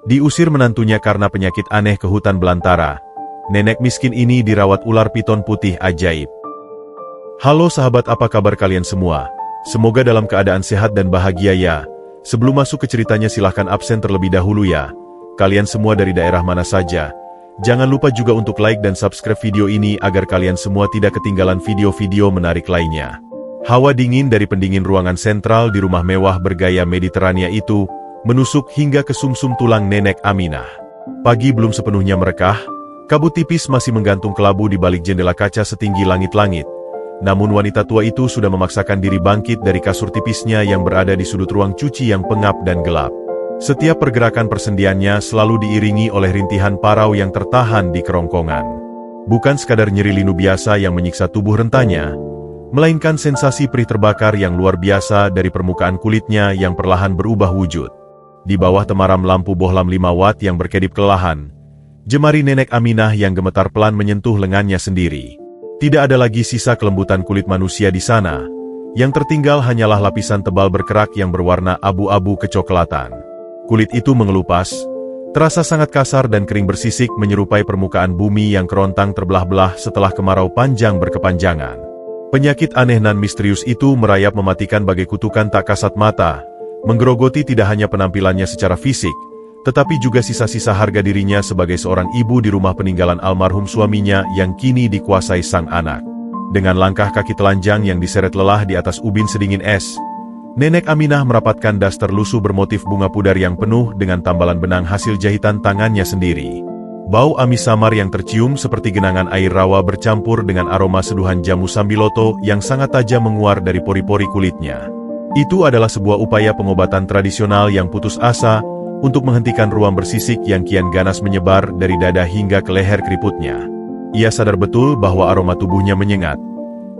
Diusir menantunya karena penyakit aneh ke hutan belantara, nenek miskin ini dirawat ular piton putih ajaib. Halo sahabat, apa kabar kalian semua? Semoga dalam keadaan sehat dan bahagia ya. Sebelum masuk ke ceritanya silahkan absen terlebih dahulu ya. Kalian semua dari daerah mana saja? Jangan lupa juga untuk like dan subscribe video ini agar kalian semua tidak ketinggalan video-video menarik lainnya. Hawa dingin dari pendingin ruangan sentral di rumah mewah bergaya Mediterania itu menusuk hingga ke sumsum tulang nenek Aminah. Pagi belum sepenuhnya merekah, kabut tipis masih menggantung kelabu di balik jendela kaca setinggi langit-langit. Namun wanita tua itu sudah memaksakan diri bangkit dari kasur tipisnya yang berada di sudut ruang cuci yang pengap dan gelap. Setiap pergerakan persendiannya selalu diiringi oleh rintihan parau yang tertahan di kerongkongan. Bukan sekadar nyeri linu biasa yang menyiksa tubuh rentanya, melainkan sensasi perih terbakar yang luar biasa dari permukaan kulitnya yang perlahan berubah wujud. Di bawah temaram lampu bohlam 5 watt yang berkedip kelelahan, jemari nenek Aminah yang gemetar pelan menyentuh lengannya sendiri. Tidak ada lagi sisa kelembutan kulit manusia di sana. Yang tertinggal hanyalah lapisan tebal berkerak yang berwarna abu-abu kecoklatan. Kulit itu mengelupas, terasa sangat kasar dan kering bersisik menyerupai permukaan bumi yang kerontang terbelah-belah setelah kemarau panjang berkepanjangan. Penyakit aneh nan misterius itu merayap mematikan bagai kutukan tak kasat mata, menggerogoti tidak hanya penampilannya secara fisik, tetapi juga sisa-sisa harga dirinya sebagai seorang ibu di rumah peninggalan almarhum suaminya yang kini dikuasai sang anak. Dengan langkah kaki telanjang yang diseret lelah di atas ubin sedingin es, nenek Aminah merapatkan daster lusuh bermotif bunga pudar yang penuh dengan tambalan benang hasil jahitan tangannya sendiri. Bau amis samar yang tercium seperti genangan air rawa bercampur dengan aroma seduhan jamu sambiloto yang sangat tajam menguar dari pori-pori kulitnya. Itu adalah sebuah upaya pengobatan tradisional yang putus asa untuk menghentikan ruam bersisik yang kian ganas menyebar dari dada hingga ke leher keriputnya. Ia sadar betul bahwa aroma tubuhnya menyengat.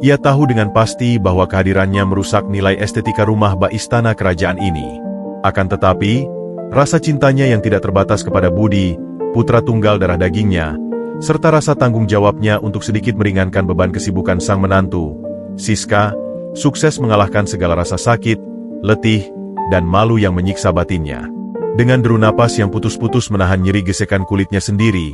Ia tahu dengan pasti bahwa kehadirannya merusak nilai estetika rumah bak istana kerajaan ini. Akan tetapi, rasa cintanya yang tidak terbatas kepada Budi, putra tunggal darah dagingnya, serta rasa tanggung jawabnya untuk sedikit meringankan beban kesibukan sang menantu, Siska, sukses mengalahkan segala rasa sakit, letih, dan malu yang menyiksa batinnya. Dengan deru napas yang putus-putus menahan nyeri gesekan kulitnya sendiri,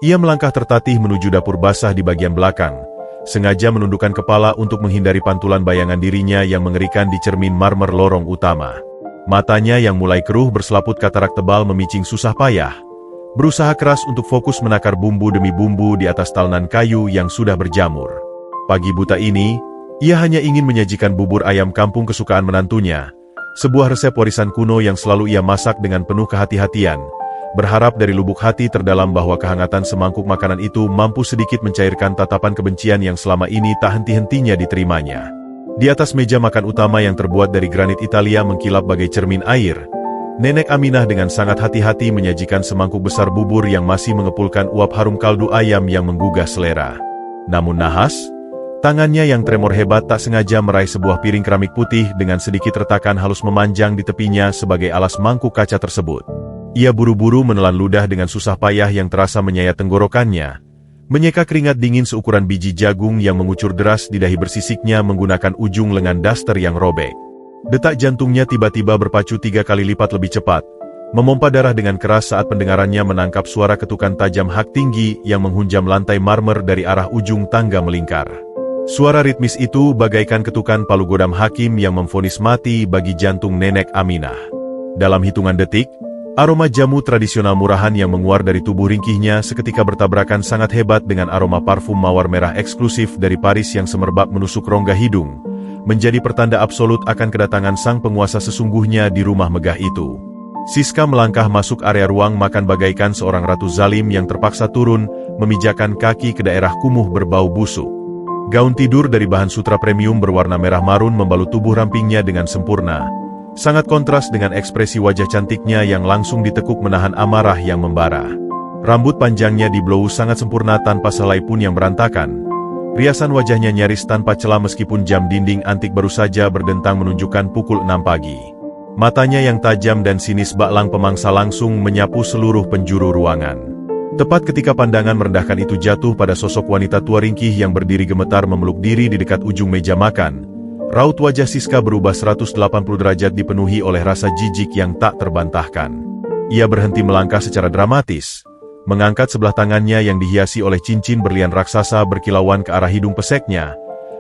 ia melangkah tertatih menuju dapur basah di bagian belakang, sengaja menundukkan kepala untuk menghindari pantulan bayangan dirinya yang mengerikan di cermin marmer lorong utama. Matanya yang mulai keruh berselaput katarak tebal memicing susah payah, berusaha keras untuk fokus menakar bumbu demi bumbu di atas talenan kayu yang sudah berjamur. Pagi buta ini, ia hanya ingin menyajikan bubur ayam kampung kesukaan menantunya, sebuah resep warisan kuno yang selalu ia masak dengan penuh kehati-hatian, berharap dari lubuk hati terdalam bahwa kehangatan semangkuk makanan itu mampu sedikit mencairkan tatapan kebencian yang selama ini tak henti-hentinya diterimanya. Di atas meja makan utama yang terbuat dari granit Italia mengkilap bagai cermin air, nenek Aminah dengan sangat hati-hati menyajikan semangkuk besar bubur yang masih mengepulkan uap harum kaldu ayam yang menggugah selera. Namun nahas, tangannya yang tremor hebat tak sengaja meraih sebuah piring keramik putih dengan sedikit retakan halus memanjang di tepinya sebagai alas mangkuk kaca tersebut. Ia buru-buru menelan ludah dengan susah payah yang terasa menyayat tenggorokannya, menyeka keringat dingin seukuran biji jagung yang mengucur deras di dahi bersisiknya menggunakan ujung lengan daster yang robek. Detak jantungnya tiba-tiba berpacu 3 kali lipat lebih cepat, memompa darah dengan keras saat pendengarannya menangkap suara ketukan tajam hak tinggi yang menghunjam lantai marmer dari arah ujung tangga melingkar. Suara ritmis itu bagaikan ketukan palu godam hakim yang memvonis mati bagi jantung nenek Aminah. Dalam hitungan detik, aroma jamu tradisional murahan yang menguar dari tubuh ringkihnya seketika bertabrakan sangat hebat dengan aroma parfum mawar merah eksklusif dari Paris yang semerbak menusuk rongga hidung, menjadi pertanda absolut akan kedatangan sang penguasa sesungguhnya di rumah megah itu. Siska melangkah masuk area ruang makan bagaikan seorang ratu zalim yang terpaksa turun, memijakan kaki ke daerah kumuh berbau busuk. Gaun tidur dari bahan sutra premium berwarna merah marun membalut tubuh rampingnya dengan sempurna, sangat kontras dengan ekspresi wajah cantiknya yang langsung ditekuk menahan amarah yang membara. Rambut panjangnya diblow sangat sempurna tanpa selai pun yang berantakan. Riasan wajahnya nyaris tanpa celah meskipun jam dinding antik baru saja berdentang menunjukkan pukul 6 pagi. Matanya yang tajam dan sinis baklang pemangsa langsung menyapu seluruh penjuru ruangan. Tepat ketika pandangan merendahkan itu jatuh pada sosok wanita tua ringkih yang berdiri gemetar memeluk diri di dekat ujung meja makan, raut wajah Siska berubah 180 derajat dipenuhi oleh rasa jijik yang tak terbantahkan. Ia berhenti melangkah secara dramatis, mengangkat sebelah tangannya yang dihiasi oleh cincin berlian raksasa berkilauan ke arah hidung peseknya,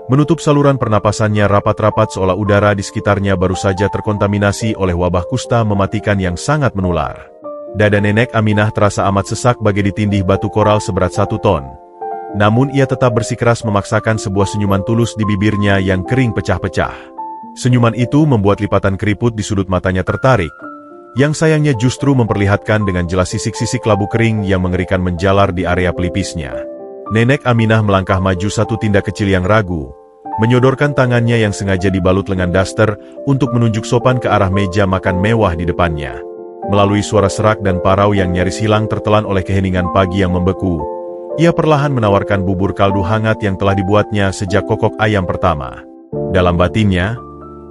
menutup saluran pernapasannya rapat-rapat seolah udara di sekitarnya baru saja terkontaminasi oleh wabah kusta mematikan yang sangat menular. Dada Nenek Aminah terasa amat sesak bagai ditindih batu koral seberat 1 ton. Namun ia tetap bersikeras memaksakan sebuah senyuman tulus di bibirnya yang kering pecah-pecah. Senyuman itu membuat lipatan keriput di sudut matanya tertarik, yang sayangnya justru memperlihatkan dengan jelas sisik-sisik labu kering yang mengerikan menjalar di area pelipisnya. Nenek Aminah melangkah maju 1 tindak kecil yang ragu, menyodorkan tangannya yang sengaja dibalut lengan daster untuk menunjuk sopan ke arah meja makan mewah di depannya. Melalui suara serak dan parau yang nyaris hilang tertelan oleh keheningan pagi yang membeku, ia perlahan menawarkan bubur kaldu hangat yang telah dibuatnya sejak kokok ayam pertama. Dalam batinnya,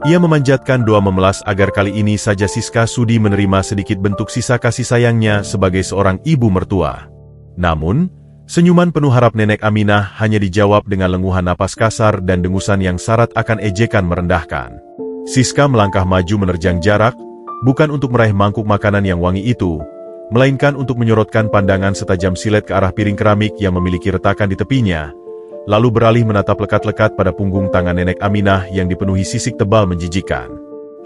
ia memanjatkan doa memelas agar kali ini saja Siska sudi menerima sedikit bentuk sisa kasih sayangnya sebagai seorang ibu mertua. Namun, senyuman penuh harap Nenek Aminah hanya dijawab dengan lenguhan napas kasar dan dengusan yang syarat akan ejekan merendahkan. Siska melangkah maju menerjang jarak, bukan untuk meraih mangkuk makanan yang wangi itu, melainkan untuk menyorotkan pandangan setajam silet ke arah piring keramik yang memiliki retakan di tepinya, lalu beralih menatap lekat-lekat pada punggung tangan Nenek Aminah yang dipenuhi sisik tebal menjijikan.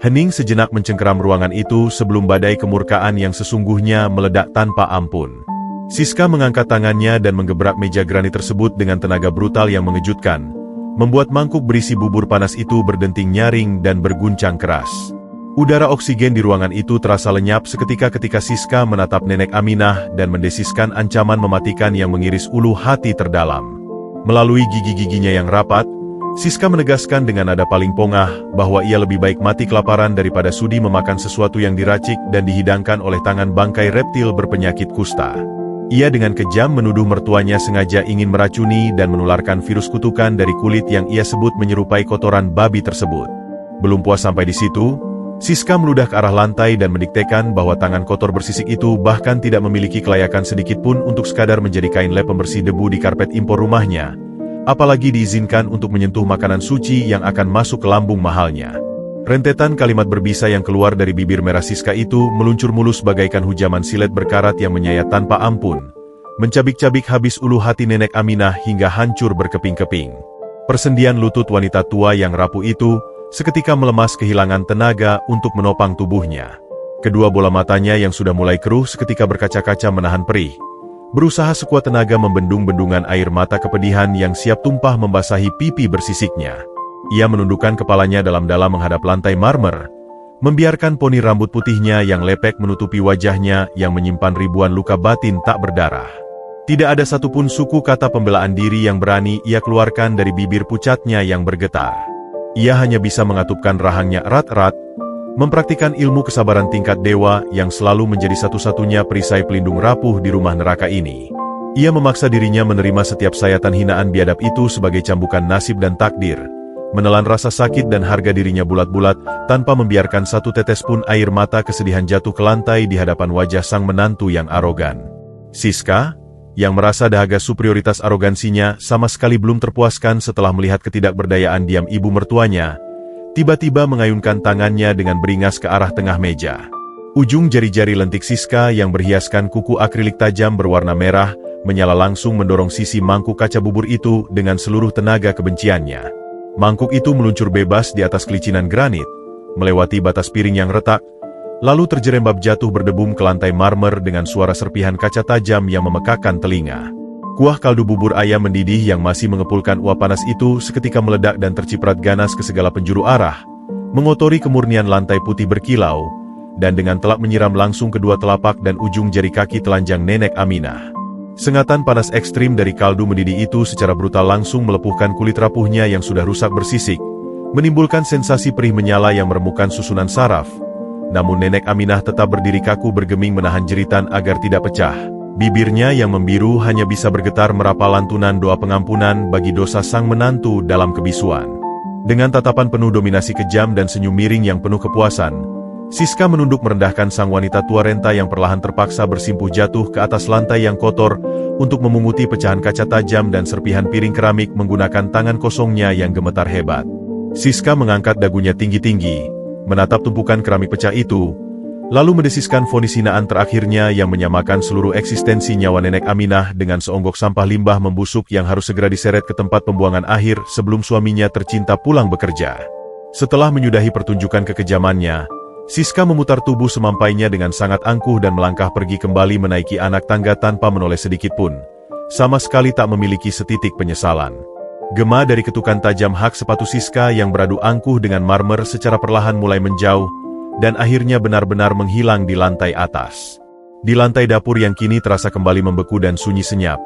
Hening sejenak mencengkeram ruangan itu sebelum badai kemurkaan yang sesungguhnya meledak tanpa ampun. Siska mengangkat tangannya dan menggebrak meja granit tersebut dengan tenaga brutal yang mengejutkan, membuat mangkuk berisi bubur panas itu berdenting nyaring dan berguncang keras. Udara oksigen di ruangan itu terasa lenyap seketika ketika Siska menatap Nenek Aminah dan mendesiskan ancaman mematikan yang mengiris ulu hati terdalam. Melalui gigi-giginya yang rapat, Siska menegaskan dengan nada paling pongah bahwa ia lebih baik mati kelaparan daripada sudi memakan sesuatu yang diracik dan dihidangkan oleh tangan bangkai reptil berpenyakit kusta. Ia dengan kejam menuduh mertuanya sengaja ingin meracuni dan menularkan virus kutukan dari kulit yang ia sebut menyerupai kotoran babi tersebut. Belum puas sampai di situ, Siska meludah ke arah lantai dan mendiktekan bahwa tangan kotor bersisik itu bahkan tidak memiliki kelayakan sedikitpun untuk sekadar menjadi kain lap pembersih debu di karpet impor rumahnya, apalagi diizinkan untuk menyentuh makanan suci yang akan masuk ke lambung mahalnya. Rentetan kalimat berbisa yang keluar dari bibir merah Siska itu meluncur mulus bagaikan hujaman silet berkarat yang menyayat tanpa ampun, mencabik-cabik habis ulu hati Nenek Aminah hingga hancur berkeping-keping. Persendian lutut wanita tua yang rapuh itu seketika melemas kehilangan tenaga untuk menopang tubuhnya. Kedua bola matanya yang sudah mulai keruh seketika berkaca-kaca menahan perih, berusaha sekuat tenaga membendung bendungan air mata kepedihan yang siap tumpah membasahi pipi bersisiknya. Ia menundukkan kepalanya dalam-dalam menghadap lantai marmer, membiarkan poni rambut putihnya yang lepek menutupi wajahnya yang menyimpan ribuan luka batin tak berdarah. Tidak ada satupun suku kata pembelaan diri yang berani ia keluarkan dari bibir pucatnya yang bergetar. Ia hanya bisa mengatupkan rahangnya erat-erat, mempraktikkan ilmu kesabaran tingkat dewa yang selalu menjadi satu-satunya perisai pelindung rapuh di rumah neraka ini. Ia memaksa dirinya menerima setiap sayatan hinaan biadab itu sebagai cambukan nasib dan takdir, menelan rasa sakit dan harga dirinya bulat-bulat tanpa membiarkan satu tetes pun air mata kesedihan jatuh ke lantai di hadapan wajah sang menantu yang arogan. Siska, yang merasa dahaga superioritas arogansinya sama sekali belum terpuaskan setelah melihat ketidakberdayaan diam ibu mertuanya, tiba-tiba mengayunkan tangannya dengan beringas ke arah tengah meja. Ujung jari-jari lentik Siska yang berhiaskan kuku akrilik tajam berwarna merah, menyala langsung mendorong sisi mangkuk kaca bubur itu dengan seluruh tenaga kebenciannya. Mangkuk itu meluncur bebas di atas kelicinan granit, melewati batas piring yang retak, lalu terjerembab jatuh berdebum ke lantai marmer dengan suara serpihan kaca tajam yang memekakkan telinga. Kuah kaldu bubur ayam mendidih yang masih mengepulkan uap panas itu seketika meledak dan terciprat ganas ke segala penjuru arah, mengotori kemurnian lantai putih berkilau, dan dengan telak menyiram langsung kedua telapak dan ujung jari kaki telanjang Nenek Aminah. Sengatan panas ekstrim dari kaldu mendidih itu secara brutal langsung melepuhkan kulit rapuhnya yang sudah rusak bersisik, menimbulkan sensasi perih menyala yang meremukkan susunan saraf. Namun Nenek Aminah tetap berdiri kaku bergeming menahan jeritan agar tidak pecah. Bibirnya yang membiru hanya bisa bergetar merapal lantunan doa pengampunan bagi dosa sang menantu dalam kebisuan. Dengan tatapan penuh dominasi kejam dan senyum miring yang penuh kepuasan, Siska menunduk merendahkan sang wanita tua renta yang perlahan terpaksa bersimpuh jatuh ke atas lantai yang kotor untuk memunguti pecahan kaca tajam dan serpihan piring keramik menggunakan tangan kosongnya yang gemetar hebat. Siska mengangkat dagunya tinggi-tinggi, menatap tumpukan keramik pecah itu, lalu mendesiskan vonis hinaan terakhirnya yang menyamakan seluruh eksistensi nyawa Nenek Aminah dengan seonggok sampah limbah membusuk yang harus segera diseret ke tempat pembuangan akhir sebelum suaminya tercinta pulang bekerja. Setelah menyudahi pertunjukan kekejamannya, Siska memutar tubuh semampainya dengan sangat angkuh dan melangkah pergi kembali menaiki anak tangga tanpa menoleh sedikit pun. Sama sekali tak memiliki setitik penyesalan. Gema dari ketukan tajam hak sepatu Siska yang beradu angkuh dengan marmer secara perlahan mulai menjauh, dan akhirnya benar-benar menghilang di lantai atas. Di lantai dapur yang kini terasa kembali membeku dan sunyi senyap,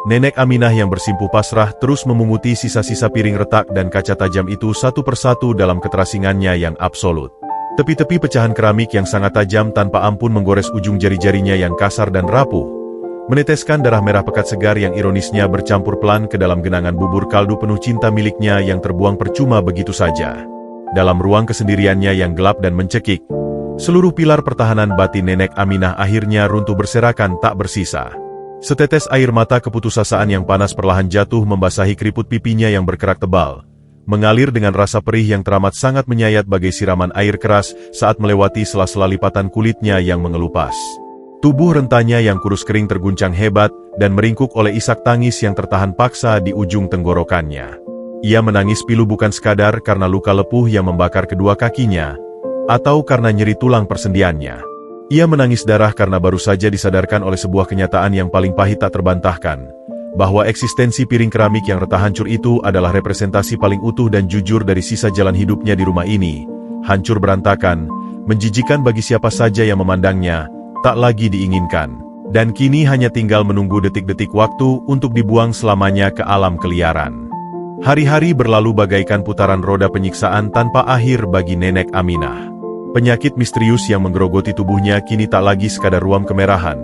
Nenek Aminah yang bersimpuh pasrah terus memunguti sisa-sisa piring retak dan kaca tajam itu satu persatu dalam keterasingannya yang absolut. Tepi-tepi pecahan keramik yang sangat tajam tanpa ampun menggores ujung jari-jarinya yang kasar dan rapuh, meneteskan darah merah pekat segar yang ironisnya bercampur pelan ke dalam genangan bubur kaldu penuh cinta miliknya yang terbuang percuma begitu saja. Dalam ruang kesendiriannya yang gelap dan mencekik, seluruh pilar pertahanan batin Nenek Aminah akhirnya runtuh berserakan tak bersisa. Setetes air mata keputusasaan yang panas perlahan jatuh membasahi keriput pipinya yang berkerak tebal, mengalir dengan rasa perih yang teramat sangat menyayat bagai siraman air keras saat melewati sela-sela lipatan kulitnya yang mengelupas. Tubuh rentanya yang kurus kering terguncang hebat dan meringkuk oleh isak tangis yang tertahan paksa di ujung tenggorokannya. Ia menangis pilu bukan sekadar karena luka lepuh yang membakar kedua kakinya, atau karena nyeri tulang persendiannya. Ia menangis darah karena baru saja disadarkan oleh sebuah kenyataan yang paling pahit tak terbantahkan, bahwa eksistensi piring keramik yang retak hancur itu adalah representasi paling utuh dan jujur dari sisa jalan hidupnya di rumah ini, hancur berantakan, menjijikan bagi siapa saja yang memandangnya, tak lagi diinginkan, dan kini hanya tinggal menunggu detik-detik waktu untuk dibuang selamanya ke alam keliaran. Hari-hari berlalu bagaikan putaran roda penyiksaan tanpa akhir bagi Nenek Aminah. Penyakit misterius yang menggerogoti tubuhnya kini tak lagi sekadar ruam kemerahan.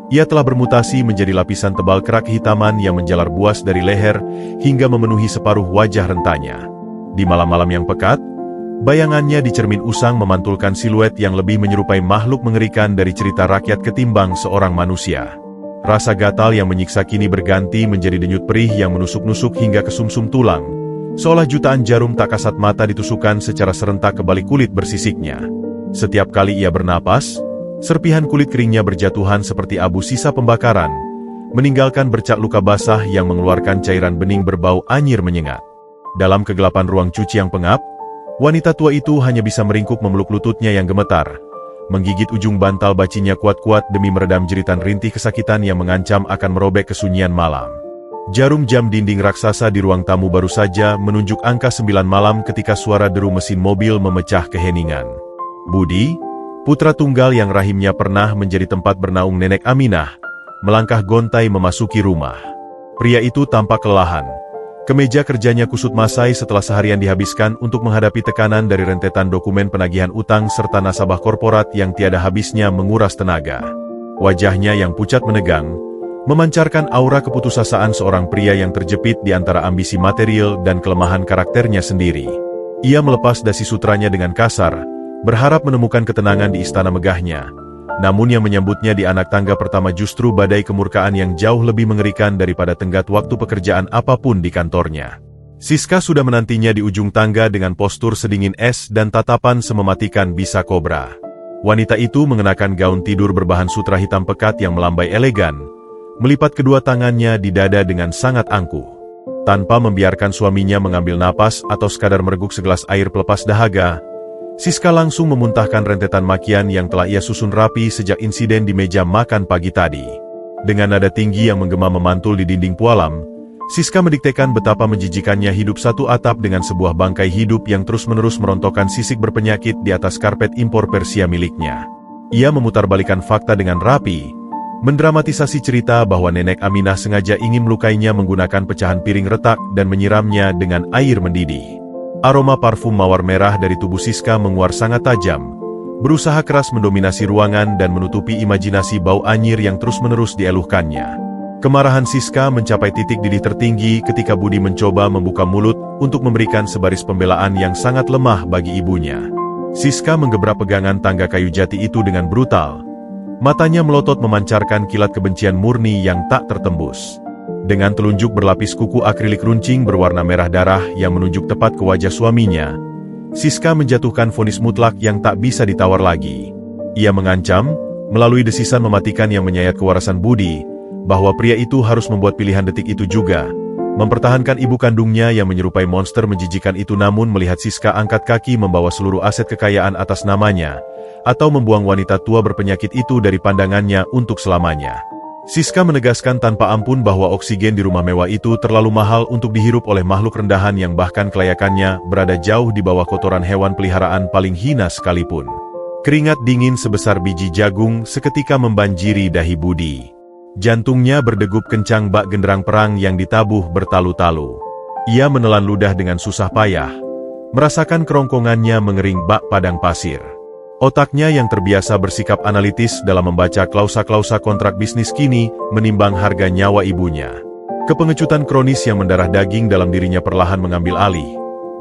Ia telah bermutasi menjadi lapisan tebal kerak hitaman yang menjalar buas dari leher hingga memenuhi separuh wajah rentanya. Di malam-malam yang pekat, bayangannya di cermin usang memantulkan siluet yang lebih menyerupai makhluk mengerikan dari cerita rakyat ketimbang seorang manusia. Rasa gatal yang menyiksa kini berganti menjadi denyut perih yang menusuk-nusuk hingga ke sumsum tulang, seolah jutaan jarum tak kasat mata ditusukkan secara serentak ke balik kulit bersisiknya. Setiap kali ia bernapas, serpihan kulit keringnya berjatuhan seperti abu sisa pembakaran, meninggalkan bercak luka basah yang mengeluarkan cairan bening berbau anyir menyengat. Dalam kegelapan ruang cuci yang pengap, wanita tua itu hanya bisa meringkuk memeluk lututnya yang gemetar, menggigit ujung bantal bacinya kuat-kuat demi meredam jeritan rintih kesakitan yang mengancam akan merobek kesunyian malam. Jarum jam dinding raksasa di ruang tamu baru saja menunjuk angka 9 malam ketika suara deru mesin mobil memecah keheningan. Budi, putra tunggal yang rahimnya pernah menjadi tempat bernaung Nenek Aminah, melangkah gontai memasuki rumah. Pria itu tampak kelelahan. Kemeja kerjanya kusut masai setelah seharian dihabiskan untuk menghadapi tekanan dari rentetan dokumen penagihan utang serta nasabah korporat yang tiada habisnya menguras tenaga. Wajahnya yang pucat menegang, memancarkan aura keputusasaan seorang pria yang terjepit di antara ambisi material dan kelemahan karakternya sendiri. Ia melepas dasi sutranya dengan kasar, berharap menemukan ketenangan di istana megahnya. Namun yang menyambutnya di anak tangga pertama justru badai kemurkaan yang jauh lebih mengerikan daripada tenggat waktu pekerjaan apapun di kantornya. Siska sudah menantinya di ujung tangga dengan postur sedingin es dan tatapan semematikan bisa kobra. Wanita itu mengenakan gaun tidur berbahan sutra hitam pekat yang melambai elegan, melipat kedua tangannya di dada dengan sangat angkuh. Tanpa membiarkan suaminya mengambil napas atau sekadar mereguk segelas air pelepas dahaga, Siska langsung memuntahkan rentetan makian yang telah ia susun rapi sejak insiden di meja makan pagi tadi. Dengan nada tinggi yang menggema memantul di dinding pualam, Siska mendiktekan betapa menjijikannya hidup satu atap dengan sebuah bangkai hidup yang terus-menerus merontokkan sisik berpenyakit di atas karpet impor Persia miliknya. Ia memutarbalikan fakta dengan rapi, mendramatisasi cerita bahwa Nenek Aminah sengaja ingin melukainya menggunakan pecahan piring retak dan menyiramnya dengan air mendidih. Aroma parfum mawar merah dari tubuh Siska menguar sangat tajam, berusaha keras mendominasi ruangan dan menutupi imajinasi bau anyir yang terus-menerus dieluhkannya. Kemarahan Siska mencapai titik didih tertinggi ketika Budi mencoba membuka mulut untuk memberikan sebaris pembelaan yang sangat lemah bagi ibunya. Siska menggebrak pegangan tangga kayu jati itu dengan brutal. Matanya melotot memancarkan kilat kebencian murni yang tak tertembus. Dengan telunjuk berlapis kuku akrilik runcing berwarna merah darah yang menunjuk tepat ke wajah suaminya, Siska menjatuhkan vonis mutlak yang tak bisa ditawar lagi. Ia mengancam, melalui desisan mematikan yang menyayat kewarasan budi, bahwa pria itu harus membuat pilihan detik itu juga, mempertahankan ibu kandungnya yang menyerupai monster menjijikan itu. Namun melihat Siska angkat kaki membawa seluruh aset kekayaan atas namanya, atau membuang wanita tua berpenyakit itu dari pandangannya untuk selamanya. Siska menegaskan tanpa ampun bahwa oksigen di rumah mewah itu terlalu mahal untuk dihirup oleh makhluk rendahan yang bahkan kelayakannya berada jauh di bawah kotoran hewan peliharaan paling hina sekalipun. Keringat dingin sebesar biji jagung seketika membanjiri dahi Budi. Jantungnya berdegup kencang bak genderang perang yang ditabuh bertalu-talu. Ia menelan ludah dengan susah payah, merasakan kerongkongannya mengering bak padang pasir. Otaknya yang terbiasa bersikap analitis dalam membaca klausa-klausa kontrak bisnis kini menimbang harga nyawa ibunya. Kepengecutan kronis yang mendarah daging dalam dirinya perlahan mengambil alih.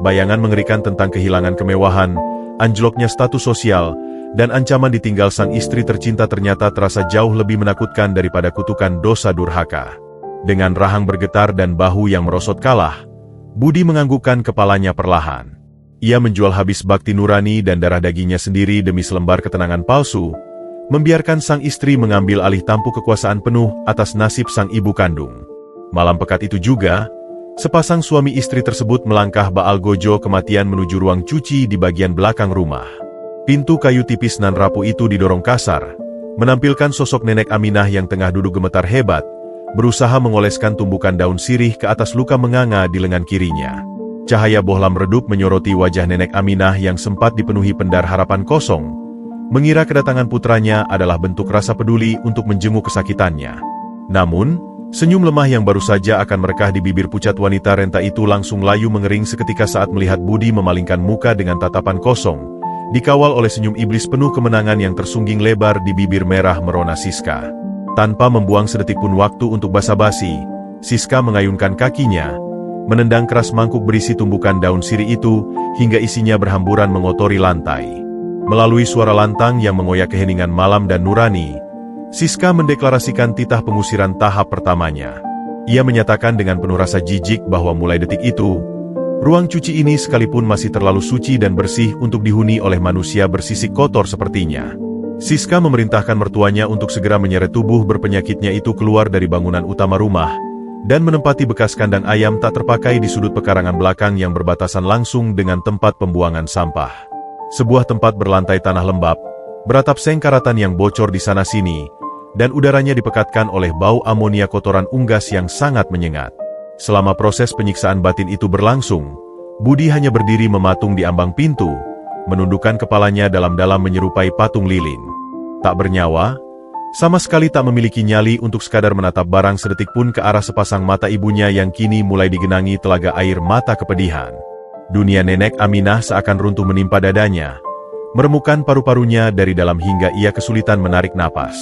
Bayangan mengerikan tentang kehilangan kemewahan, anjloknya status sosial, dan ancaman ditinggal sang istri tercinta ternyata terasa jauh lebih menakutkan daripada kutukan dosa durhaka. Dengan rahang bergetar dan bahu yang merosot kalah, Budi menganggukkan kepalanya perlahan. Ia menjual habis bakti nurani dan darah dagingnya sendiri demi selembar ketenangan palsu, membiarkan sang istri mengambil alih tampuk kekuasaan penuh atas nasib sang ibu kandung. Malam pekat itu juga, sepasang suami istri tersebut melangkah baal gojo kematian menuju ruang cuci di bagian belakang rumah. Pintu kayu tipis nan rapuh itu didorong kasar, menampilkan sosok Nenek Aminah yang tengah duduk gemetar hebat, berusaha mengoleskan tumbukan daun sirih ke atas luka menganga di lengan kirinya. Cahaya bohlam redup menyoroti wajah Nenek Aminah yang sempat dipenuhi pendar harapan kosong, mengira kedatangan putranya adalah bentuk rasa peduli untuk menjenguk kesakitannya. Namun, senyum lemah yang baru saja akan merekah di bibir pucat wanita renta itu langsung layu mengering seketika saat melihat Budi memalingkan muka dengan tatapan kosong, dikawal oleh senyum iblis penuh kemenangan yang tersungging lebar di bibir merah merona Siska. Tanpa membuang sedetik pun waktu untuk basa-basi, Siska mengayunkan kakinya, menendang keras mangkuk berisi tumbukan daun sirih itu, hingga isinya berhamburan mengotori lantai. Melalui suara lantang yang mengoyak keheningan malam dan nurani, Siska mendeklarasikan titah pengusiran tahap pertamanya. Ia menyatakan dengan penuh rasa jijik bahwa mulai detik itu, ruang cuci ini sekalipun masih terlalu suci dan bersih untuk dihuni oleh manusia bersisik kotor sepertinya. Siska memerintahkan mertuanya untuk segera menyeret tubuh berpenyakitnya itu keluar dari bangunan utama rumah, dan menempati bekas kandang ayam tak terpakai di sudut pekarangan belakang yang berbatasan langsung dengan tempat pembuangan sampah. Sebuah tempat berlantai tanah lembab, beratap seng karatan yang bocor di sana-sini, dan udaranya dipekatkan oleh bau amonia kotoran unggas yang sangat menyengat. Selama proses penyiksaan batin itu berlangsung, Budi hanya berdiri mematung di ambang pintu, menundukkan kepalanya dalam-dalam menyerupai patung lilin. Tak bernyawa, sama sekali tak memiliki nyali untuk sekadar menatap barang sedetik pun ke arah sepasang mata ibunya yang kini mulai digenangi telaga air mata kepedihan. Dunia Nenek Aminah seakan runtuh menimpa dadanya, meremukkan paru-parunya dari dalam hingga ia kesulitan menarik napas.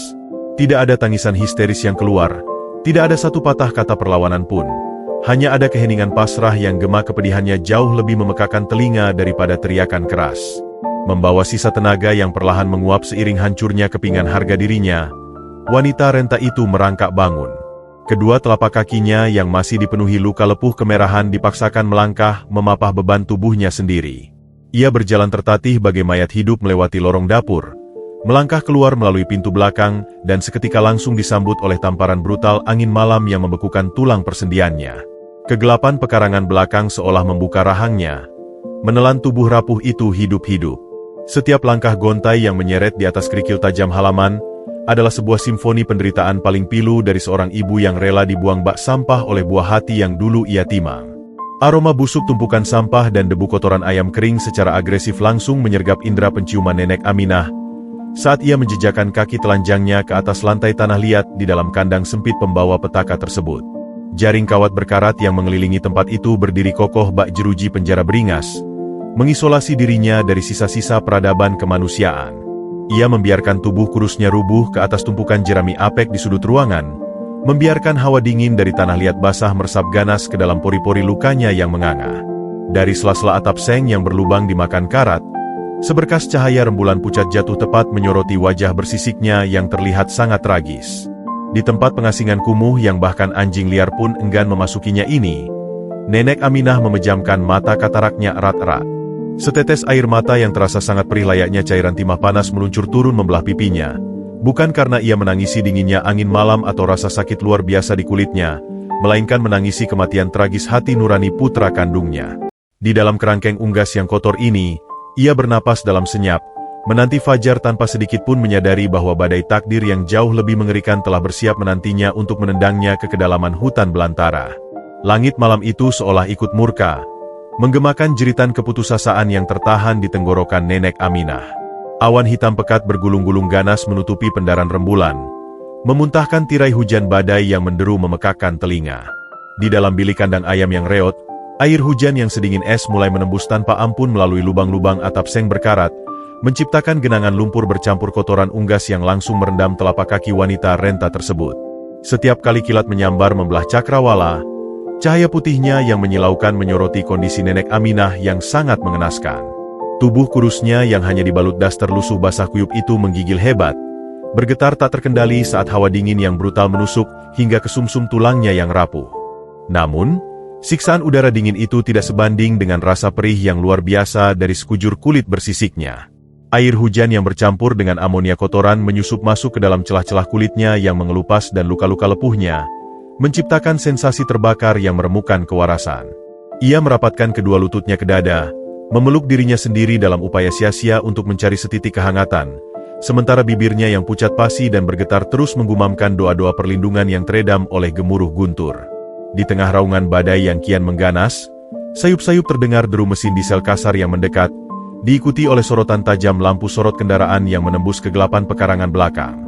Tidak ada tangisan histeris yang keluar, tidak ada satu patah kata perlawanan pun. Hanya ada keheningan pasrah yang gema kepedihannya jauh lebih memekakan telinga daripada teriakan keras. Membawa sisa tenaga yang perlahan menguap seiring hancurnya kepingan harga dirinya, wanita renta itu merangkak bangun. Kedua telapak kakinya yang masih dipenuhi luka lepuh kemerahan dipaksakan melangkah memapah beban tubuhnya sendiri. Ia berjalan tertatih bagai mayat hidup melewati lorong dapur, melangkah keluar melalui pintu belakang, dan seketika langsung disambut oleh tamparan brutal angin malam yang membekukan tulang persendiannya. Kegelapan pekarangan belakang seolah membuka rahangnya, menelan tubuh rapuh itu hidup-hidup. Setiap langkah gontai yang menyeret di atas kerikil tajam halaman, adalah sebuah simfoni penderitaan paling pilu dari seorang ibu yang rela dibuang bak sampah oleh buah hati yang dulu ia timang. Aroma busuk tumpukan sampah dan debu kotoran ayam kering secara agresif langsung menyergap indera penciuman Nenek Aminah, saat ia menjejakkan kaki telanjangnya ke atas lantai tanah liat di dalam kandang sempit pembawa petaka tersebut. Jaring kawat berkarat yang mengelilingi tempat itu berdiri kokoh bak jeruji penjara beringas, mengisolasi dirinya dari sisa-sisa peradaban kemanusiaan. Ia membiarkan tubuh kurusnya rubuh ke atas tumpukan jerami apek di sudut ruangan, membiarkan hawa dingin dari tanah liat basah meresap ganas ke dalam pori-pori lukanya yang menganga. Dari sela-sela atap seng yang berlubang dimakan karat, seberkas cahaya rembulan pucat jatuh tepat menyoroti wajah bersisiknya yang terlihat sangat tragis. Di tempat pengasingan kumuh yang bahkan anjing liar pun enggan memasukinya ini, Nenek Aminah memejamkan mata kataraknya erat-erat. Setetes air mata yang terasa sangat perih layaknya cairan timah panas meluncur turun membelah pipinya. Bukan karena ia menangisi dinginnya angin malam atau rasa sakit luar biasa di kulitnya, melainkan menangisi kematian tragis hati nurani putra kandungnya. Di dalam kerangkeng unggas yang kotor ini, ia bernapas dalam senyap, menanti fajar tanpa sedikit pun menyadari bahwa badai takdir yang jauh lebih mengerikan telah bersiap menantinya untuk menendangnya ke kedalaman hutan belantara. Langit malam itu seolah ikut murka, menggemakan jeritan keputusasaan yang tertahan di tenggorokan Nenek Aminah. Awan hitam pekat bergulung-gulung ganas menutupi pendaran rembulan, memuntahkan tirai hujan badai yang menderu memekakkan telinga. Di dalam bilik kandang ayam yang reot, air hujan yang sedingin es mulai menembus tanpa ampun melalui lubang-lubang atap seng berkarat, menciptakan genangan lumpur bercampur kotoran unggas yang langsung merendam telapak kaki wanita renta tersebut. Setiap kali kilat menyambar membelah cakrawala, cahaya putihnya yang menyilaukan menyoroti kondisi Nenek Aminah yang sangat mengenaskan. Tubuh kurusnya yang hanya dibalut daster lusuh basah kuyup itu menggigil hebat, bergetar tak terkendali saat hawa dingin yang brutal menusuk hingga ke sumsum tulangnya yang rapuh. Namun, siksaan udara dingin itu tidak sebanding dengan rasa perih yang luar biasa dari sekujur kulit bersisiknya. Air hujan yang bercampur dengan amonia kotoran menyusup masuk ke dalam celah-celah kulitnya yang mengelupas dan luka-luka lepuhnya, menciptakan sensasi terbakar yang meremukkan kewarasan. Ia merapatkan kedua lututnya ke dada, memeluk dirinya sendiri dalam upaya sia-sia untuk mencari setitik kehangatan, sementara bibirnya yang pucat pasi dan bergetar terus menggumamkan doa-doa perlindungan yang teredam oleh gemuruh guntur. Di tengah raungan badai yang kian mengganas, sayup-sayup terdengar deru mesin diesel kasar yang mendekat, diikuti oleh sorotan tajam lampu sorot kendaraan yang menembus kegelapan pekarangan belakang.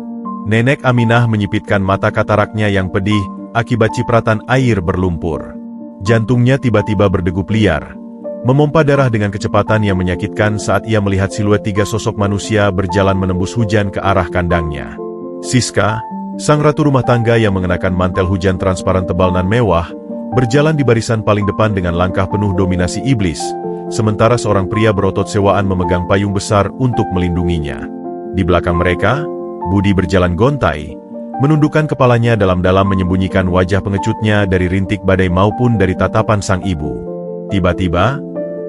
Nenek Aminah menyipitkan mata kataraknya yang pedih akibat cipratan air berlumpur. Jantungnya tiba-tiba berdegup liar, memompa darah dengan kecepatan yang menyakitkan saat ia melihat siluet tiga sosok manusia berjalan menembus hujan ke arah kandangnya. Siska, sang ratu rumah tangga yang mengenakan mantel hujan transparan tebal nan mewah, berjalan di barisan paling depan dengan langkah penuh dominasi iblis, sementara seorang pria berotot sewaan memegang payung besar untuk melindunginya. Di belakang mereka, Budi berjalan gontai, menundukkan kepalanya dalam-dalam menyembunyikan wajah pengecutnya dari rintik badai maupun dari tatapan sang ibu. Tiba-tiba,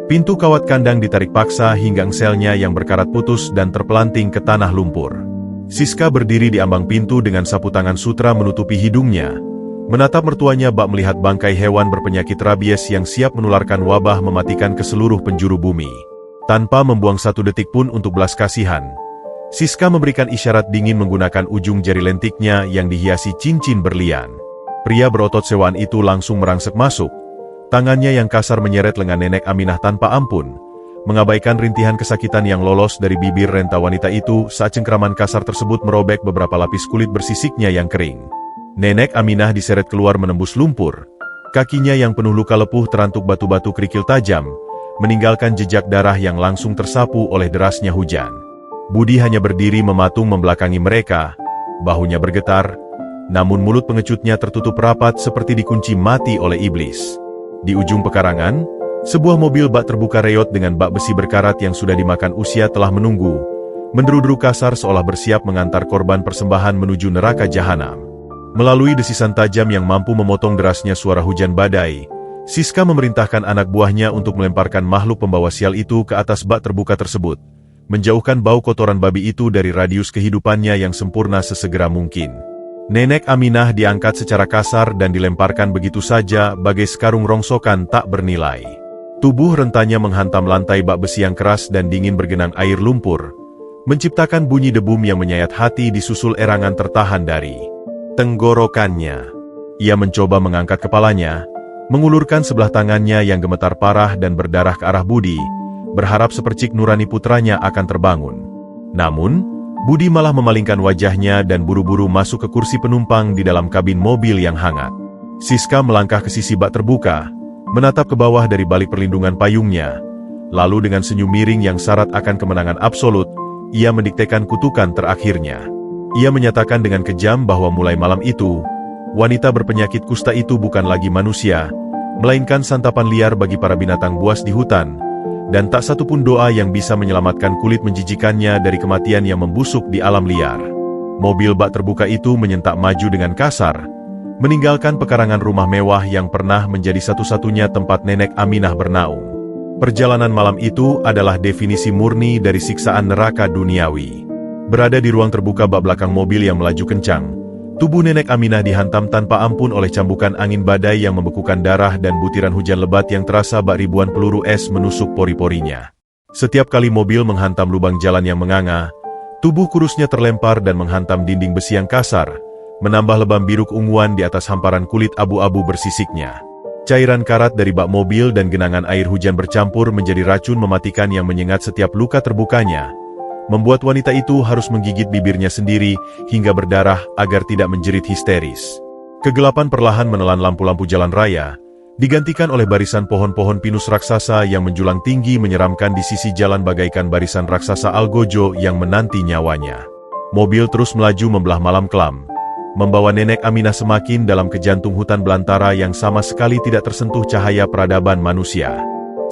pintu kawat kandang ditarik paksa hingga engselnya yang berkarat putus dan terpelanting ke tanah lumpur. Siska berdiri di ambang pintu dengan sapu tangan sutra menutupi hidungnya, menatap mertuanya bak melihat bangkai hewan berpenyakit rabies yang siap menularkan wabah mematikan ke seluruh penjuru bumi. Tanpa membuang satu detik pun untuk belas kasihan, Siska memberikan isyarat dingin menggunakan ujung jari lentiknya yang dihiasi cincin berlian. Pria berotot sewaan itu langsung merangsek masuk. Tangannya yang kasar menyeret lengan Nenek Aminah tanpa ampun, mengabaikan rintihan kesakitan yang lolos dari bibir renta wanita itu saat cengkraman kasar tersebut merobek beberapa lapis kulit bersisiknya yang kering. Nenek Aminah diseret keluar menembus lumpur, kakinya yang penuh luka lepuh terantuk batu-batu kerikil tajam, meninggalkan jejak darah yang langsung tersapu oleh derasnya hujan. Budi hanya berdiri mematung membelakangi mereka, bahunya bergetar, namun mulut pengecutnya tertutup rapat seperti dikunci mati oleh iblis. Di ujung pekarangan, sebuah mobil bak terbuka reot dengan bak besi berkarat yang sudah dimakan usia telah menunggu, menderu-deru kasar seolah bersiap mengantar korban persembahan menuju neraka jahanam. Melalui desisan tajam yang mampu memotong derasnya suara hujan badai, Siska memerintahkan anak buahnya untuk melemparkan makhluk pembawa sial itu ke atas bak terbuka tersebut, menjauhkan bau kotoran babi itu dari radius kehidupannya yang sempurna sesegera mungkin. Nenek Aminah diangkat secara kasar dan dilemparkan begitu saja bagai sekarung rongsokan tak bernilai. Tubuh rentanya menghantam lantai bak besi yang keras dan dingin bergenang air lumpur, menciptakan bunyi debum yang menyayat hati disusul erangan tertahan dari tenggorokannya. Ia mencoba mengangkat kepalanya, mengulurkan sebelah tangannya yang gemetar parah dan berdarah ke arah Budi, berharap sepercik nurani putranya akan terbangun. Namun, Budi malah memalingkan wajahnya dan buru-buru masuk ke kursi penumpang di dalam kabin mobil yang hangat. Siska melangkah ke sisi bak terbuka, menatap ke bawah dari balik perlindungan payungnya, lalu dengan senyum miring yang syarat akan kemenangan absolut, ia mendiktekan kutukan terakhirnya. Ia menyatakan dengan kejam bahwa mulai malam itu, wanita berpenyakit kusta itu bukan lagi manusia, melainkan santapan liar bagi para binatang buas di hutan, dan tak satu pun doa yang bisa menyelamatkan kulit menjijikannya dari kematian yang membusuk di alam liar. Mobil bak terbuka itu menyentak maju dengan kasar, meninggalkan pekarangan rumah mewah yang pernah menjadi satu-satunya tempat Nenek Aminah bernaung. Perjalanan malam itu adalah definisi murni dari siksaan neraka duniawi. Berada di ruang terbuka bak belakang mobil yang melaju kencang, tubuh Nenek Aminah dihantam tanpa ampun oleh cambukan angin badai yang membekukan darah dan butiran hujan lebat yang terasa bak ribuan peluru es menusuk pori-porinya. Setiap kali mobil menghantam lubang jalan yang menganga, tubuh kurusnya terlempar dan menghantam dinding besi yang kasar, menambah lebam biru keunguan di atas hamparan kulit abu-abu bersisiknya. Cairan karat dari bak mobil dan genangan air hujan bercampur menjadi racun mematikan yang menyengat setiap luka terbukanya, membuat wanita itu harus menggigit bibirnya sendiri hingga berdarah agar tidak menjerit histeris. Kegelapan perlahan menelan lampu-lampu jalan raya, digantikan oleh barisan pohon-pohon pinus raksasa yang menjulang tinggi menyeramkan di sisi jalan bagaikan barisan raksasa algojo yang menanti nyawanya. Mobil terus melaju membelah malam kelam, membawa Nenek Aminah semakin dalam ke jantung hutan belantara yang sama sekali tidak tersentuh cahaya peradaban manusia.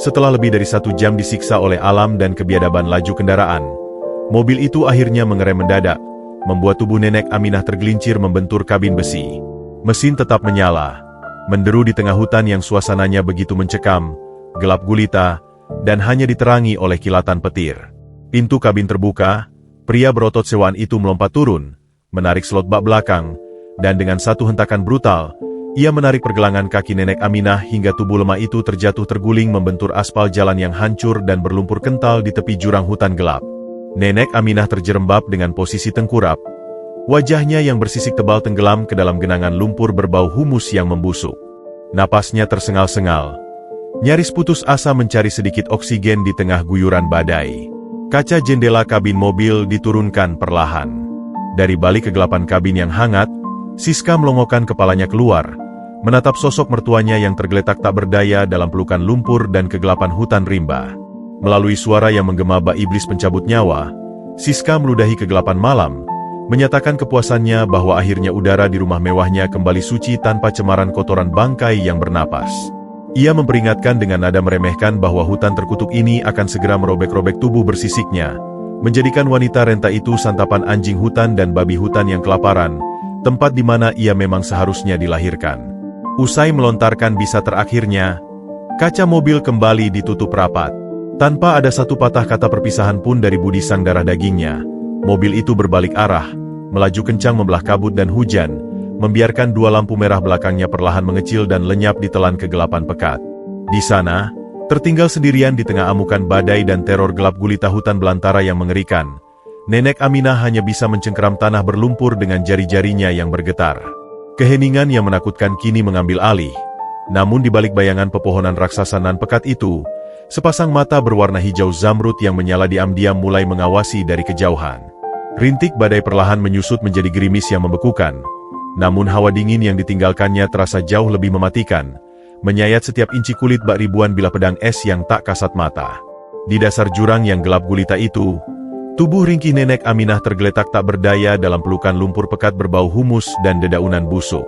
Setelah lebih dari 1 jam disiksa oleh alam dan kebiadaban laju kendaraan, mobil itu akhirnya mengerem mendadak, membuat tubuh Nenek Aminah tergelincir membentur kabin besi. Mesin tetap menyala, menderu di tengah hutan yang suasananya begitu mencekam, gelap gulita, dan hanya diterangi oleh kilatan petir. Pintu kabin terbuka, pria berotot sewaan itu melompat turun, menarik slot bak belakang, dan dengan satu hentakan brutal, ia menarik pergelangan kaki Nenek Aminah hingga tubuh lemah itu terjatuh terguling membentur aspal jalan yang hancur dan berlumpur kental di tepi jurang hutan gelap. Nenek Aminah terjerembab dengan posisi tengkurap, wajahnya yang bersisik tebal tenggelam ke dalam genangan lumpur berbau humus yang membusuk. Napasnya tersengal-sengal, nyaris putus asa mencari sedikit oksigen di tengah guyuran badai. Kaca jendela kabin mobil diturunkan perlahan. Dari balik kegelapan kabin yang hangat, Siska melongokkan kepalanya keluar, menatap sosok mertuanya yang tergeletak tak berdaya dalam pelukan lumpur dan kegelapan hutan rimba. Melalui suara yang menggema bak iblis pencabut nyawa, Siska meludahi kegelapan malam, menyatakan kepuasannya bahwa akhirnya udara di rumah mewahnya kembali suci tanpa cemaran kotoran bangkai yang bernapas. Ia memperingatkan dengan nada meremehkan bahwa hutan terkutuk ini akan segera merobek-robek tubuh bersisiknya, menjadikan wanita renta itu santapan anjing hutan dan babi hutan yang kelaparan, tempat di mana ia memang seharusnya dilahirkan. Usai melontarkan bisa terakhirnya, kaca mobil kembali ditutup rapat. Tanpa ada satu patah kata perpisahan pun dari budi sang darah dagingnya, mobil itu berbalik arah, melaju kencang membelah kabut dan hujan, membiarkan 2 lampu merah belakangnya perlahan mengecil dan lenyap ditelan kegelapan pekat. Di sana, tertinggal sendirian di tengah amukan badai dan teror gelap gulita hutan belantara yang mengerikan, Nenek Aminah hanya bisa mencengkeram tanah berlumpur dengan jari-jarinya yang bergetar. Keheningan yang menakutkan kini mengambil alih, namun di balik bayangan pepohonan raksasa nan pekat itu, sepasang mata berwarna hijau zamrud yang menyala diam-diam mulai mengawasi dari kejauhan. Rintik badai perlahan menyusut menjadi gerimis yang membekukan, namun hawa dingin yang ditinggalkannya terasa jauh lebih mematikan, menyayat setiap inci kulit bak ribuan bilah pedang es yang tak kasat mata. Di dasar jurang yang gelap gulita itu, tubuh ringkih Nenek Aminah tergeletak tak berdaya dalam pelukan lumpur pekat berbau humus dan dedaunan busuk.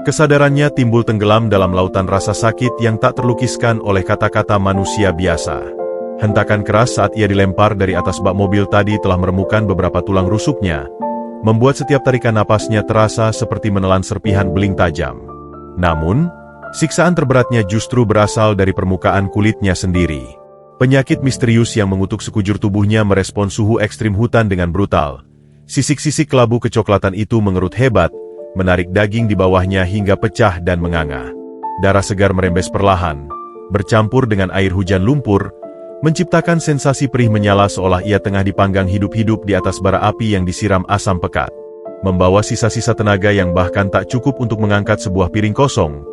Kesadarannya timbul tenggelam dalam lautan rasa sakit yang tak terlukiskan oleh kata-kata manusia biasa. Hentakan keras saat ia dilempar dari atas bak mobil tadi telah meremukan beberapa tulang rusuknya, membuat setiap tarikan napasnya terasa seperti menelan serpihan beling tajam. Namun, siksaan terberatnya justru berasal dari permukaan kulitnya sendiri. Penyakit misterius yang mengutuk sekujur tubuhnya merespon suhu ekstrim hutan dengan brutal. Sisik-sisik kelabu kecoklatan itu mengerut hebat, menarik daging di bawahnya hingga pecah dan menganga. Darah segar merembes perlahan, bercampur dengan air hujan lumpur, menciptakan sensasi perih menyala seolah ia tengah dipanggang hidup-hidup di atas bara api yang disiram asam pekat. Membawa sisa-sisa tenaga yang bahkan tak cukup untuk mengangkat sebuah piring kosong,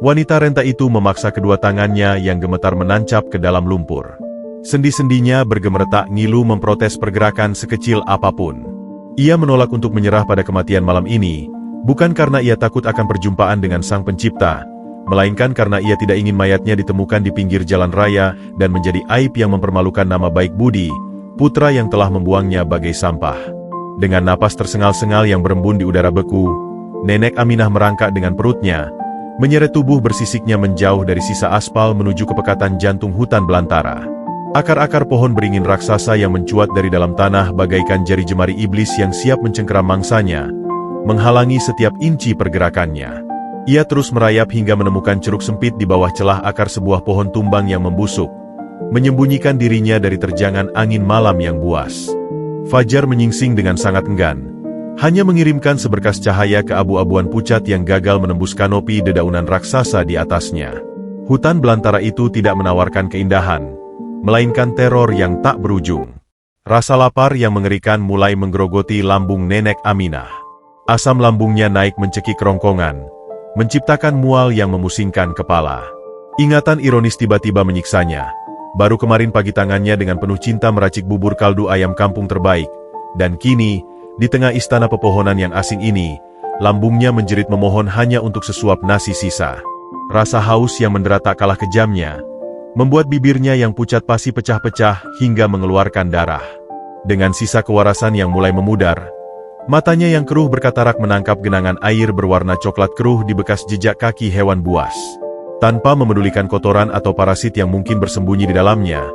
wanita renta itu memaksa kedua tangannya yang gemetar menancap ke dalam lumpur. Sendi-sendinya bergemeretak ngilu memprotes pergerakan sekecil apapun. Ia menolak untuk menyerah pada kematian malam ini, bukan karena ia takut akan perjumpaan dengan Sang Pencipta, melainkan karena ia tidak ingin mayatnya ditemukan di pinggir jalan raya dan menjadi aib yang mempermalukan nama baik Budi, putra yang telah membuangnya bagai sampah. Dengan napas tersengal-sengal yang berembun di udara beku, Nenek Aminah merangkak dengan perutnya, menyeret tubuh bersisiknya menjauh dari sisa aspal menuju kepekatan jantung hutan belantara. Akar-akar pohon beringin raksasa yang mencuat dari dalam tanah bagaikan jari jemari iblis yang siap mencengkeram mangsanya, menghalangi setiap inci pergerakannya. Ia terus merayap hingga menemukan ceruk sempit di bawah celah akar sebuah pohon tumbang yang membusuk, menyembunyikan dirinya dari terjangan angin malam yang buas. Fajar menyingsing dengan sangat enggan, hanya mengirimkan seberkas cahaya ke abu-abuan pucat yang gagal menembus kanopi dedaunan raksasa di atasnya. Hutan belantara itu tidak menawarkan keindahan, melainkan teror yang tak berujung. Rasa lapar yang mengerikan mulai menggerogoti lambung Nenek Aminah. Asam lambungnya naik mencekik kerongkongan, menciptakan mual yang memusingkan kepala. Ingatan ironis tiba-tiba menyiksanya. Baru kemarin pagi tangannya dengan penuh cinta meracik bubur kaldu ayam kampung terbaik, dan kini, di tengah istana pepohonan yang asing ini, lambungnya menjerit memohon hanya untuk sesuap nasi sisa. Rasa haus yang mendera tak kalah kejamnya, membuat bibirnya yang pucat pasi pecah-pecah hingga mengeluarkan darah. Dengan sisa kewarasan yang mulai memudar, matanya yang keruh berkatarak menangkap genangan air berwarna coklat keruh di bekas jejak kaki hewan buas. Tanpa memedulikan kotoran atau parasit yang mungkin bersembunyi di dalamnya,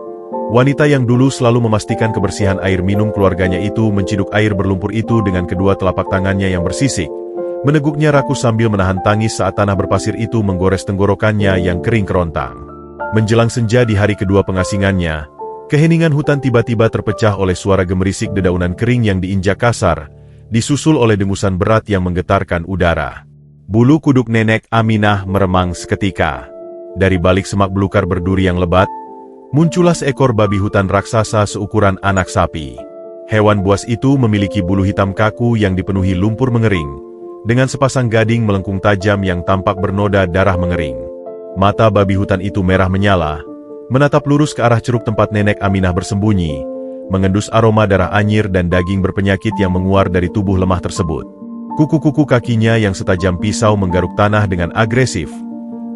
wanita yang dulu selalu memastikan kebersihan air minum keluarganya itu menciduk air berlumpur itu dengan kedua telapak tangannya yang bersisik, meneguknya rakus sambil menahan tangis saat tanah berpasir itu menggores tenggorokannya yang kering kerontang. Menjelang senja di hari kedua pengasingannya, keheningan hutan tiba-tiba terpecah oleh suara gemerisik dedaunan kering yang diinjak kasar, disusul oleh dengusan berat yang menggetarkan udara. Bulu kuduk Nenek Aminah meremang seketika. Dari balik semak belukar berduri yang lebat, muncullah seekor babi hutan raksasa seukuran anak sapi. Hewan buas itu memiliki bulu hitam kaku yang dipenuhi lumpur mengering, dengan sepasang gading melengkung tajam yang tampak bernoda darah mengering. Mata babi hutan itu merah menyala, menatap lurus ke arah ceruk tempat Nenek Aminah bersembunyi, mengendus aroma darah anyir dan daging berpenyakit yang menguar dari tubuh lemah tersebut. Kuku-kuku kakinya yang setajam pisau menggaruk tanah dengan agresif,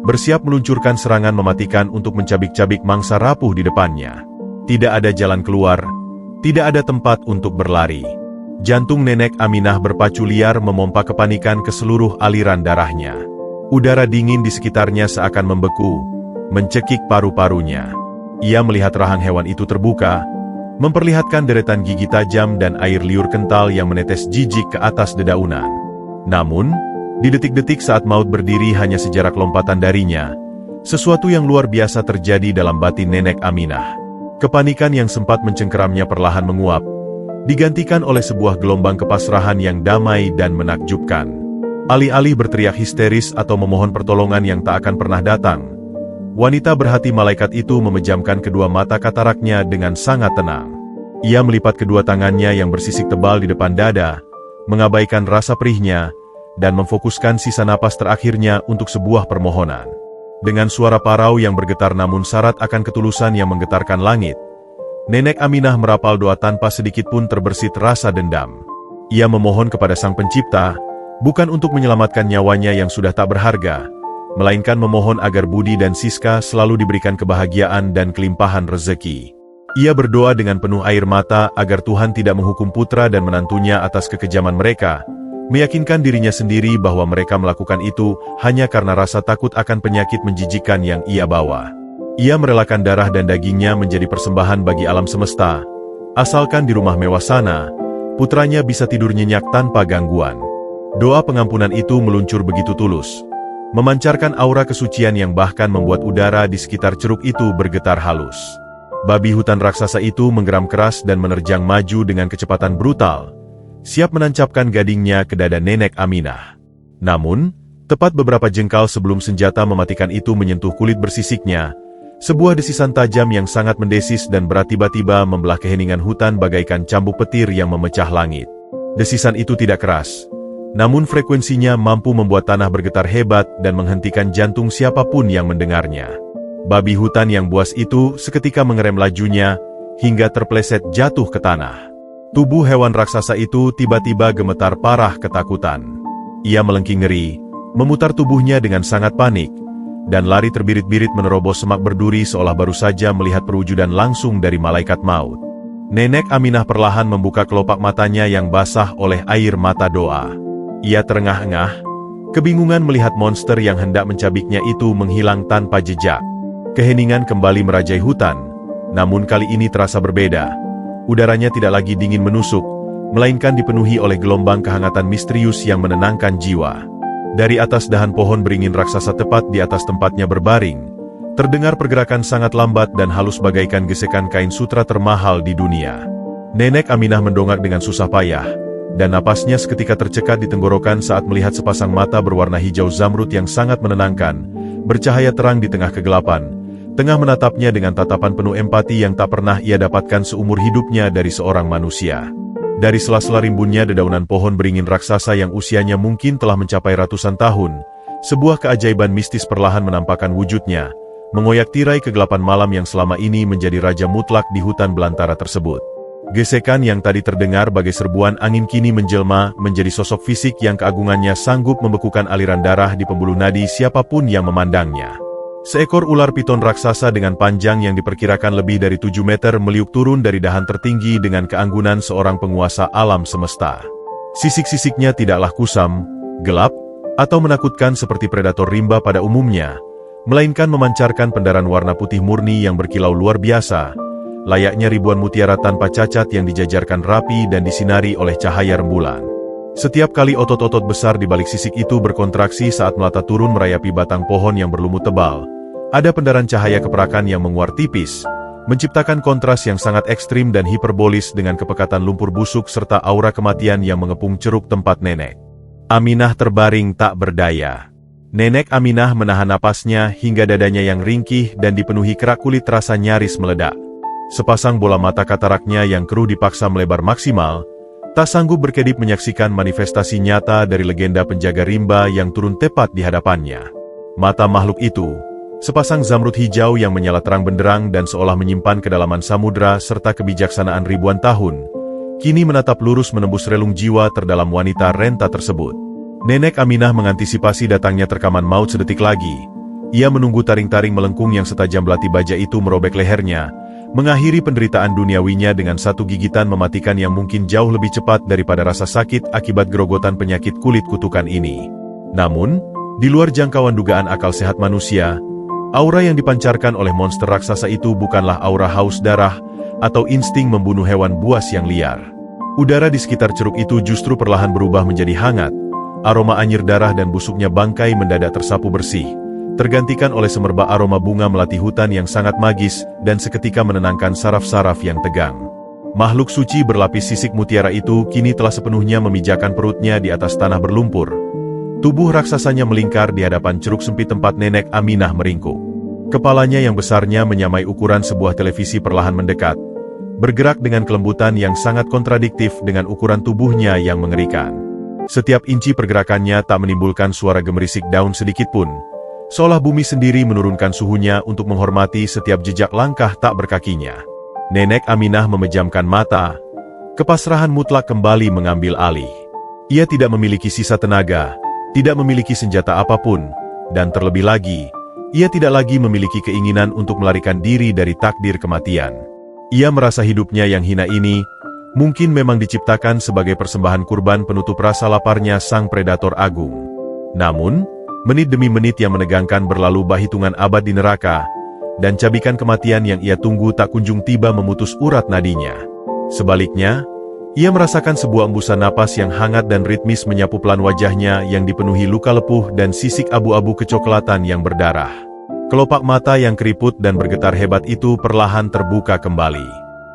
bersiap meluncurkan serangan mematikan untuk mencabik-cabik mangsa rapuh di depannya. Tidak ada jalan keluar, tidak ada tempat untuk berlari. Jantung Nenek Aminah berpacu liar memompa kepanikan ke seluruh aliran darahnya. Udara dingin di sekitarnya seakan membeku, mencekik paru-parunya. Ia melihat rahang hewan itu terbuka, memperlihatkan deretan gigi tajam dan air liur kental yang menetes jijik ke atas dedaunan. Namun, di detik-detik saat maut berdiri hanya sejarak lompatan darinya, sesuatu yang luar biasa terjadi dalam batin Nenek Aminah. Kepanikan yang sempat mencengkeramnya perlahan menguap, digantikan oleh sebuah gelombang kepasrahan yang damai dan menakjubkan. Alih-alih berteriak histeris atau memohon pertolongan yang tak akan pernah datang, wanita berhati malaikat itu memejamkan kedua mata kataraknya dengan sangat tenang. Ia melipat kedua tangannya yang bersisik tebal di depan dada, mengabaikan rasa perihnya, dan memfokuskan sisa napas terakhirnya untuk sebuah permohonan. Dengan suara parau yang bergetar namun syarat akan ketulusan yang menggetarkan langit, Nenek Aminah merapal doa tanpa sedikit pun terbersit rasa dendam. Ia memohon kepada Sang Pencipta, bukan untuk menyelamatkan nyawanya yang sudah tak berharga, melainkan memohon agar Budi dan Siska selalu diberikan kebahagiaan dan kelimpahan rezeki. Ia berdoa dengan penuh air mata agar Tuhan tidak menghukum putra dan menantunya atas kekejaman mereka, meyakinkan dirinya sendiri bahwa mereka melakukan itu hanya karena rasa takut akan penyakit menjijikan yang ia bawa. Ia merelakan darah dan dagingnya menjadi persembahan bagi alam semesta, asalkan di rumah mewah sana, putranya bisa tidur nyenyak tanpa gangguan. Doa pengampunan itu meluncur begitu tulus, memancarkan aura kesucian yang bahkan membuat udara di sekitar ceruk itu bergetar halus. Babi hutan raksasa itu menggeram keras dan menerjang maju dengan kecepatan brutal, siap menancapkan gadingnya ke dada Nenek Aminah. Namun, tepat beberapa jengkal sebelum senjata mematikan itu menyentuh kulit bersisiknya, sebuah desisan tajam yang sangat mendesis dan berat tiba-tiba membelah keheningan hutan bagaikan cambuk petir yang memecah langit. Desisan itu tidak keras, namun frekuensinya mampu membuat tanah bergetar hebat dan menghentikan jantung siapapun yang mendengarnya. Babi hutan yang buas itu seketika mengerem lajunya, hingga terpleset jatuh ke tanah. Tubuh hewan raksasa itu tiba-tiba gemetar parah ketakutan. Ia melengking ngeri, memutar tubuhnya dengan sangat panik, dan lari terbirit-birit menerobos semak berduri seolah baru saja melihat perwujudan langsung dari malaikat maut. Nenek Aminah perlahan membuka kelopak matanya yang basah oleh air mata doa. Ia terengah-engah, kebingungan melihat monster yang hendak mencabiknya itu menghilang tanpa jejak. Keheningan kembali merajai hutan, namun kali ini terasa berbeda. Udaranya tidak lagi dingin menusuk, melainkan dipenuhi oleh gelombang kehangatan misterius yang menenangkan jiwa. Dari atas dahan pohon beringin raksasa tepat di atas tempatnya berbaring, Terdengar pergerakan sangat lambat dan halus bagaikan gesekan kain sutra termahal di dunia. Nenek Aminah mendongak dengan susah payah, dan napasnya seketika tercekat di tenggorokan saat melihat sepasang mata berwarna hijau zamrud yang sangat menenangkan, bercahaya terang di tengah kegelapan, tengah menatapnya dengan tatapan penuh empati yang tak pernah ia dapatkan seumur hidupnya dari seorang manusia. Dari sela-sela rimbunnya dedaunan pohon beringin raksasa yang usianya mungkin telah mencapai ratusan tahun, sebuah keajaiban mistis perlahan menampakkan wujudnya, mengoyak tirai kegelapan malam yang selama ini menjadi raja mutlak di hutan belantara tersebut. Gesekan yang tadi terdengar bagai serbuan angin kini menjelma menjadi sosok fisik yang keagungannya sanggup membekukan aliran darah di pembuluh nadi siapapun yang memandangnya. Seekor ular piton raksasa dengan panjang yang diperkirakan lebih dari 7 meter meliuk turun dari dahan tertinggi dengan keanggunan seorang penguasa alam semesta. Sisik-sisiknya tidaklah kusam, gelap, atau menakutkan seperti predator rimba pada umumnya, melainkan memancarkan pendaran warna putih murni yang berkilau luar biasa, layaknya ribuan mutiara tanpa cacat yang dijajarkan rapi dan disinari oleh cahaya rembulan. Setiap kali otot-otot besar di balik sisik itu berkontraksi saat melata turun merayapi batang pohon yang berlumut tebal, ada pendaran cahaya keperakan yang menguar tipis, menciptakan kontras yang sangat ekstrim dan hiperbolis dengan kepekatan lumpur busuk serta aura kematian yang mengepung ceruk tempat Nenek Aminah terbaring tak berdaya. Nenek Aminah menahan napasnya hingga dadanya yang ringkih dan dipenuhi kerak kulit terasa nyaris meledak. Sepasang bola mata kataraknya yang keruh dipaksa melebar maksimal, tak sanggup berkedip menyaksikan manifestasi nyata dari legenda penjaga rimba yang turun tepat di hadapannya. Mata makhluk itu, sepasang zamrud hijau yang menyala terang benderang dan seolah menyimpan kedalaman samudra serta kebijaksanaan ribuan tahun, kini menatap lurus menembus relung jiwa terdalam wanita renta tersebut. Nenek Aminah mengantisipasi datangnya terkaman maut sedetik lagi. Ia menunggu taring-taring melengkung yang setajam belati baja itu merobek lehernya, mengakhiri penderitaan duniawinya dengan satu gigitan mematikan yang mungkin jauh lebih cepat daripada rasa sakit akibat gerogotan penyakit kulit kutukan ini. Namun, di luar jangkauan dugaan akal sehat manusia, aura yang dipancarkan oleh monster raksasa itu bukanlah aura haus darah atau insting membunuh hewan buas yang liar. Udara di sekitar ceruk itu justru perlahan berubah menjadi hangat. Aroma anyir darah dan busuknya bangkai mendadak tersapu bersih, tergantikan oleh semerbak aroma bunga melati hutan yang sangat magis dan seketika menenangkan saraf-saraf yang tegang. Makhluk suci berlapis sisik mutiara itu kini telah sepenuhnya memijakan perutnya di atas tanah berlumpur. Tubuh raksasanya melingkar di hadapan ceruk sempit tempat Nenek Aminah meringkuk. Kepalanya yang besarnya menyamai ukuran sebuah televisi perlahan mendekat, bergerak dengan kelembutan yang sangat kontradiktif dengan ukuran tubuhnya yang mengerikan. Setiap inci pergerakannya tak menimbulkan suara gemerisik daun sedikitpun, seolah bumi sendiri menurunkan suhunya untuk menghormati setiap jejak langkah tak berkakinya. Nenek Aminah memejamkan mata, kepasrahan mutlak kembali mengambil alih. Ia tidak memiliki sisa tenaga, tidak memiliki senjata apapun, dan terlebih lagi, ia tidak lagi memiliki keinginan untuk melarikan diri dari takdir kematian. Ia merasa hidupnya yang hina ini mungkin memang diciptakan sebagai persembahan kurban penutup rasa laparnya sang predator agung. Namun, menit demi menit yang menegangkan berlalu bah hitungan abad di neraka, dan cabikan kematian yang ia tunggu tak kunjung tiba memutus urat nadinya. Sebaliknya, ia merasakan sebuah embusan napas yang hangat dan ritmis menyapu pelan wajahnya yang dipenuhi luka lepuh dan sisik abu-abu kecoklatan yang berdarah. Kelopak mata yang keriput dan bergetar hebat itu perlahan terbuka kembali.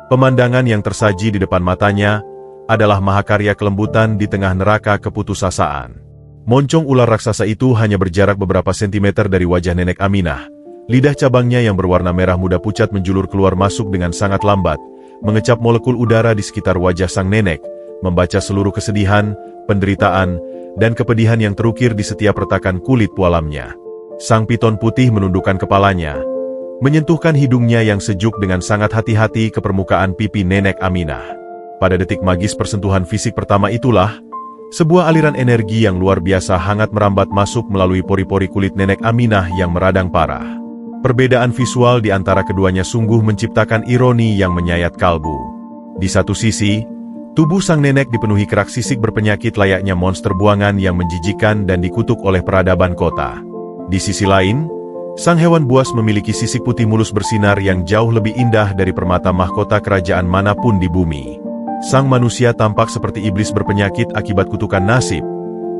Pemandangan yang tersaji di depan matanya adalah mahakarya kelembutan di tengah neraka keputusasaan. Moncong ular raksasa itu hanya berjarak beberapa sentimeter dari wajah Nenek Aminah. Lidah cabangnya yang berwarna merah muda pucat menjulur keluar masuk dengan sangat lambat, mengecap molekul udara di sekitar wajah sang nenek, membaca seluruh kesedihan, penderitaan, dan kepedihan yang terukir di setiap retakan kulit pualamnya. Sang piton putih menundukkan kepalanya, menyentuhkan hidungnya yang sejuk dengan sangat hati-hati ke permukaan pipi Nenek Aminah. Pada detik magis persentuhan fisik pertama itulah, sebuah aliran energi yang luar biasa hangat merambat masuk melalui pori-pori kulit Nenek Aminah yang meradang parah. Perbedaan visual di antara keduanya sungguh menciptakan ironi yang menyayat kalbu. Di satu sisi, tubuh sang nenek dipenuhi kerak sisik berpenyakit layaknya monster buangan yang menjijikan dan dikutuk oleh peradaban kota. Di sisi lain, sang hewan buas memiliki sisik putih mulus bersinar yang jauh lebih indah dari permata mahkota kerajaan manapun di bumi. Sang manusia tampak seperti iblis berpenyakit akibat kutukan nasib,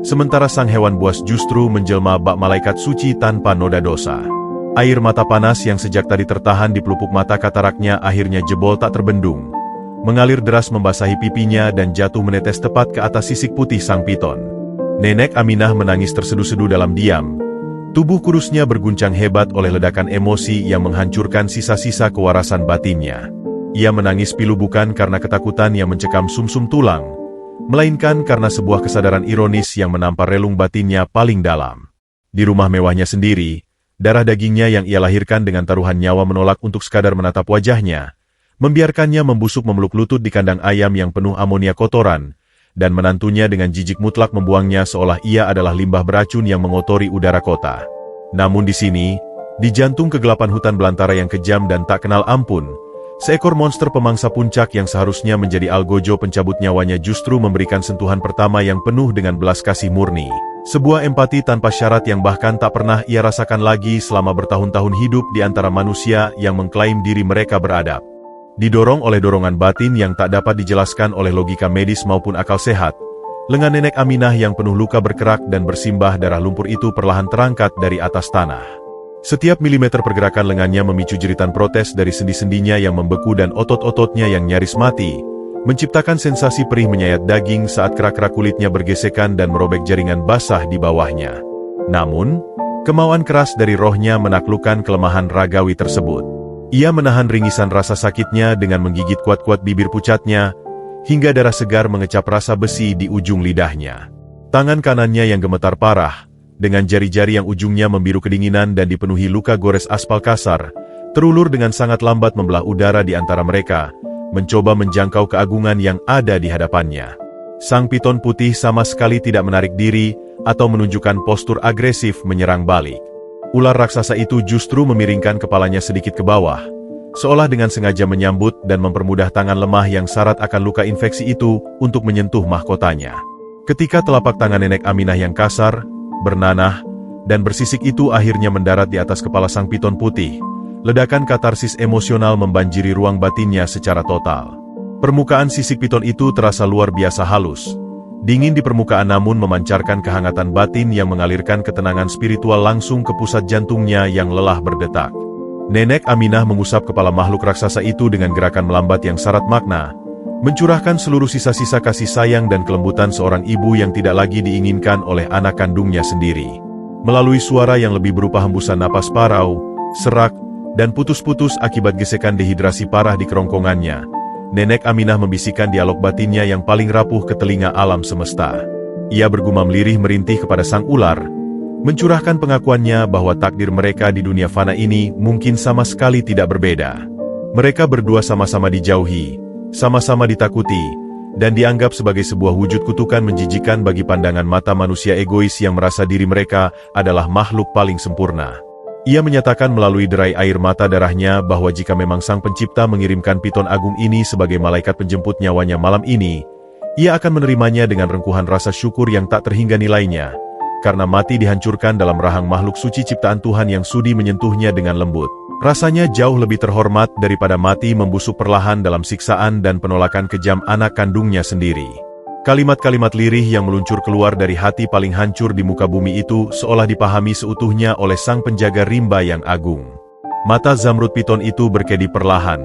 sementara sang hewan buas justru menjelma bak malaikat suci tanpa noda dosa. Air mata panas yang sejak tadi tertahan di pelupuk mata kataraknya akhirnya jebol tak terbendung. Mengalir deras membasahi pipinya dan jatuh menetes tepat ke atas sisik putih sang piton. Nenek Aminah menangis terseduh-seduh dalam diam. Tubuh kurusnya berguncang hebat oleh ledakan emosi yang menghancurkan sisa-sisa kewarasan batinnya. Ia menangis pilu bukan karena ketakutan yang mencekam sumsum tulang, melainkan karena sebuah kesadaran ironis yang menampar relung batinnya paling dalam. Di rumah mewahnya sendiri, darah dagingnya yang ia lahirkan dengan taruhan nyawa menolak untuk sekadar menatap wajahnya, membiarkannya membusuk memeluk lutut di kandang ayam yang penuh amonia kotoran, dan menantunya dengan jijik mutlak membuangnya seolah ia adalah limbah beracun yang mengotori udara kota. Namun di sini, di jantung kegelapan hutan belantara yang kejam dan tak kenal ampun, seekor monster pemangsa puncak yang seharusnya menjadi algojo pencabut nyawanya justru memberikan sentuhan pertama yang penuh dengan belas kasih murni. Sebuah empati tanpa syarat yang bahkan tak pernah ia rasakan lagi selama bertahun-tahun hidup di antara manusia yang mengklaim diri mereka beradab. Didorong oleh dorongan batin yang tak dapat dijelaskan oleh logika medis maupun akal sehat, lengan nenek Aminah yang penuh luka berkerak dan bersimbah darah lumpur itu perlahan terangkat dari atas tanah. Setiap milimeter pergerakan lengannya memicu jeritan protes dari sendi-sendinya yang membeku dan otot-ototnya yang nyaris mati, menciptakan sensasi perih menyayat daging saat kerak-kerak kulitnya bergesekan dan merobek jaringan basah di bawahnya. Namun, kemauan keras dari rohnya menaklukkan kelemahan ragawi tersebut. Ia menahan ringisan rasa sakitnya dengan menggigit kuat-kuat bibir pucatnya, hingga darah segar mengecap rasa besi di ujung lidahnya. Tangan kanannya yang gemetar parah, dengan jari-jari yang ujungnya membiru kedinginan dan dipenuhi luka gores aspal kasar, terulur dengan sangat lambat membelah udara di antara mereka, mencoba menjangkau keagungan yang ada di hadapannya. Sang piton putih sama sekali tidak menarik diri, atau menunjukkan postur agresif menyerang balik. Ular raksasa itu justru memiringkan kepalanya sedikit ke bawah, seolah dengan sengaja menyambut dan mempermudah tangan lemah yang syarat akan luka infeksi itu untuk menyentuh mahkotanya. Ketika telapak tangan nenek Aminah yang kasar, bernanah, dan bersisik itu akhirnya mendarat di atas kepala sang piton putih, ledakan katarsis emosional membanjiri ruang batinnya secara total. Permukaan sisik piton itu terasa luar biasa halus, dingin di permukaan namun memancarkan kehangatan batin yang mengalirkan ketenangan spiritual langsung ke pusat jantungnya yang lelah berdetak. Nenek Aminah mengusap kepala makhluk raksasa itu dengan gerakan melambat yang syarat makna, mencurahkan seluruh sisa-sisa kasih sayang dan kelembutan seorang ibu yang tidak lagi diinginkan oleh anak kandungnya sendiri. Melalui suara yang lebih berupa hembusan napas parau, serak, dan putus-putus akibat gesekan dehidrasi parah di kerongkongannya, Nenek Aminah membisikkan dialog batinnya yang paling rapuh ke telinga alam semesta. Ia bergumam lirih merintih kepada sang ular, mencurahkan pengakuannya bahwa takdir mereka di dunia fana ini mungkin sama sekali tidak berbeda. Mereka berdua sama-sama dijauhi, sama-sama ditakuti, dan dianggap sebagai sebuah wujud kutukan menjijikan bagi pandangan mata manusia egois yang merasa diri mereka adalah makhluk paling sempurna. Ia menyatakan melalui derai air mata darahnya bahwa jika memang Sang Pencipta mengirimkan piton agung ini sebagai malaikat penjemput nyawanya malam ini, ia akan menerimanya dengan rengkuhan rasa syukur yang tak terhingga nilainya, karena mati dihancurkan dalam rahang makhluk suci ciptaan Tuhan yang sudi menyentuhnya dengan lembut. Rasanya jauh lebih terhormat daripada mati membusuk perlahan dalam siksaan dan penolakan kejam anak kandungnya sendiri. Kalimat-kalimat lirih yang meluncur keluar dari hati paling hancur di muka bumi itu seolah dipahami seutuhnya oleh sang penjaga rimba yang agung. Mata Zamrud Piton itu berkedip perlahan,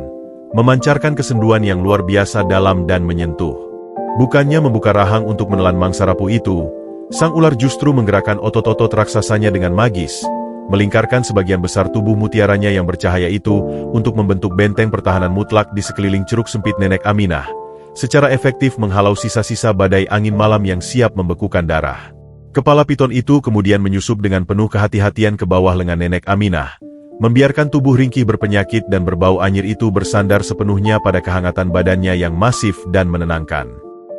memancarkan kesenduan yang luar biasa dalam dan menyentuh. Bukannya membuka rahang untuk menelan mangsa rapuh itu, sang ular justru menggerakkan otot-otot raksasanya dengan magis, melingkarkan sebagian besar tubuh mutiaranya yang bercahaya itu untuk membentuk benteng pertahanan mutlak di sekeliling ceruk sempit nenek Aminah, secara efektif menghalau sisa-sisa badai angin malam yang siap membekukan darah. Kepala piton itu kemudian menyusup dengan penuh kehati-hatian ke bawah lengan nenek Aminah, membiarkan tubuh ringkih berpenyakit dan berbau anyir itu bersandar sepenuhnya pada kehangatan badannya yang masif dan menenangkan.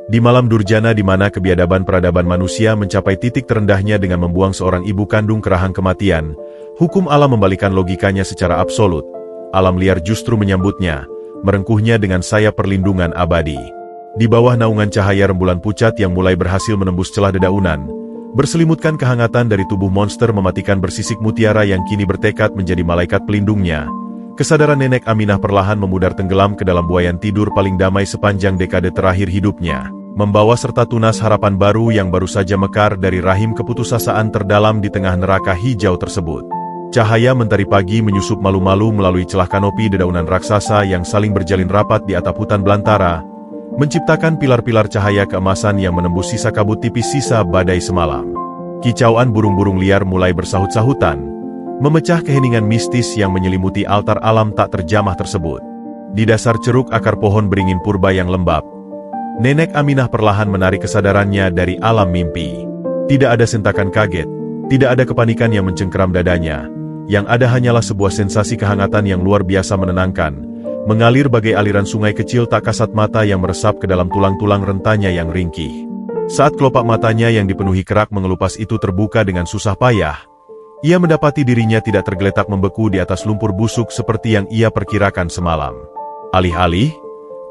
Di malam durjana di mana kebiadaban peradaban manusia mencapai titik terendahnya dengan membuang seorang ibu kandung ke rahang kematian, hukum alam membalikan logikanya secara absolut. Alam liar justru menyambutnya, merengkuhnya dengan sayap perlindungan abadi. Di bawah naungan cahaya rembulan pucat yang mulai berhasil menembus celah dedaunan, berselimutkan kehangatan dari tubuh monster mematikan bersisik mutiara yang kini bertekad menjadi malaikat pelindungnya. Kesadaran nenek Aminah perlahan memudar tenggelam ke dalam buayan tidur paling damai sepanjang dekade terakhir hidupnya, membawa serta tunas harapan baru yang baru saja mekar dari rahim keputusasaan terdalam di tengah neraka hijau tersebut. Cahaya mentari pagi menyusup malu-malu melalui celah kanopi dedaunan raksasa yang saling berjalin rapat di atap hutan belantara, menciptakan pilar-pilar cahaya keemasan yang menembus sisa kabut tipis sisa badai semalam. Kicauan burung-burung liar mulai bersahut-sahutan, memecah keheningan mistis yang menyelimuti altar alam tak terjamah tersebut. Di dasar ceruk akar pohon beringin purba yang lembab, Nenek Aminah perlahan menarik kesadarannya dari alam mimpi. Tidak ada sentakan kaget, tidak ada kepanikan yang mencengkeram dadanya. Yang ada hanyalah sebuah sensasi kehangatan yang luar biasa menenangkan, mengalir bagai aliran sungai kecil tak kasat mata yang meresap ke dalam tulang-tulang rentanya yang ringkih. Saat kelopak matanya yang dipenuhi kerak mengelupas itu terbuka dengan susah payah, ia mendapati dirinya tidak tergeletak membeku di atas lumpur busuk seperti yang ia perkirakan semalam. Alih-alih,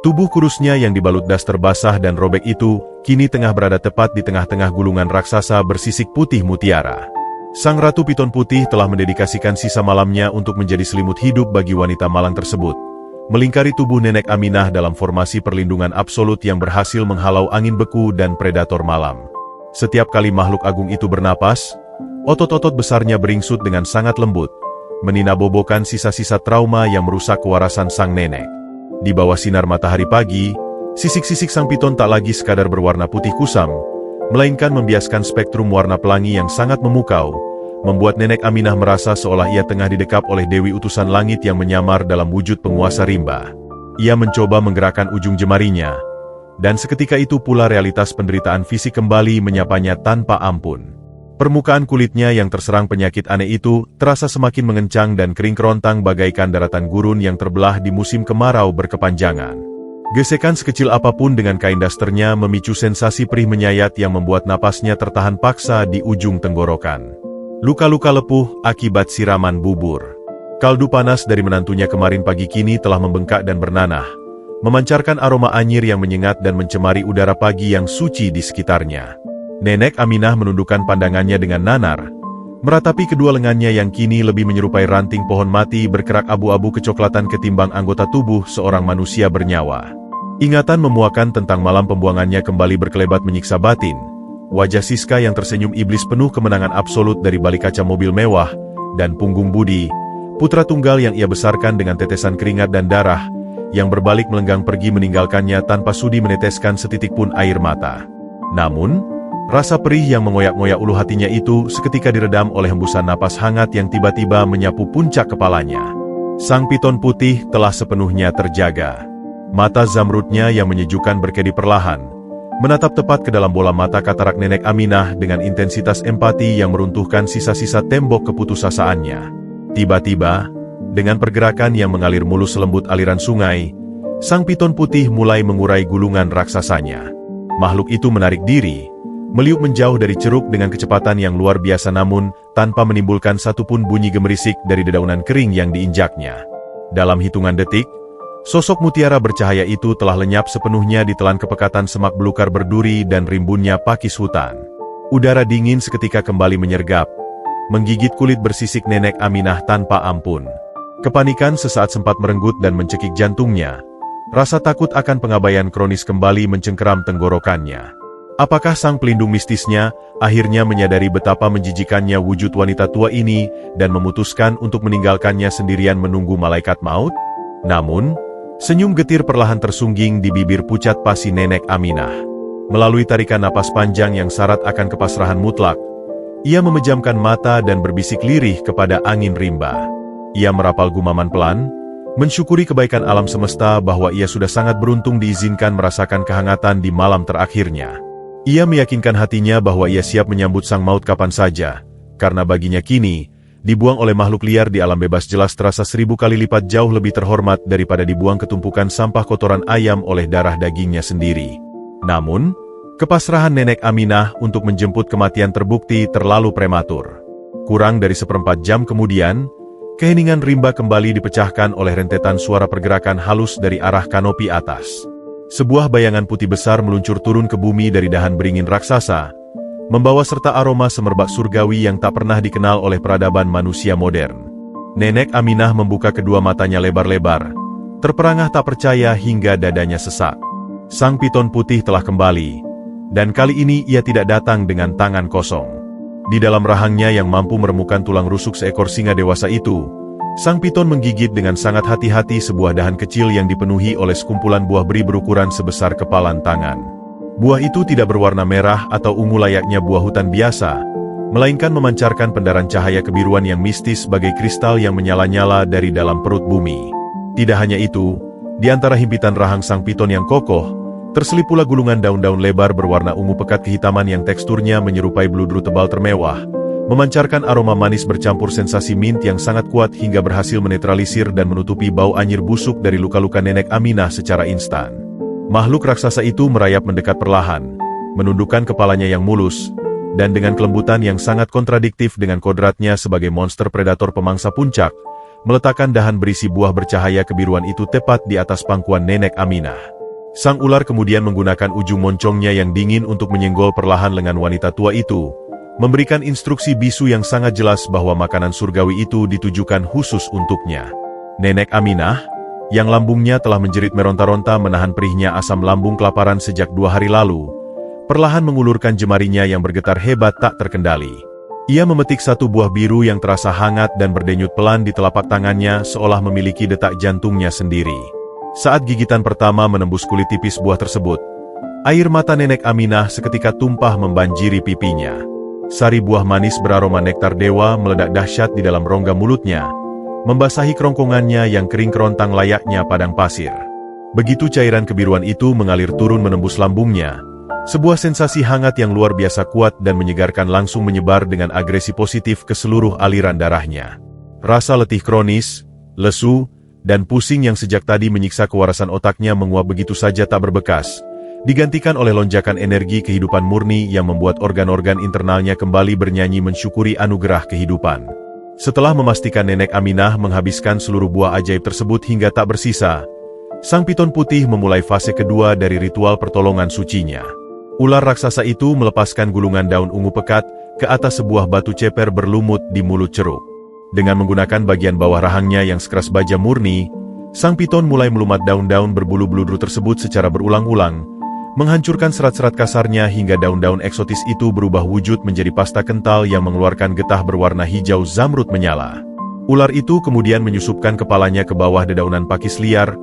tubuh kurusnya yang dibalut daster basah dan robek itu, kini tengah berada tepat di tengah-tengah gulungan raksasa bersisik putih mutiara. Sang Ratu Piton Putih telah mendedikasikan sisa malamnya untuk menjadi selimut hidup bagi wanita malang tersebut, melingkari tubuh Nenek Aminah dalam formasi perlindungan absolut yang berhasil menghalau angin beku dan predator malam. Setiap kali makhluk agung itu bernapas, otot-otot besarnya beringsut dengan sangat lembut, meninabobokan sisa-sisa trauma yang merusak kewarasan sang nenek. Di bawah sinar matahari pagi, sisik-sisik sang piton tak lagi sekadar berwarna putih kusam, melainkan membiaskan spektrum warna pelangi yang sangat memukau, membuat Nenek Aminah merasa seolah ia tengah didekap oleh dewi utusan langit yang menyamar dalam wujud penguasa rimba. Ia mencoba menggerakkan ujung jemarinya, dan seketika itu pula realitas penderitaan fisik kembali menyapanya tanpa ampun. Permukaan kulitnya yang terserang penyakit aneh itu terasa semakin mengencang dan kering kerontang bagaikan daratan gurun yang terbelah di musim kemarau berkepanjangan. Gesekan sekecil apapun dengan kain dasternya memicu sensasi perih menyayat yang membuat napasnya tertahan paksa di ujung tenggorokan. Luka-luka lepuh akibat siraman bubur. Kaldu panas dari menantunya kemarin pagi kini telah membengkak dan bernanah, memancarkan aroma anyir yang menyengat dan mencemari udara pagi yang suci di sekitarnya. Nenek Aminah menundukkan pandangannya dengan nanar, meratapi kedua lengannya yang kini lebih menyerupai ranting pohon mati berkerak abu-abu kecoklatan ketimbang anggota tubuh seorang manusia bernyawa. Ingatan memuakan tentang malam pembuangannya kembali berkelebat menyiksa batin. Wajah Siska yang tersenyum iblis penuh kemenangan absolut dari balik kaca mobil mewah, dan punggung Budi, putra tunggal yang ia besarkan dengan tetesan keringat dan darah, yang berbalik melenggang pergi meninggalkannya tanpa sudi meneteskan setitik pun air mata. Namun, rasa perih yang mengoyak-ngoyak ulu hatinya itu seketika diredam oleh hembusan napas hangat yang tiba-tiba menyapu puncak kepalanya. Sang Piton Putih telah sepenuhnya terjaga. Mata zamrudnya yang menyejukkan berkedip perlahan, menatap tepat ke dalam bola mata katarak Nenek Aminah dengan intensitas empati yang meruntuhkan sisa-sisa tembok keputusasaannya. Tiba-tiba, dengan pergerakan yang mengalir mulus lembut aliran sungai, Sang Piton Putih mulai mengurai gulungan raksasanya. Makhluk itu menarik diri, meliuk menjauh dari ceruk dengan kecepatan yang luar biasa namun tanpa menimbulkan satupun bunyi gemerisik dari dedaunan kering yang diinjaknya. Dalam hitungan detik, sosok mutiara bercahaya itu telah lenyap sepenuhnya ditelan kepekatan semak belukar berduri dan rimbunnya pakis hutan. Udara dingin seketika kembali menyergap, menggigit kulit bersisik Nenek Aminah tanpa ampun. Kepanikan sesaat sempat merenggut dan mencekik jantungnya. Rasa takut akan pengabaian kronis kembali mencengkeram tenggorokannya. Apakah sang pelindung mistisnya akhirnya menyadari betapa menjijikannya wujud wanita tua ini dan memutuskan untuk meninggalkannya sendirian menunggu malaikat maut? Namun, senyum getir perlahan tersungging di bibir pucat pasi Nenek Aminah. Melalui tarikan napas panjang yang syarat akan kepasrahan mutlak, ia memejamkan mata dan berbisik lirih kepada angin rimba. Ia merapal gumaman pelan, mensyukuri kebaikan alam semesta bahwa ia sudah sangat beruntung diizinkan merasakan kehangatan di malam terakhirnya. Ia meyakinkan hatinya bahwa ia siap menyambut sang maut kapan saja, karena baginya kini, dibuang oleh makhluk liar di alam bebas jelas terasa 1000 kali lipat jauh lebih terhormat daripada dibuang ke tumpukan sampah kotoran ayam oleh darah dagingnya sendiri. Namun, kepasrahan Nenek Aminah untuk menjemput kematian terbukti terlalu prematur. Kurang dari 1/4 jam kemudian, keheningan rimba kembali dipecahkan oleh rentetan suara pergerakan halus dari arah kanopi atas. Sebuah bayangan putih besar meluncur turun ke bumi dari dahan beringin raksasa, membawa serta aroma semerbak surgawi yang tak pernah dikenal oleh peradaban manusia modern. Nenek Aminah membuka kedua matanya lebar-lebar, terperangah tak percaya hingga dadanya sesak. Sang Piton Putih telah kembali, dan kali ini ia tidak datang dengan tangan kosong. Di dalam rahangnya yang mampu meremukan tulang rusuk seekor singa dewasa itu, sang piton menggigit dengan sangat hati-hati sebuah dahan kecil yang dipenuhi oleh sekumpulan buah beri berukuran sebesar kepalan tangan. Buah itu tidak berwarna merah atau ungu layaknya buah hutan biasa, melainkan memancarkan pendaran cahaya kebiruan yang mistis sebagai kristal yang menyala-nyala dari dalam perut bumi. Tidak hanya itu, di antara himpitan rahang sang piton yang kokoh, terselip pula gulungan daun-daun lebar berwarna ungu pekat kehitaman yang teksturnya menyerupai beludru tebal termewah, memancarkan aroma manis bercampur sensasi mint yang sangat kuat hingga berhasil menetralisir dan menutupi bau anyir busuk dari luka-luka Nenek Aminah secara instan. Makhluk raksasa itu merayap mendekat perlahan, menundukkan kepalanya yang mulus, dan dengan kelembutan yang sangat kontradiktif dengan kodratnya sebagai monster predator pemangsa puncak, meletakkan dahan berisi buah bercahaya kebiruan itu tepat di atas pangkuan Nenek Aminah. Sang ular kemudian menggunakan ujung moncongnya yang dingin untuk menyenggol perlahan lengan wanita tua itu, memberikan instruksi bisu yang sangat jelas bahwa makanan surgawi itu ditujukan khusus untuknya. Nenek Aminah, yang lambungnya telah menjerit meronta-ronta menahan perihnya asam lambung kelaparan sejak 2 hari lalu, perlahan mengulurkan jemarinya yang bergetar hebat tak terkendali. Ia memetik satu buah biru yang terasa hangat dan berdenyut pelan di telapak tangannya seolah memiliki detak jantungnya sendiri. Saat gigitan pertama menembus kulit tipis buah tersebut, air mata Nenek Aminah seketika tumpah membanjiri pipinya. Sari buah manis beraroma nektar dewa meledak dahsyat di dalam rongga mulutnya, membasahi kerongkongannya yang kering kerontang layaknya padang pasir. Begitu cairan kebiruan itu mengalir turun menembus lambungnya, sebuah sensasi hangat yang luar biasa kuat dan menyegarkan langsung menyebar dengan agresi positif ke seluruh aliran darahnya. Rasa letih kronis, lesu, dan pusing yang sejak tadi menyiksa kewarasan otaknya menguap begitu saja tak berbekas, digantikan oleh lonjakan energi kehidupan murni yang membuat organ-organ internalnya kembali bernyanyi mensyukuri anugerah kehidupan. Setelah memastikan Nenek Aminah menghabiskan seluruh buah ajaib tersebut hingga tak bersisa, sang piton putih memulai fase kedua dari ritual pertolongan sucinya. Ular raksasa itu melepaskan gulungan daun ungu pekat ke atas sebuah batu ceper berlumut di mulut ceruk. Dengan menggunakan bagian bawah rahangnya yang sekeras baja murni, sang piton mulai melumat daun-daun berbulu beludru tersebut secara berulang-ulang, menghancurkan serat-serat kasarnya hingga daun-daun eksotis itu berubah wujud menjadi pasta kental yang mengeluarkan getah berwarna hijau zamrud menyala. Ular itu kemudian menyusupkan kepalanya ke bawah dedaunan pakis liar,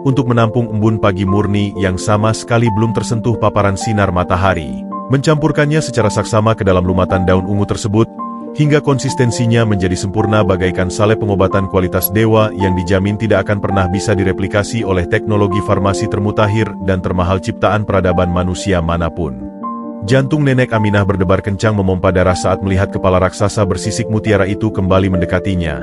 untuk menampung embun pagi murni yang sama sekali belum tersentuh paparan sinar matahari, mencampurkannya secara saksama ke dalam lumatan daun ungu tersebut, hingga konsistensinya menjadi sempurna bagaikan salep pengobatan kualitas dewa yang dijamin tidak akan pernah bisa direplikasi oleh teknologi farmasi termutakhir dan termahal ciptaan peradaban manusia manapun. Jantung Nenek Aminah berdebar kencang memompa darah saat melihat kepala raksasa bersisik mutiara itu kembali mendekatinya.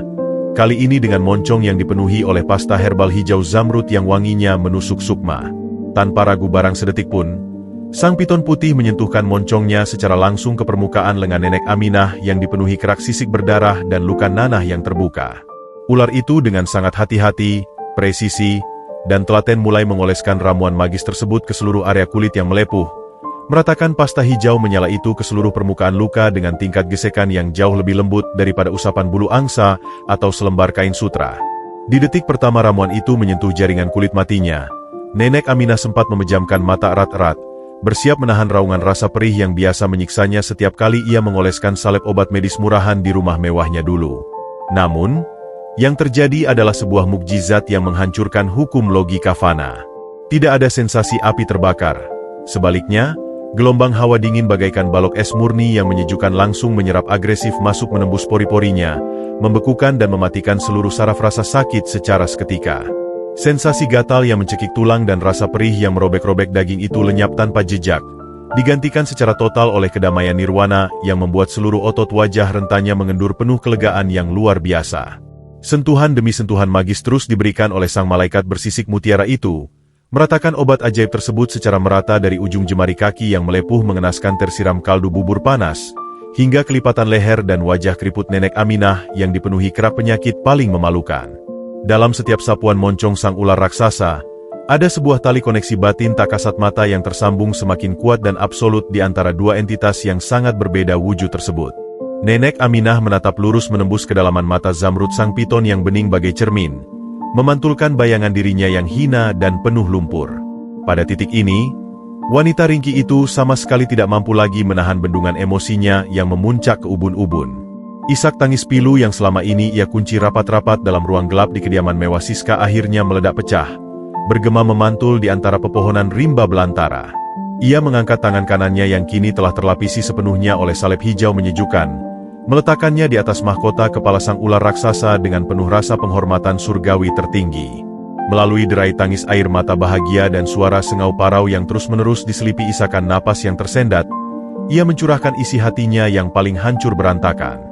Kali ini dengan moncong yang dipenuhi oleh pasta herbal hijau zamrud yang wanginya menusuk sukma. Tanpa ragu barang sedetik pun, sang piton putih menyentuhkan moncongnya secara langsung ke permukaan lengan Nenek Aminah yang dipenuhi kerak sisik berdarah dan luka nanah yang terbuka. Ular itu dengan sangat hati-hati, presisi, dan telaten mulai mengoleskan ramuan magis tersebut ke seluruh area kulit yang melepuh, meratakan pasta hijau menyala itu ke seluruh permukaan luka dengan tingkat gesekan yang jauh lebih lembut daripada usapan bulu angsa atau selembar kain sutra. Di detik pertama ramuan itu menyentuh jaringan kulit matinya, Nenek Aminah sempat memejamkan mata erat-erat, bersiap menahan raungan rasa perih yang biasa menyiksanya setiap kali ia mengoleskan salep obat medis murahan di rumah mewahnya dulu. Namun, yang terjadi adalah sebuah mukjizat yang menghancurkan hukum logika fana. Tidak ada sensasi api terbakar. Sebaliknya, gelombang hawa dingin bagaikan balok es murni yang menyejukkan langsung menyerap agresif masuk menembus pori-porinya, membekukan dan mematikan seluruh saraf rasa sakit secara seketika. Sensasi gatal yang mencekik tulang dan rasa perih yang merobek-robek daging itu lenyap tanpa jejak, digantikan secara total oleh kedamaian nirwana yang membuat seluruh otot wajah rentanya mengendur penuh kelegaan yang luar biasa. Sentuhan demi sentuhan magis terus diberikan oleh sang malaikat bersisik mutiara itu, meratakan obat ajaib tersebut secara merata dari ujung jemari kaki yang melepuh mengenaskan tersiram kaldu bubur panas, hingga kelipatan leher dan wajah keriput Nenek Aminah yang dipenuhi kerak penyakit paling memalukan. Dalam setiap sapuan moncong sang ular raksasa, ada sebuah tali koneksi batin tak kasat mata yang tersambung semakin kuat dan absolut di antara dua entitas yang sangat berbeda wujud tersebut. Nenek Aminah menatap lurus menembus kedalaman mata zamrud sang piton yang bening bagai cermin, memantulkan bayangan dirinya yang hina dan penuh lumpur. Pada titik ini, Wanita ringkih itu sama sekali tidak mampu lagi menahan bendungan emosinya yang memuncak ke ubun-ubun. Isak tangis pilu yang selama ini ia kunci rapat-rapat dalam ruang gelap di kediaman mewah Siska akhirnya meledak pecah, bergema memantul di antara pepohonan rimba belantara. Ia mengangkat tangan kanannya yang kini telah terlapisi sepenuhnya oleh salib hijau menyejukkan, meletakkannya di atas mahkota kepala sang ular raksasa dengan penuh rasa penghormatan surgawi tertinggi. Melalui derai tangis air mata bahagia dan suara sengau parau yang terus-menerus diselipi isakan napas yang tersendat, ia mencurahkan isi hatinya yang paling hancur berantakan.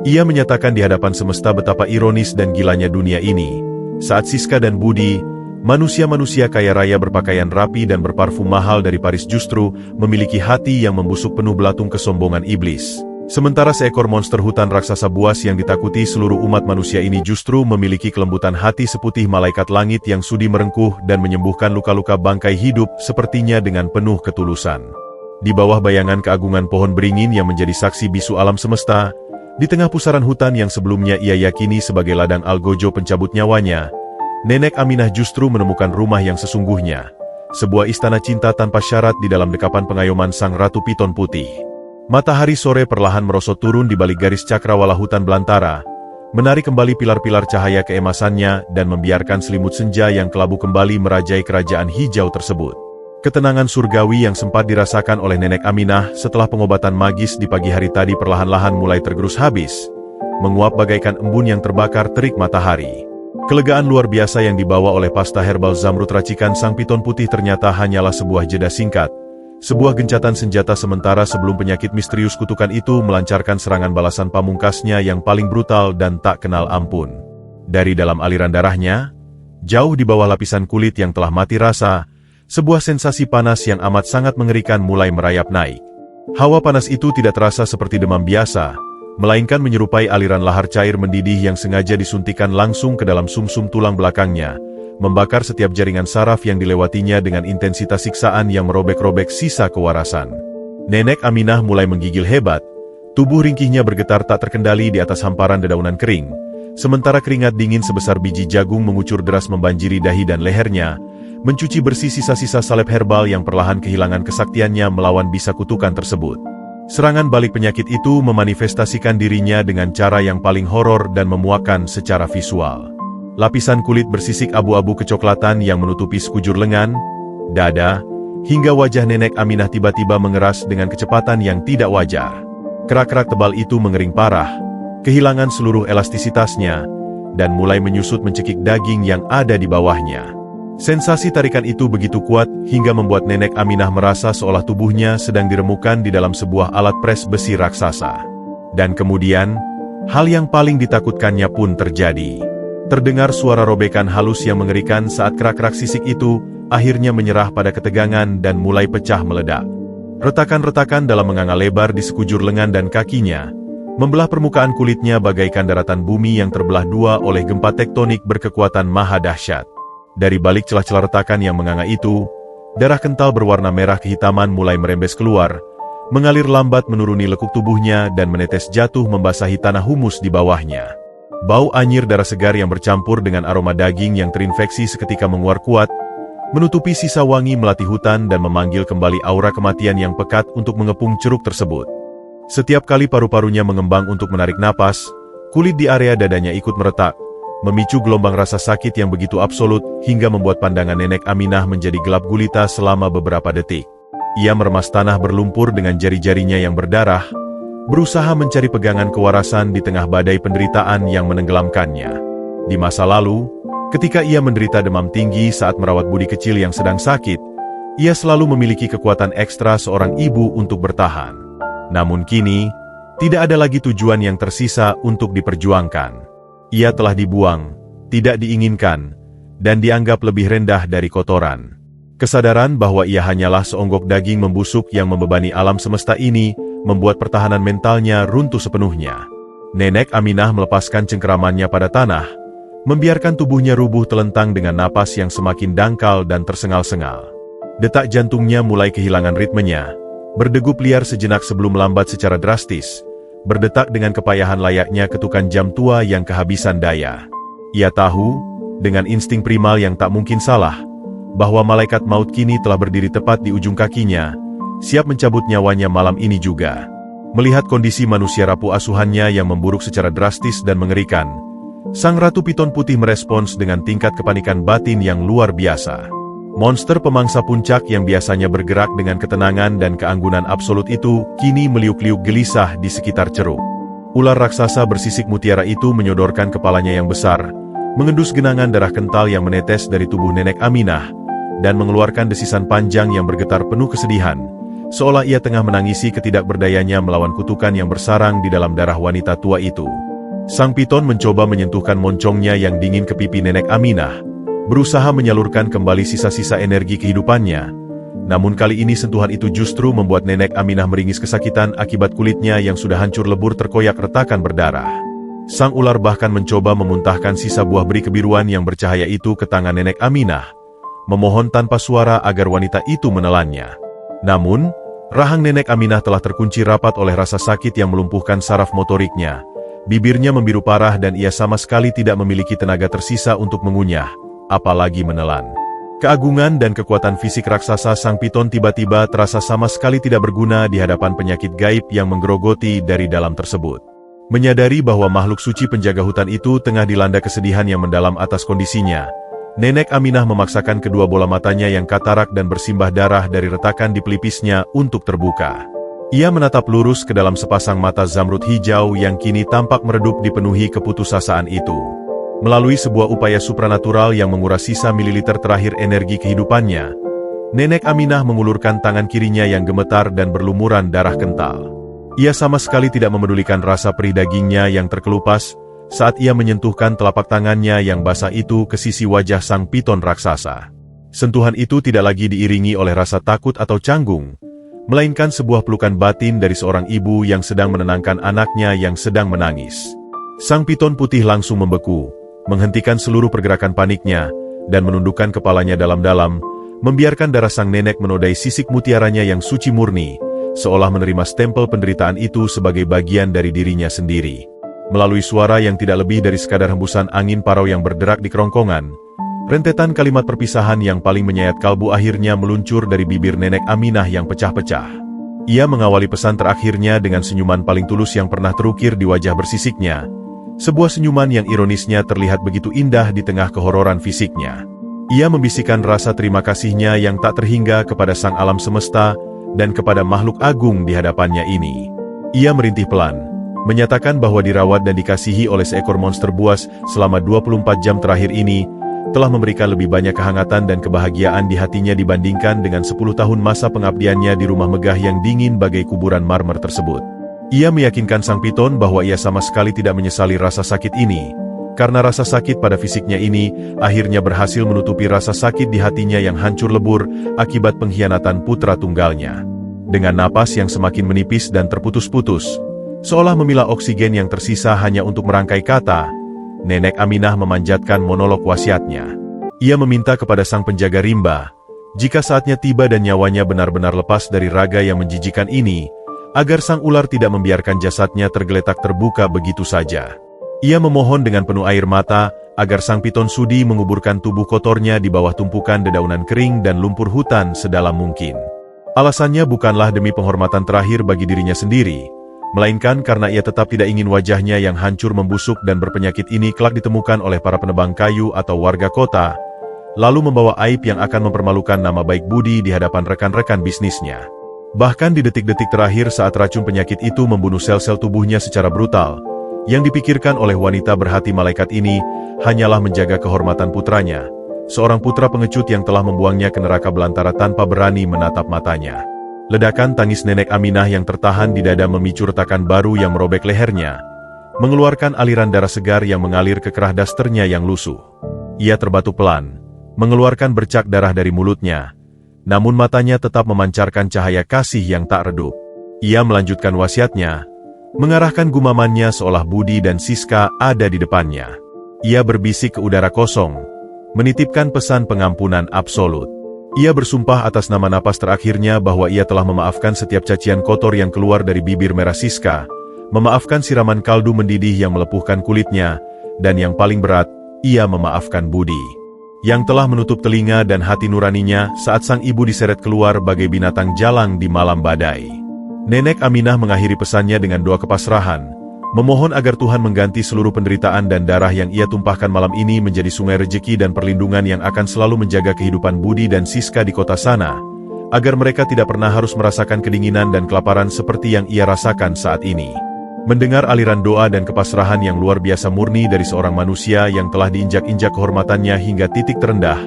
Ia menyatakan di hadapan semesta betapa ironis dan gilanya dunia ini, saat Siska dan Budi, manusia-manusia kaya raya berpakaian rapi dan berparfum mahal dari Paris justru memiliki hati yang membusuk penuh belatung kesombongan iblis. Sementara seekor monster hutan raksasa buas yang ditakuti seluruh umat manusia ini justru memiliki kelembutan hati seputih malaikat langit yang sudi merengkuh dan menyembuhkan luka-luka bangkai hidup sepertinya dengan penuh ketulusan. Di bawah bayangan keagungan pohon beringin yang menjadi saksi bisu alam semesta, di tengah pusaran hutan yang sebelumnya ia yakini sebagai ladang algojo pencabut nyawanya, Nenek Aminah justru menemukan rumah yang sesungguhnya, sebuah istana cinta tanpa syarat di dalam dekapan pengayoman sang Ratu Piton Putih. Matahari sore perlahan merosot turun di balik garis cakrawala hutan belantara, menarik kembali pilar-pilar cahaya keemasannya dan membiarkan selimut senja yang kelabu kembali merajai kerajaan hijau tersebut. Ketenangan surgawi yang sempat dirasakan oleh Nenek Aminah setelah pengobatan magis di pagi hari tadi perlahan-lahan mulai tergerus habis, menguap bagaikan embun yang terbakar terik matahari. Kelegaan luar biasa yang dibawa oleh pasta herbal zamrud racikan sang Piton Putih ternyata hanyalah sebuah jeda singkat, sebuah gencatan senjata sementara sebelum penyakit misterius kutukan itu melancarkan serangan balasan pamungkasnya yang paling brutal dan tak kenal ampun. Dari dalam aliran darahnya, jauh di bawah lapisan kulit yang telah mati rasa, sebuah sensasi panas yang amat sangat mengerikan mulai merayap naik. Hawa panas itu tidak terasa seperti demam biasa, melainkan menyerupai aliran lahar cair mendidih yang sengaja disuntikan langsung ke dalam sumsum tulang belakangnya, membakar setiap jaringan saraf yang dilewatinya dengan intensitas siksaan yang merobek-robek sisa kewarasan. Nenek Aminah mulai menggigil hebat, tubuh ringkihnya bergetar tak terkendali di atas hamparan dedaunan kering, sementara keringat dingin sebesar biji jagung mengucur deras membanjiri dahi dan lehernya, mencuci bersih sisa-sisa salep herbal yang perlahan kehilangan kesaktiannya melawan bisa kutukan tersebut. Serangan balik penyakit itu memanifestasikan dirinya dengan cara yang paling horor dan memuakkan secara visual. Lapisan kulit bersisik abu-abu kecoklatan yang menutupi sekujur lengan, dada, hingga wajah Nenek Aminah tiba-tiba mengeras dengan kecepatan yang tidak wajar. Kerak-kerak tebal itu mengering parah, kehilangan seluruh elastisitasnya, dan mulai menyusut mencekik daging yang ada di bawahnya. Sensasi tarikan itu begitu kuat hingga membuat Nenek Aminah merasa seolah tubuhnya sedang diremukan di dalam sebuah alat pres besi raksasa. Dan kemudian, hal yang paling ditakutkannya pun terjadi. Terdengar suara robekan halus yang mengerikan saat kerak-kerak sisik itu akhirnya menyerah pada ketegangan dan mulai pecah meledak. Retakan-retakan dalam menganga lebar di sekujur lengan dan kakinya, membelah permukaan kulitnya bagaikan daratan bumi yang terbelah dua oleh gempa tektonik berkekuatan maha dahsyat. Dari balik celah-celah retakan yang menganga itu, darah kental berwarna merah kehitaman mulai merembes keluar, mengalir lambat menuruni lekuk tubuhnya dan menetes jatuh membasahi tanah humus di bawahnya. Bau anyir darah segar yang bercampur dengan aroma daging yang terinfeksi seketika menguar kuat, menutupi sisa wangi melati hutan dan memanggil kembali aura kematian yang pekat untuk mengepung ceruk tersebut. Setiap kali paru-parunya mengembang untuk menarik napas, kulit di area dadanya ikut meretak, memicu gelombang rasa sakit yang begitu absolut hingga membuat pandangan Nenek Aminah menjadi gelap gulita selama beberapa detik. Ia meremas tanah berlumpur dengan jari-jarinya yang berdarah, berusaha mencari pegangan kewarasan di tengah badai penderitaan yang menenggelamkannya. Di masa lalu, ketika ia menderita demam tinggi saat merawat Budi kecil yang sedang sakit, ia selalu memiliki kekuatan ekstra seorang ibu untuk bertahan. Namun kini, tidak ada lagi tujuan yang tersisa untuk diperjuangkan. Ia telah dibuang, tidak diinginkan, dan dianggap lebih rendah dari kotoran. Kesadaran bahwa ia hanyalah seonggok daging membusuk yang membebani alam semesta ini, membuat pertahanan mentalnya runtuh sepenuhnya. Nenek Aminah melepaskan cengkeramannya pada tanah, membiarkan tubuhnya rubuh telentang dengan napas yang semakin dangkal dan tersengal-sengal. Detak jantungnya mulai kehilangan ritmenya, berdegup liar sejenak sebelum melambat secara drastis, berdetak dengan kepayahan layaknya ketukan jam tua yang kehabisan daya. Ia tahu, dengan insting primal yang tak mungkin salah, bahwa malaikat maut kini telah berdiri tepat di ujung kakinya, siap mencabut nyawanya malam ini juga. Melihat kondisi manusia rapuh asuhannya yang memburuk secara drastis dan mengerikan, Sang Ratu Piton Putih merespons dengan tingkat kepanikan batin yang luar biasa. Monster pemangsa puncak yang biasanya bergerak dengan ketenangan dan keanggunan absolut itu, kini meliuk-liuk gelisah di sekitar ceruk. Ular raksasa bersisik mutiara itu menyodorkan kepalanya yang besar, mengendus genangan darah kental yang menetes dari tubuh Nenek Aminah, dan mengeluarkan desisan panjang yang bergetar penuh kesedihan, seolah ia tengah menangisi ketidakberdayanya melawan kutukan yang bersarang di dalam darah wanita tua itu. Sang Piton mencoba menyentuhkan moncongnya yang dingin ke pipi Nenek Aminah, berusaha menyalurkan kembali sisa-sisa energi kehidupannya. Namun kali ini sentuhan itu justru membuat Nenek Aminah meringis kesakitan akibat kulitnya yang sudah hancur lebur terkoyak retakan berdarah. Sang ular bahkan mencoba memuntahkan sisa buah beri kebiruan yang bercahaya itu ke tangan Nenek Aminah, memohon tanpa suara agar wanita itu menelannya. Namun, rahang Nenek Aminah telah terkunci rapat oleh rasa sakit yang melumpuhkan saraf motoriknya. Bibirnya membiru parah dan ia sama sekali tidak memiliki tenaga tersisa untuk mengunyah, apalagi menelan. Keagungan dan kekuatan fisik raksasa Sang Piton tiba-tiba terasa sama sekali tidak berguna di hadapan penyakit gaib yang menggerogoti dari dalam tersebut. Menyadari bahwa makhluk suci penjaga hutan itu tengah dilanda kesedihan yang mendalam atas kondisinya, Nenek Aminah memaksakan kedua bola matanya yang katarak dan bersimbah darah dari retakan di pelipisnya untuk terbuka. Ia menatap lurus ke dalam sepasang mata zamrud hijau yang kini tampak meredup dipenuhi keputusasaan itu. Melalui sebuah upaya supranatural yang menguras sisa mililiter terakhir energi kehidupannya, Nenek Aminah mengulurkan tangan kirinya yang gemetar dan berlumuran darah kental. Ia sama sekali tidak memedulikan rasa perih dagingnya yang terkelupas saat ia menyentuhkan telapak tangannya yang basah itu ke sisi wajah Sang Piton raksasa. Sentuhan itu tidak lagi diiringi oleh rasa takut atau canggung, melainkan sebuah pelukan batin dari seorang ibu yang sedang menenangkan anaknya yang sedang menangis. Sang Piton Putih langsung membeku, menghentikan seluruh pergerakan paniknya, dan menundukkan kepalanya dalam-dalam, membiarkan darah sang nenek menodai sisik mutiaranya yang suci murni, seolah menerima stempel penderitaan itu sebagai bagian dari dirinya sendiri. Melalui suara yang tidak lebih dari sekadar hembusan angin parau yang berderak di kerongkongan, rentetan kalimat perpisahan yang paling menyayat kalbu akhirnya meluncur dari bibir Nenek Aminah yang pecah-pecah. Ia mengawali pesan terakhirnya dengan senyuman paling tulus yang pernah terukir di wajah bersisiknya, sebuah senyuman yang ironisnya terlihat begitu indah di tengah kehororan fisiknya. Ia membisikkan rasa terima kasihnya yang tak terhingga kepada sang alam semesta dan kepada makhluk agung di hadapannya ini. Ia merintih pelan, menyatakan bahwa dirawat dan dikasihi oleh seekor monster buas selama 24 jam terakhir ini, telah memberikan lebih banyak kehangatan dan kebahagiaan di hatinya dibandingkan dengan 10 tahun masa pengabdiannya di rumah megah yang dingin bagai kuburan marmer tersebut. Ia meyakinkan Sang Piton bahwa ia sama sekali tidak menyesali rasa sakit ini, karena rasa sakit pada fisiknya ini akhirnya berhasil menutupi rasa sakit di hatinya yang hancur lebur akibat pengkhianatan putra tunggalnya. Dengan napas yang semakin menipis dan terputus-putus, seolah memilah oksigen yang tersisa hanya untuk merangkai kata, Nenek Aminah memanjatkan monolog wasiatnya. Ia meminta kepada sang penjaga rimba, jika saatnya tiba dan nyawanya benar-benar lepas dari raga yang menjijikan ini, agar sang ular tidak membiarkan jasadnya tergeletak terbuka begitu saja. Ia memohon dengan penuh air mata, agar Sang Piton sudi menguburkan tubuh kotornya di bawah tumpukan dedaunan kering dan lumpur hutan sedalam mungkin. Alasannya bukanlah demi penghormatan terakhir bagi dirinya sendiri, melainkan karena ia tetap tidak ingin wajahnya yang hancur membusuk dan berpenyakit ini kelak ditemukan oleh para penebang kayu atau warga kota, lalu membawa aib yang akan mempermalukan nama baik budi di hadapan rekan-rekan bisnisnya. Bahkan di detik-detik terakhir saat racun penyakit itu membunuh sel-sel tubuhnya secara brutal, yang dipikirkan oleh wanita berhati malaikat ini hanyalah menjaga kehormatan putranya, seorang putra pengecut yang telah membuangnya ke neraka belantara tanpa berani menatap matanya. Ledakan tangis Nenek Aminah yang tertahan di dada memicu retakan baru yang merobek lehernya, mengeluarkan aliran darah segar yang mengalir ke kerah dasternya yang lusuh. Ia terbatu pelan, mengeluarkan bercak darah dari mulutnya, namun matanya tetap memancarkan cahaya kasih yang tak redup. Ia melanjutkan wasiatnya, mengarahkan gumamannya seolah Budi dan Siska ada di depannya. Ia berbisik ke udara kosong, menitipkan pesan pengampunan absolut. Ia bersumpah atas nama napas terakhirnya bahwa ia telah memaafkan setiap cacian kotor yang keluar dari bibir merah Siska, memaafkan siraman kaldu mendidih yang melepuhkan kulitnya, dan yang paling berat, ia memaafkan Budi. yang telah menutup telinga dan hati nuraninya saat sang ibu diseret keluar bagai binatang jalang di malam badai. Nenek Aminah mengakhiri pesannya dengan doa kepasrahan, memohon agar Tuhan mengganti seluruh penderitaan dan darah yang ia tumpahkan malam ini menjadi sungai rejeki dan perlindungan yang akan selalu menjaga kehidupan Budi dan Siska di kota sana, agar mereka tidak pernah harus merasakan kedinginan dan kelaparan seperti yang ia rasakan saat ini. Mendengar aliran doa dan kepasrahan yang luar biasa murni dari seorang manusia yang telah diinjak-injak kehormatannya hingga titik terendah,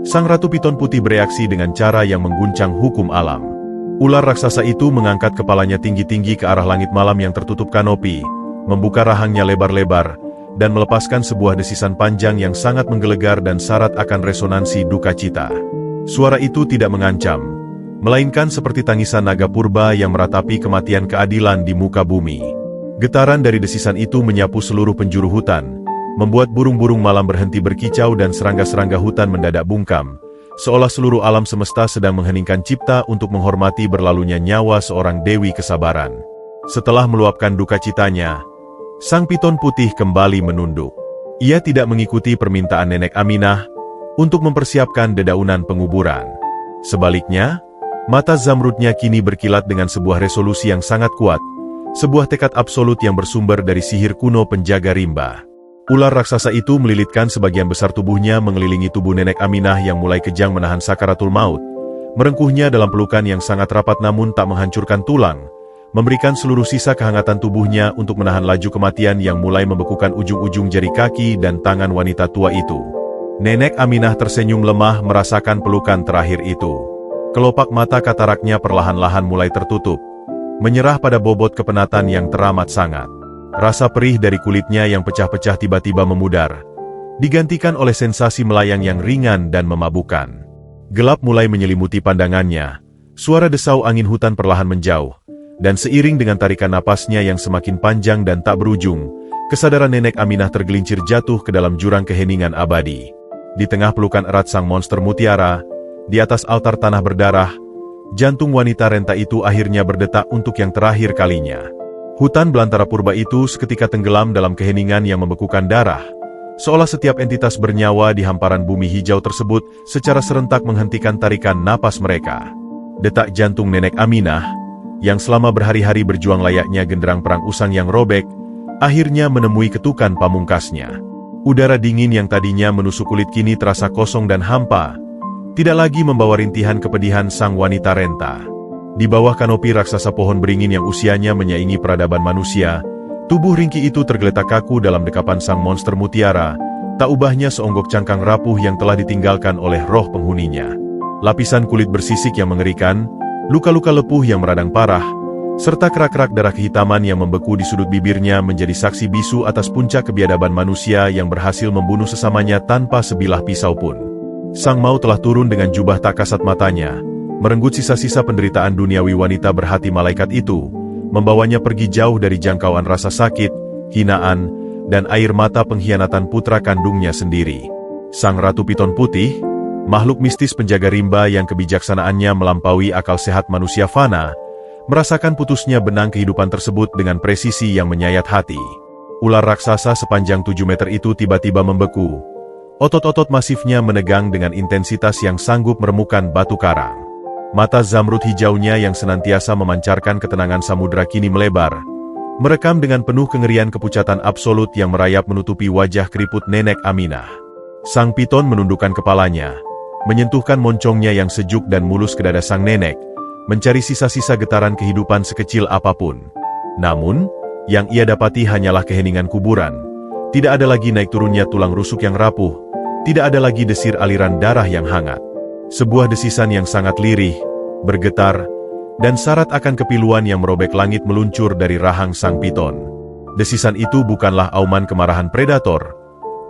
Sang Ratu Piton Putih bereaksi dengan cara yang mengguncang hukum alam. Ular raksasa itu mengangkat kepalanya tinggi-tinggi ke arah langit malam yang tertutup kanopi, membuka rahangnya lebar-lebar, dan melepaskan sebuah desisan panjang yang sangat menggelegar dan syarat akan resonansi duka cita. Suara itu tidak mengancam, melainkan seperti tangisan naga purba yang meratapi kematian keadilan di muka bumi. Getaran dari desisan itu menyapu seluruh penjuru hutan, membuat burung-burung malam berhenti berkicau dan serangga-serangga hutan mendadak bungkam, seolah seluruh alam semesta sedang mengheningkan cipta untuk menghormati berlalunya nyawa seorang dewi kesabaran. Setelah meluapkan duka citanya, Sang Piton Putih kembali menunduk. Ia tidak mengikuti permintaan Nenek Aminah untuk mempersiapkan dedaunan penguburan. Sebaliknya, mata zamrudnya kini berkilat dengan sebuah resolusi yang sangat kuat, sebuah tekad absolut yang bersumber dari sihir kuno penjaga rimba. Ular raksasa itu melilitkan sebagian besar tubuhnya mengelilingi tubuh Nenek Aminah yang mulai kejang menahan sakaratul maut, merengkuhnya dalam pelukan yang sangat rapat namun tak menghancurkan tulang, memberikan seluruh sisa kehangatan tubuhnya untuk menahan laju kematian yang mulai membekukan ujung-ujung jari kaki dan tangan wanita tua itu. Nenek Aminah tersenyum lemah merasakan pelukan terakhir itu. Kelopak mata kataraknya perlahan-lahan mulai tertutup, menyerah pada bobot kepenatan yang teramat sangat. Rasa perih dari kulitnya yang pecah-pecah tiba-tiba memudar, digantikan oleh sensasi melayang yang ringan dan memabukkan. Gelap mulai menyelimuti pandangannya, suara desau angin hutan perlahan menjauh, dan seiring dengan tarikan napasnya yang semakin panjang dan tak berujung, kesadaran Nenek Aminah tergelincir jatuh ke dalam jurang keheningan abadi. Di tengah pelukan erat sang monster mutiara, di atas altar tanah berdarah, jantung wanita renta itu akhirnya berdetak untuk yang terakhir kalinya. Hutan belantara purba itu seketika tenggelam dalam keheningan yang membekukan darah, seolah setiap entitas bernyawa di hamparan bumi hijau tersebut secara serentak menghentikan tarikan napas mereka. Detak jantung Nenek Aminah, yang selama berhari-hari berjuang layaknya genderang perang usang yang robek, akhirnya menemui ketukan pamungkasnya. Udara dingin yang tadinya menusuk kulit kini terasa kosong dan hampa, tidak lagi membawa rintihan kepedihan sang wanita renta. Di bawah kanopi raksasa pohon beringin yang usianya menyaingi peradaban manusia, tubuh ringkih itu tergeletak kaku dalam dekapan sang monster mutiara, tak ubahnya seonggok cangkang rapuh yang telah ditinggalkan oleh roh penghuninya. Lapisan kulit bersisik yang mengerikan, luka-luka lepuh yang meradang parah, serta kerak-kerak darah kehitaman yang membeku di sudut bibirnya menjadi saksi bisu atas puncak kebiadaban manusia yang berhasil membunuh sesamanya tanpa sebilah pisau pun. Sang Maut telah turun dengan jubah tak kasat matanya, merenggut sisa-sisa penderitaan duniawi wanita berhati malaikat itu, membawanya pergi jauh dari jangkauan rasa sakit, hinaan, dan air mata pengkhianatan putra kandungnya sendiri. Sang Ratu Piton Putih, makhluk mistis penjaga rimba yang kebijaksanaannya melampaui akal sehat manusia fana, merasakan putusnya benang kehidupan tersebut dengan presisi yang menyayat hati. Ular raksasa sepanjang 7 meter itu tiba-tiba membeku. Otot-otot masifnya menegang dengan intensitas yang sanggup meremukan batu karang. Mata zamrud hijaunya yang senantiasa memancarkan ketenangan samudera kini melebar, merekam dengan penuh kengerian kepucatan absolut yang merayap menutupi wajah keriput Nenek Aminah. Sang Piton menundukkan kepalanya, menyentuhkan moncongnya yang sejuk dan mulus ke dada sang nenek, mencari sisa-sisa getaran kehidupan sekecil apapun. Namun, yang ia dapati hanyalah keheningan kuburan. Tidak ada lagi naik turunnya tulang rusuk yang rapuh, tidak ada lagi desir aliran darah yang hangat. Sebuah desisan yang sangat lirih, bergetar, dan syarat akan kepiluan yang merobek langit meluncur dari rahang sang Piton. Desisan itu bukanlah auman kemarahan predator,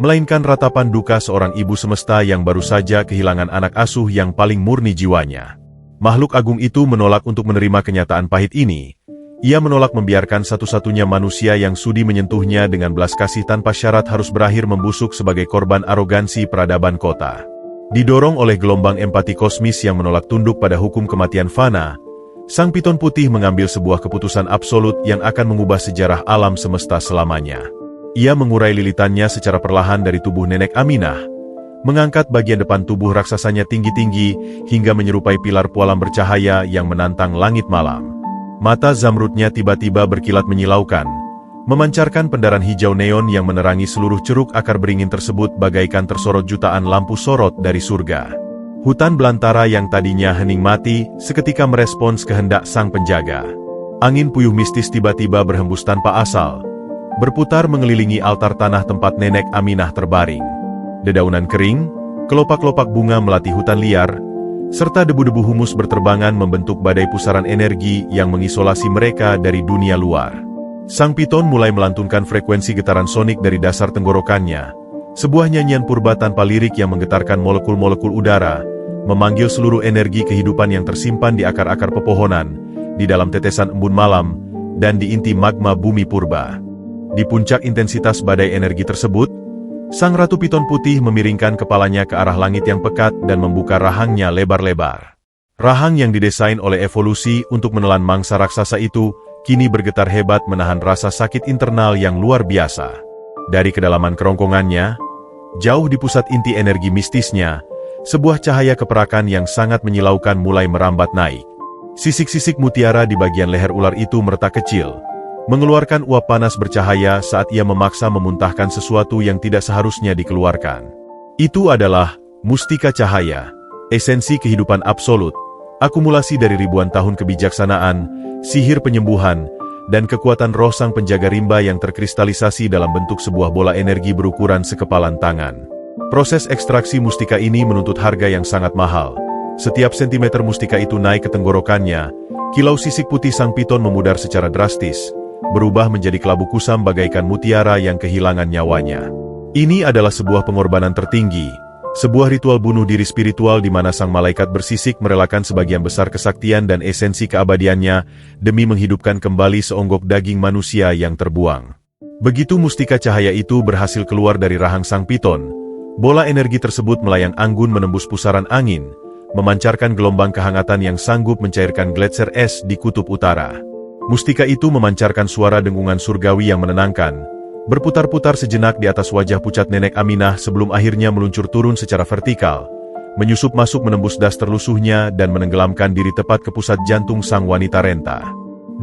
melainkan ratapan duka seorang ibu semesta yang baru saja kehilangan anak asuh yang paling murni jiwanya. Makhluk agung itu menolak untuk menerima kenyataan pahit ini. Ia menolak membiarkan satu-satunya manusia yang sudi menyentuhnya dengan belas kasih tanpa syarat harus berakhir membusuk sebagai korban arogansi peradaban kota. Didorong oleh gelombang empati kosmis yang menolak tunduk pada hukum kematian fana, Sang Piton Putih mengambil sebuah keputusan absolut yang akan mengubah sejarah alam semesta selamanya. Ia mengurai lilitannya secara perlahan dari tubuh Nenek Aminah, mengangkat bagian depan tubuh raksasanya tinggi-tinggi hingga menyerupai pilar pualam bercahaya yang menantang langit malam. Mata zamrudnya tiba-tiba berkilat menyilaukan, memancarkan pendaran hijau neon yang menerangi seluruh ceruk akar beringin tersebut bagaikan tersorot jutaan lampu sorot dari surga. Hutan belantara yang tadinya hening mati, seketika merespons kehendak sang penjaga. Angin puyuh mistis tiba-tiba berhembus tanpa asal, berputar mengelilingi altar tanah tempat Nenek Aminah terbaring. Dedaunan kering, kelopak-kelopak bunga melati hutan liar, serta debu-debu humus berterbangan membentuk badai pusaran energi yang mengisolasi mereka dari dunia luar. Sang piton mulai melantunkan frekuensi getaran sonik dari dasar tenggorokannya, sebuah nyanyian purba tanpa lirik yang menggetarkan molekul-molekul udara, memanggil seluruh energi kehidupan yang tersimpan di akar-akar pepohonan, di dalam tetesan embun malam, dan di inti magma bumi purba. Di puncak intensitas badai energi tersebut, sang Ratu Piton Putih memiringkan kepalanya ke arah langit yang pekat dan membuka rahangnya lebar-lebar. Rahang yang didesain oleh evolusi untuk menelan mangsa raksasa itu, kini bergetar hebat menahan rasa sakit internal yang luar biasa. Dari kedalaman kerongkongannya, jauh di pusat inti energi mistisnya, sebuah cahaya keperakan yang sangat menyilaukan mulai merambat naik. Sisik-sisik mutiara di bagian leher ular itu meretak kecil, mengeluarkan uap panas bercahaya saat ia memaksa memuntahkan sesuatu yang tidak seharusnya dikeluarkan. Itu adalah mustika cahaya, esensi kehidupan absolut, akumulasi dari ribuan tahun kebijaksanaan, sihir penyembuhan, dan kekuatan roh sang penjaga rimba yang terkristalisasi dalam bentuk sebuah bola energi berukuran sekepalan tangan. Proses ekstraksi mustika ini menuntut harga yang sangat mahal. Setiap sentimeter mustika itu naik ke tenggorokannya, kilau sisik putih sang piton memudar secara drastis, berubah menjadi kelabu kusam bagaikan mutiara yang kehilangan nyawanya. Ini adalah sebuah pengorbanan tertinggi, sebuah ritual bunuh diri spiritual di mana sang malaikat bersisik merelakan sebagian besar kesaktian dan esensi keabadiannya demi menghidupkan kembali seonggok daging manusia yang terbuang. Begitu mustika cahaya itu berhasil keluar dari rahang sang piton, bola energi tersebut melayang anggun menembus pusaran angin, memancarkan gelombang kehangatan yang sanggup mencairkan gletser es di kutub utara. Mustika itu memancarkan suara dengungan surgawi yang menenangkan, berputar-putar sejenak di atas wajah pucat Nenek Aminah sebelum akhirnya meluncur turun secara vertikal, menyusup masuk menembus das terlusuhnya dan menenggelamkan diri tepat ke pusat jantung sang wanita renta.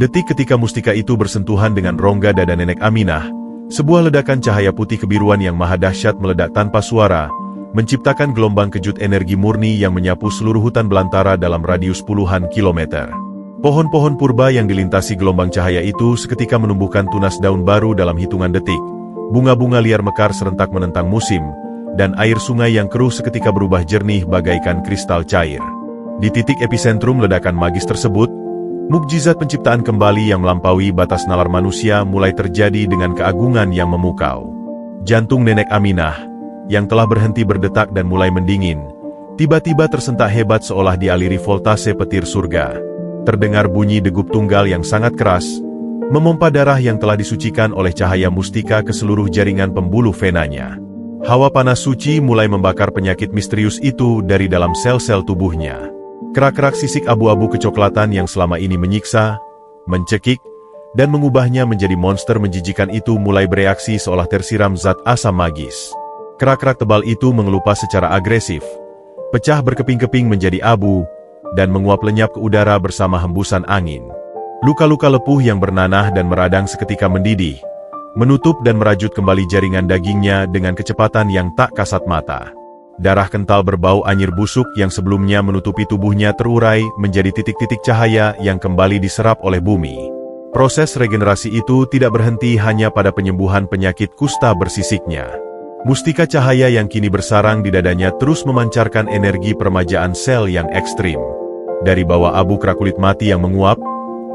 Detik ketika mustika itu bersentuhan dengan rongga dada Nenek Aminah, sebuah ledakan cahaya putih kebiruan yang maha dahsyat meledak tanpa suara, menciptakan gelombang kejut energi murni yang menyapu seluruh hutan belantara dalam radius puluhan kilometer. Pohon-pohon purba yang dilintasi gelombang cahaya itu seketika menumbuhkan tunas daun baru dalam hitungan detik. Bunga-bunga liar mekar serentak menentang musim, dan air sungai yang keruh seketika berubah jernih bagaikan kristal cair. Di titik epicentrum ledakan magis tersebut, mukjizat penciptaan kembali yang melampaui batas nalar manusia mulai terjadi dengan keagungan yang memukau. Jantung Nenek Aminah, yang telah berhenti berdetak dan mulai mendingin, tiba-tiba tersentak hebat seolah dialiri voltase petir surga. Terdengar bunyi degup tunggal yang sangat keras, memompa darah yang telah disucikan oleh cahaya mustika ke seluruh jaringan pembuluh venanya. Hawa panas suci mulai membakar penyakit misterius itu dari dalam sel-sel tubuhnya. Kerak-kerak sisik abu-abu kecoklatan yang selama ini menyiksa, mencekik, dan mengubahnya menjadi monster menjijikan itu mulai bereaksi seolah tersiram zat asam magis. Kerak-kerak tebal itu mengelupas secara agresif, pecah berkeping-keping menjadi abu, dan menguap lenyap ke udara bersama hembusan angin. Luka-luka lepuh yang bernanah dan meradang seketika mendidih, menutup dan merajut kembali jaringan dagingnya dengan kecepatan yang tak kasat mata. Darah kental berbau anyir busuk yang sebelumnya menutupi tubuhnya terurai menjadi titik-titik cahaya yang kembali diserap oleh bumi. Proses regenerasi itu tidak berhenti hanya pada penyembuhan penyakit kusta bersisiknya. Mustika cahaya yang kini bersarang di dadanya terus memancarkan energi peremajaan sel yang ekstrim. Dari bawah abu kerak kulit mati yang menguap,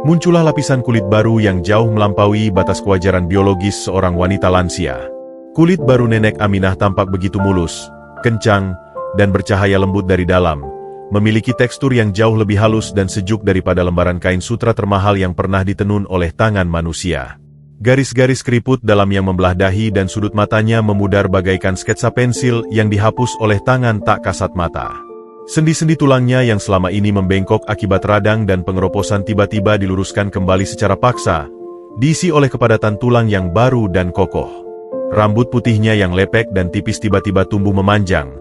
muncullah lapisan kulit baru yang jauh melampaui batas kewajaran biologis seorang wanita lansia. Kulit baru Nenek Aminah tampak begitu mulus, kencang, dan bercahaya lembut dari dalam, memiliki tekstur yang jauh lebih halus dan sejuk daripada lembaran kain sutra termahal yang pernah ditenun oleh tangan manusia. Garis-garis keriput dalam yang membelah dahi dan sudut matanya memudar bagaikan sketsa pensil yang dihapus oleh tangan tak kasat mata. Sendi-sendi tulangnya yang selama ini membengkok akibat radang dan pengeroposan tiba-tiba diluruskan kembali secara paksa, diisi oleh kepadatan tulang yang baru dan kokoh. Rambut putihnya yang lepek dan tipis tiba-tiba tumbuh memanjang,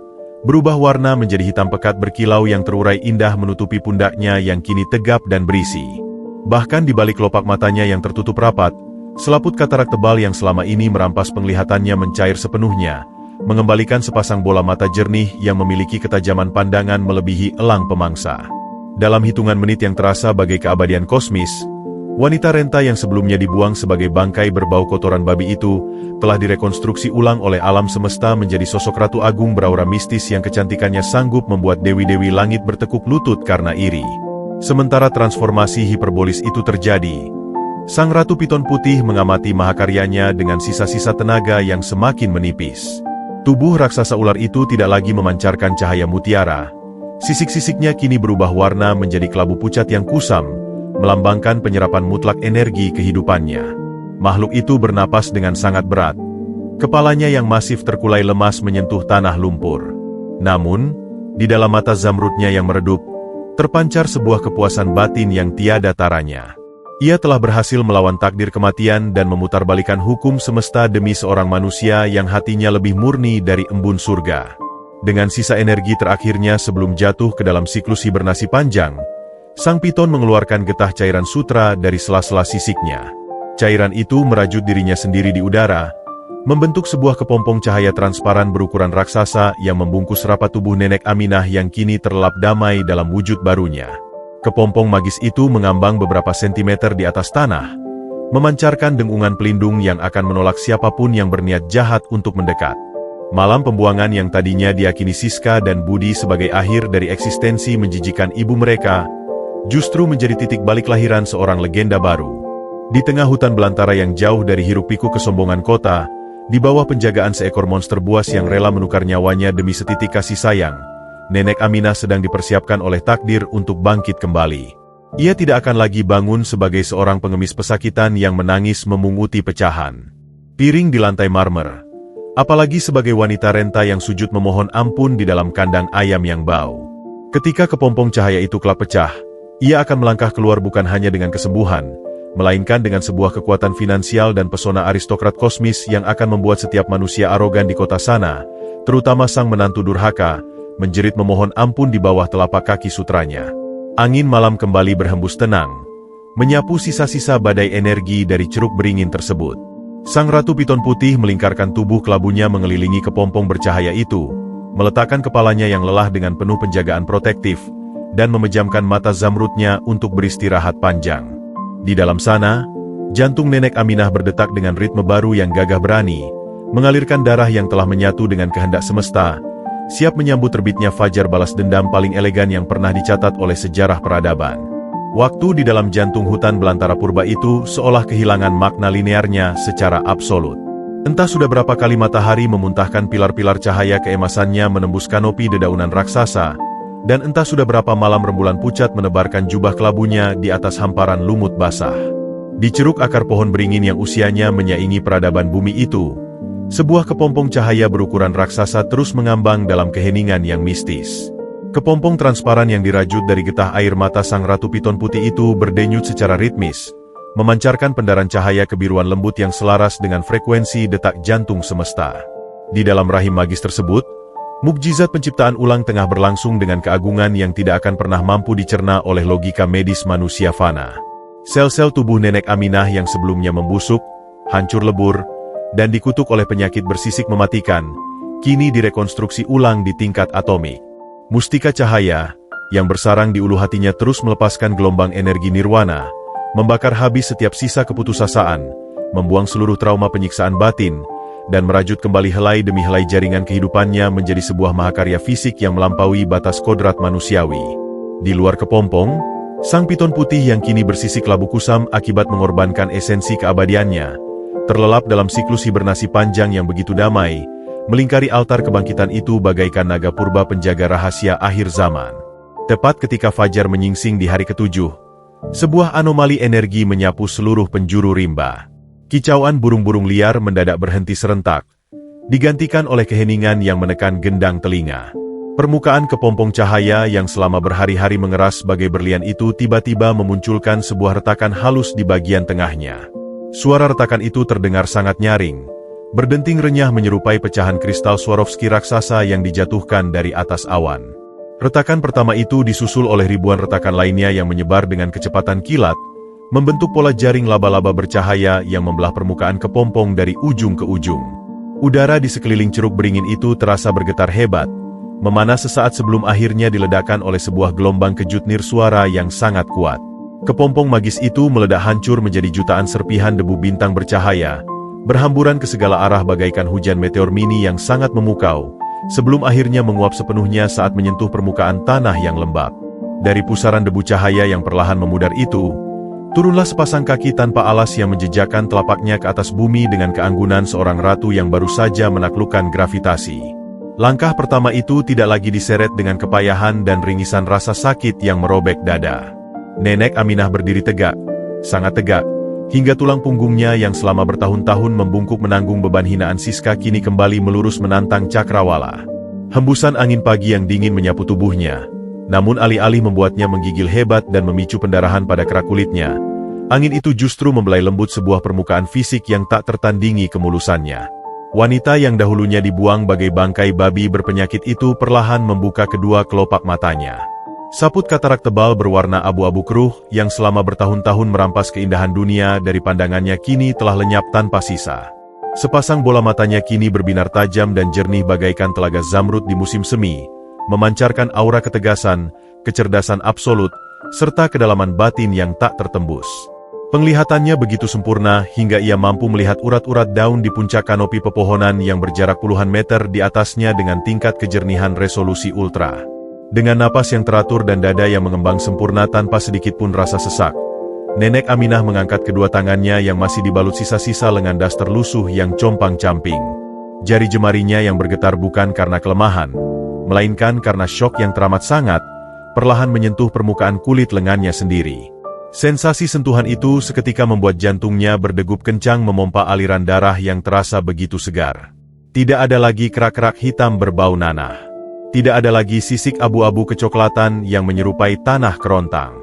berubah warna menjadi hitam pekat berkilau yang terurai indah menutupi pundaknya yang kini tegap dan berisi. Bahkan di balik kelopak matanya yang tertutup rapat, selaput katarak tebal yang selama ini merampas penglihatannya mencair sepenuhnya, mengembalikan sepasang bola mata jernih yang memiliki ketajaman pandangan melebihi elang pemangsa. Dalam hitungan menit yang terasa bagai keabadian kosmis, wanita renta yang sebelumnya dibuang sebagai bangkai berbau kotoran babi itu, telah direkonstruksi ulang oleh alam semesta menjadi sosok ratu agung beraura mistis yang kecantikannya sanggup membuat dewi-dewi langit bertekuk lutut karena iri. Sementara transformasi hiperbolis itu terjadi, Sang Ratu Piton Putih mengamati mahakaryanya dengan sisa-sisa tenaga yang semakin menipis. Tubuh raksasa ular itu tidak lagi memancarkan cahaya mutiara. Sisik-sisiknya kini berubah warna menjadi kelabu pucat yang kusam, melambangkan penyerapan mutlak energi kehidupannya. Makhluk itu bernapas dengan sangat berat. Kepalanya yang masif terkulai lemas menyentuh tanah lumpur. Namun, di dalam mata zamrudnya yang meredup, terpancar sebuah kepuasan batin yang tiada taranya. Ia telah berhasil melawan takdir kematian dan memutarbalikkan hukum semesta demi seorang manusia yang hatinya lebih murni dari embun surga. Dengan sisa energi terakhirnya sebelum jatuh ke dalam siklus hibernasi panjang, Sang Piton mengeluarkan getah cairan sutra dari sela-sela sisiknya. Cairan itu merajut dirinya sendiri di udara, membentuk sebuah kepompong cahaya transparan berukuran raksasa yang membungkus rapat tubuh Nenek Aminah yang kini terlelap damai dalam wujud barunya. Kepompong magis itu mengambang beberapa sentimeter di atas tanah, memancarkan dengungan pelindung yang akan menolak siapapun yang berniat jahat untuk mendekat. Malam pembuangan yang tadinya diyakini Siska dan Budi sebagai akhir dari eksistensi menjijikan ibu mereka, justru menjadi titik balik lahiran seorang legenda baru. Di tengah hutan belantara yang jauh dari hiruk-pikuk kesombongan kota, di bawah penjagaan seekor monster buas yang rela menukar nyawanya demi setitik kasih sayang, Nenek Aminah sedang dipersiapkan oleh takdir untuk bangkit kembali. Ia tidak akan lagi bangun sebagai seorang pengemis pesakitan yang menangis memunguti pecahan piring di lantai marmer, apalagi sebagai wanita renta yang sujud memohon ampun di dalam kandang ayam yang bau. Ketika kepompong cahaya itu kelak pecah, ia akan melangkah keluar bukan hanya dengan kesembuhan, melainkan dengan sebuah kekuatan finansial dan pesona aristokrat kosmis yang akan membuat setiap manusia arogan di kota sana, terutama sang menantu durhaka, menjerit memohon ampun di bawah telapak kaki sutranya. Angin malam kembali berhembus tenang, menyapu sisa-sisa badai energi dari ceruk beringin tersebut. Sang Ratu Piton Putih melingkarkan tubuh kelabunya mengelilingi kepompong bercahaya itu, meletakkan kepalanya yang lelah dengan penuh penjagaan protektif, dan memejamkan mata zamrudnya untuk beristirahat panjang. Di dalam sana, jantung Nenek Aminah berdetak dengan ritme baru yang gagah berani, mengalirkan darah yang telah menyatu dengan kehendak semesta, siap menyambut terbitnya fajar balas dendam paling elegan yang pernah dicatat oleh sejarah peradaban. Waktu di dalam jantung hutan belantara purba itu seolah kehilangan makna linearnya secara absolut. Entah sudah berapa kali matahari memuntahkan pilar-pilar cahaya keemasannya menembus kanopi dedaunan raksasa, dan entah sudah berapa malam rembulan pucat menebarkan jubah kelabunya di atas hamparan lumut basah. Di ceruk akar pohon beringin yang usianya menyaingi peradaban bumi itu, sebuah kepompong cahaya berukuran raksasa terus mengambang dalam keheningan yang mistis. Kepompong transparan yang dirajut dari getah air mata Sang Ratu Piton Putih itu berdenyut secara ritmis, memancarkan pendaran cahaya kebiruan lembut yang selaras dengan frekuensi detak jantung semesta. Di dalam rahim magis tersebut, mukjizat penciptaan ulang tengah berlangsung dengan keagungan yang tidak akan pernah mampu dicerna oleh logika medis manusia fana. Sel-sel tubuh Nenek Aminah yang sebelumnya membusuk, hancur lebur, dan dikutuk oleh penyakit bersisik mematikan, kini direkonstruksi ulang di tingkat atomik. Mustika cahaya, yang bersarang di ulu hatinya terus melepaskan gelombang energi nirwana, membakar habis setiap sisa keputusasaan, membuang seluruh trauma penyiksaan batin, dan merajut kembali helai demi helai jaringan kehidupannya menjadi sebuah mahakarya fisik yang melampaui batas kodrat manusiawi. Di luar kepompong, Sang Piton Putih yang kini bersisik labu kusam akibat mengorbankan esensi keabadiannya, terlelap dalam siklus hibernasi panjang yang begitu damai, melingkari altar kebangkitan itu bagaikan naga purba penjaga rahasia akhir zaman. Tepat ketika fajar menyingsing di hari ketujuh, sebuah anomali energi menyapu seluruh penjuru rimba. Kicauan burung-burung liar mendadak berhenti serentak, digantikan oleh keheningan yang menekan gendang telinga. Permukaan kepompong cahaya yang selama berhari-hari mengeras bagai berlian itu tiba-tiba memunculkan sebuah retakan halus di bagian tengahnya. Suara retakan itu terdengar sangat nyaring, Berdenting renyah menyerupai pecahan kristal Swarovski raksasa yang dijatuhkan dari atas awan. Retakan pertama itu disusul oleh ribuan retakan lainnya yang menyebar dengan kecepatan kilat, membentuk pola jaring laba-laba bercahaya yang membelah permukaan kepompong dari ujung ke ujung. Udara di sekeliling ceruk beringin itu terasa bergetar hebat, memanah sesaat sebelum akhirnya diledakkan oleh sebuah gelombang kejut nirsuara yang sangat kuat. Kepompong magis itu meledak hancur menjadi jutaan serpihan debu bintang bercahaya, berhamburan ke segala arah bagaikan hujan meteor mini yang sangat memukau, sebelum akhirnya menguap sepenuhnya saat menyentuh permukaan tanah yang lembab. Dari pusaran debu cahaya yang perlahan memudar itu, turunlah sepasang kaki tanpa alas yang menjejakkan telapaknya ke atas bumi dengan keanggunan seorang ratu yang baru saja menaklukkan gravitasi. Langkah pertama itu tidak lagi diseret dengan kepayahan dan ringisan rasa sakit yang merobek dada. Nenek Aminah berdiri tegak, sangat tegak, hingga tulang punggungnya yang selama bertahun-tahun membungkuk menanggung beban hinaan Siska kini kembali melurus menantang cakrawala. Hembusan angin pagi yang dingin menyapu tubuhnya, namun alih-alih membuatnya menggigil hebat dan memicu pendarahan pada kerak kulitnya, angin itu justru membelai lembut sebuah permukaan fisik yang tak tertandingi kemulusannya. Wanita yang dahulunya dibuang bagai bangkai babi berpenyakit itu perlahan membuka kedua kelopak matanya. Saput katarak tebal berwarna abu-abu keruh yang selama bertahun-tahun merampas keindahan dunia dari pandangannya kini telah lenyap tanpa sisa. Sepasang bola matanya kini berbinar tajam dan jernih bagaikan telaga zamrud di musim semi, memancarkan aura ketegasan, kecerdasan absolut, serta kedalaman batin yang tak tertembus. Penglihatannya begitu sempurna hingga ia mampu melihat urat-urat daun di puncak kanopi pepohonan yang berjarak puluhan meter di atasnya dengan tingkat kejernihan resolusi ultra. Dengan napas yang teratur dan dada yang mengembang sempurna tanpa sedikit pun rasa sesak, Nenek Aminah mengangkat kedua tangannya yang masih dibalut sisa-sisa lengan daster lusuh yang compang-camping. Jari jemarinya yang bergetar bukan karena kelemahan, melainkan karena syok yang teramat sangat, perlahan menyentuh permukaan kulit lengannya sendiri. Sensasi sentuhan itu seketika membuat jantungnya berdegup kencang memompa aliran darah yang terasa begitu segar. Tidak ada lagi kerak-kerak hitam berbau nanah. Tidak ada lagi sisik abu-abu kecoklatan yang menyerupai tanah kerontang.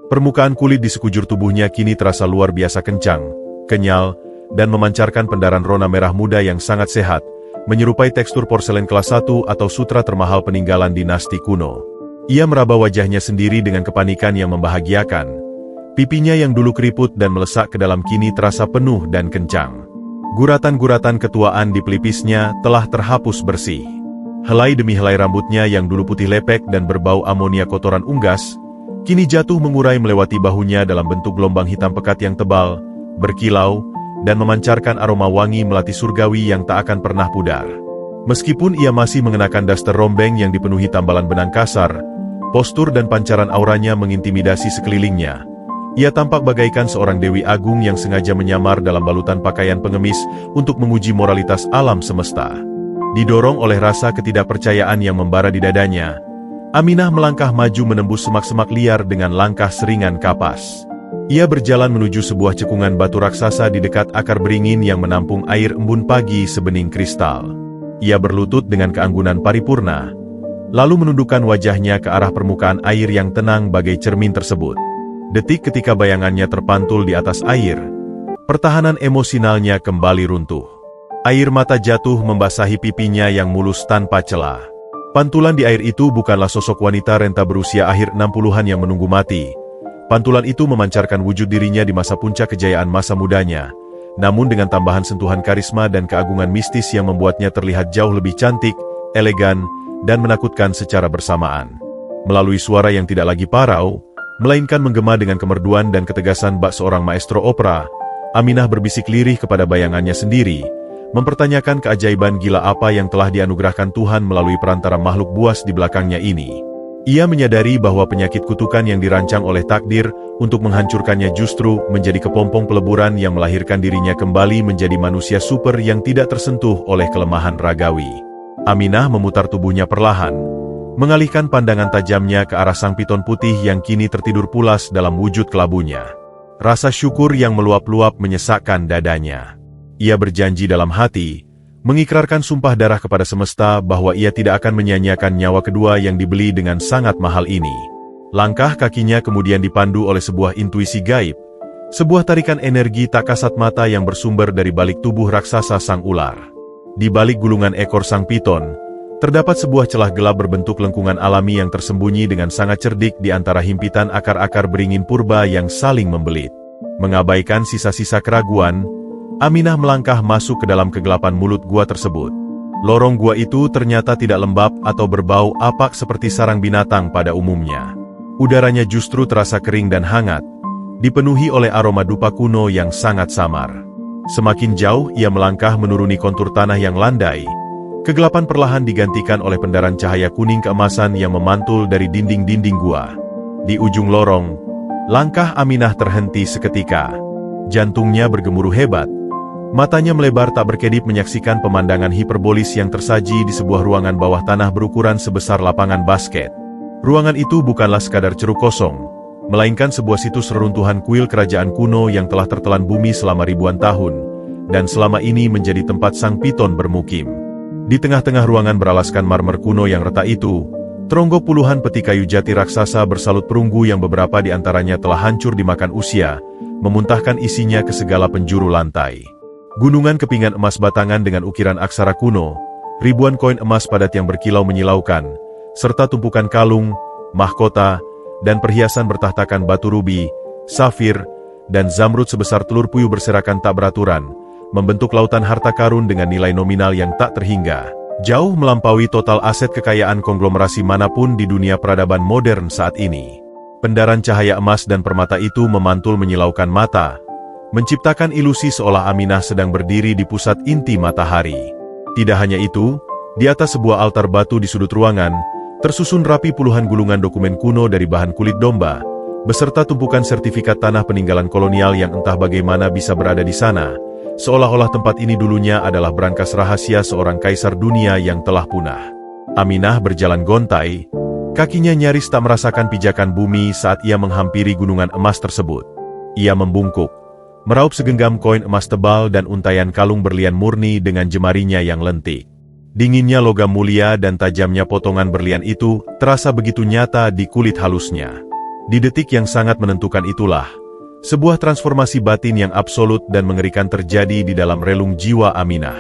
Permukaan kulit di sekujur tubuhnya kini terasa luar biasa kencang, kenyal, dan memancarkan pendaran rona merah muda yang sangat sehat, menyerupai tekstur porselen kelas 1 atau sutra termahal peninggalan dinasti kuno. Ia meraba wajahnya sendiri dengan kepanikan yang membahagiakan. Pipinya yang dulu keriput dan melesak ke dalam kini terasa penuh dan kencang. Guratan-guratan ketuaan di pelipisnya telah terhapus bersih. Helai demi helai rambutnya yang dulu putih lepek dan berbau amonia kotoran unggas, kini jatuh mengurai melewati bahunya dalam bentuk gelombang hitam pekat yang tebal, berkilau, dan memancarkan aroma wangi melati surgawi yang tak akan pernah pudar. Meskipun ia masih mengenakan daster rombeng yang dipenuhi tambalan benang kasar, postur dan pancaran auranya mengintimidasi sekelilingnya. Ia tampak bagaikan seorang Dewi Agung yang sengaja menyamar dalam balutan pakaian pengemis untuk menguji moralitas alam semesta. Didorong oleh rasa ketidakpercayaan yang membara di dadanya, Aminah melangkah maju menembus semak-semak liar dengan langkah seringan kapas. Ia berjalan menuju sebuah cekungan batu raksasa di dekat akar beringin yang menampung air embun pagi sebening kristal. Ia berlutut dengan keanggunan paripurna, lalu menundukkan wajahnya ke arah permukaan air yang tenang bagai cermin tersebut. Detik ketika bayangannya terpantul di atas air, pertahanan emosionalnya kembali runtuh. Air mata jatuh membasahi pipinya yang mulus tanpa celah. Pantulan di air itu bukanlah sosok wanita renta berusia akhir 60-an yang menunggu mati. Pantulan itu memancarkan wujud dirinya di masa puncak kejayaan masa mudanya, namun dengan tambahan sentuhan karisma dan keagungan mistis yang membuatnya terlihat jauh lebih cantik, elegan, dan menakutkan secara bersamaan. Melalui suara yang tidak lagi parau, melainkan menggema dengan kemerduan dan ketegasan bak seorang maestro opera, Aminah berbisik lirih kepada bayangannya sendiri, mempertanyakan keajaiban gila apa yang telah dianugerahkan Tuhan melalui perantara makhluk buas di belakangnya ini. Ia menyadari bahwa penyakit kutukan yang dirancang oleh takdir untuk menghancurkannya justru menjadi kepompong peleburan yang melahirkan dirinya kembali menjadi manusia super yang tidak tersentuh oleh kelemahan ragawi. Aminah memutar tubuhnya perlahan, mengalihkan pandangan tajamnya ke arah sang piton putih yang kini tertidur pulas dalam wujud kelabunya. Rasa syukur yang meluap-luap menyesakkan dadanya. Ia berjanji dalam hati, mengikrarkan sumpah darah kepada semesta bahwa ia tidak akan menyia-nyiakan nyawa kedua yang dibeli dengan sangat mahal ini. Langkah kakinya kemudian dipandu oleh sebuah intuisi gaib, Sebuah tarikan energi tak kasat mata yang bersumber dari balik tubuh raksasa sang ular. Di balik gulungan ekor sang piton, terdapat sebuah celah gelap berbentuk lengkungan alami yang tersembunyi dengan sangat cerdik di antara himpitan akar-akar beringin purba yang saling membelit. Mengabaikan sisa-sisa keraguan, Aminah melangkah masuk ke dalam kegelapan mulut gua tersebut. Lorong gua itu ternyata tidak lembab atau berbau apak seperti sarang binatang pada umumnya. Udaranya justru terasa kering dan hangat, dipenuhi oleh aroma dupa kuno yang sangat samar. Semakin jauh ia melangkah menuruni kontur tanah yang landai, kegelapan perlahan digantikan oleh pendaran cahaya kuning keemasan yang memantul dari dinding-dinding gua. Di ujung lorong, langkah Aminah terhenti seketika. Jantungnya bergemuruh hebat. Matanya melebar tak berkedip menyaksikan pemandangan hiperbolis yang tersaji di sebuah ruangan bawah tanah berukuran sebesar lapangan basket. Ruangan itu bukanlah sekadar ceruk kosong, melainkan sebuah situs reruntuhan kuil kerajaan kuno yang telah tertelan bumi selama ribuan tahun, dan selama ini menjadi tempat sang piton bermukim. Di tengah-tengah ruangan beralaskan marmer kuno yang retak itu, teronggok puluhan peti kayu jati raksasa bersalut perunggu yang beberapa di antaranya telah hancur dimakan usia, memuntahkan isinya ke segala penjuru lantai. Gunungan kepingan emas batangan dengan ukiran aksara kuno, ribuan koin emas padat yang berkilau menyilaukan, serta tumpukan kalung, mahkota, dan perhiasan bertahtakan batu rubi, safir, dan zamrud sebesar telur puyuh berserakan tak beraturan, membentuk lautan harta karun dengan nilai nominal yang tak terhingga, jauh melampaui total aset kekayaan konglomerasi manapun di dunia peradaban modern saat ini. Pendaran cahaya emas dan permata itu memantul menyilaukan mata, menciptakan ilusi seolah Aminah sedang berdiri di pusat inti matahari. Tidak hanya itu, di atas sebuah altar batu di sudut ruangan, tersusun rapi puluhan gulungan dokumen kuno dari bahan kulit domba, beserta tumpukan sertifikat tanah peninggalan kolonial yang entah bagaimana bisa berada di sana, seolah-olah tempat ini dulunya adalah brankas rahasia seorang kaisar dunia yang telah punah. Aminah berjalan gontai, kakinya nyaris tak merasakan pijakan bumi saat ia menghampiri gunungan emas tersebut. Ia membungkuk, meraup segenggam koin emas tebal dan untayan kalung berlian murni dengan jemarinya yang lentik. Dinginnya logam mulia dan tajamnya potongan berlian itu terasa begitu nyata di kulit halusnya. Di detik yang sangat menentukan itulah, sebuah transformasi batin yang absolut dan mengerikan terjadi di dalam relung jiwa Aminah.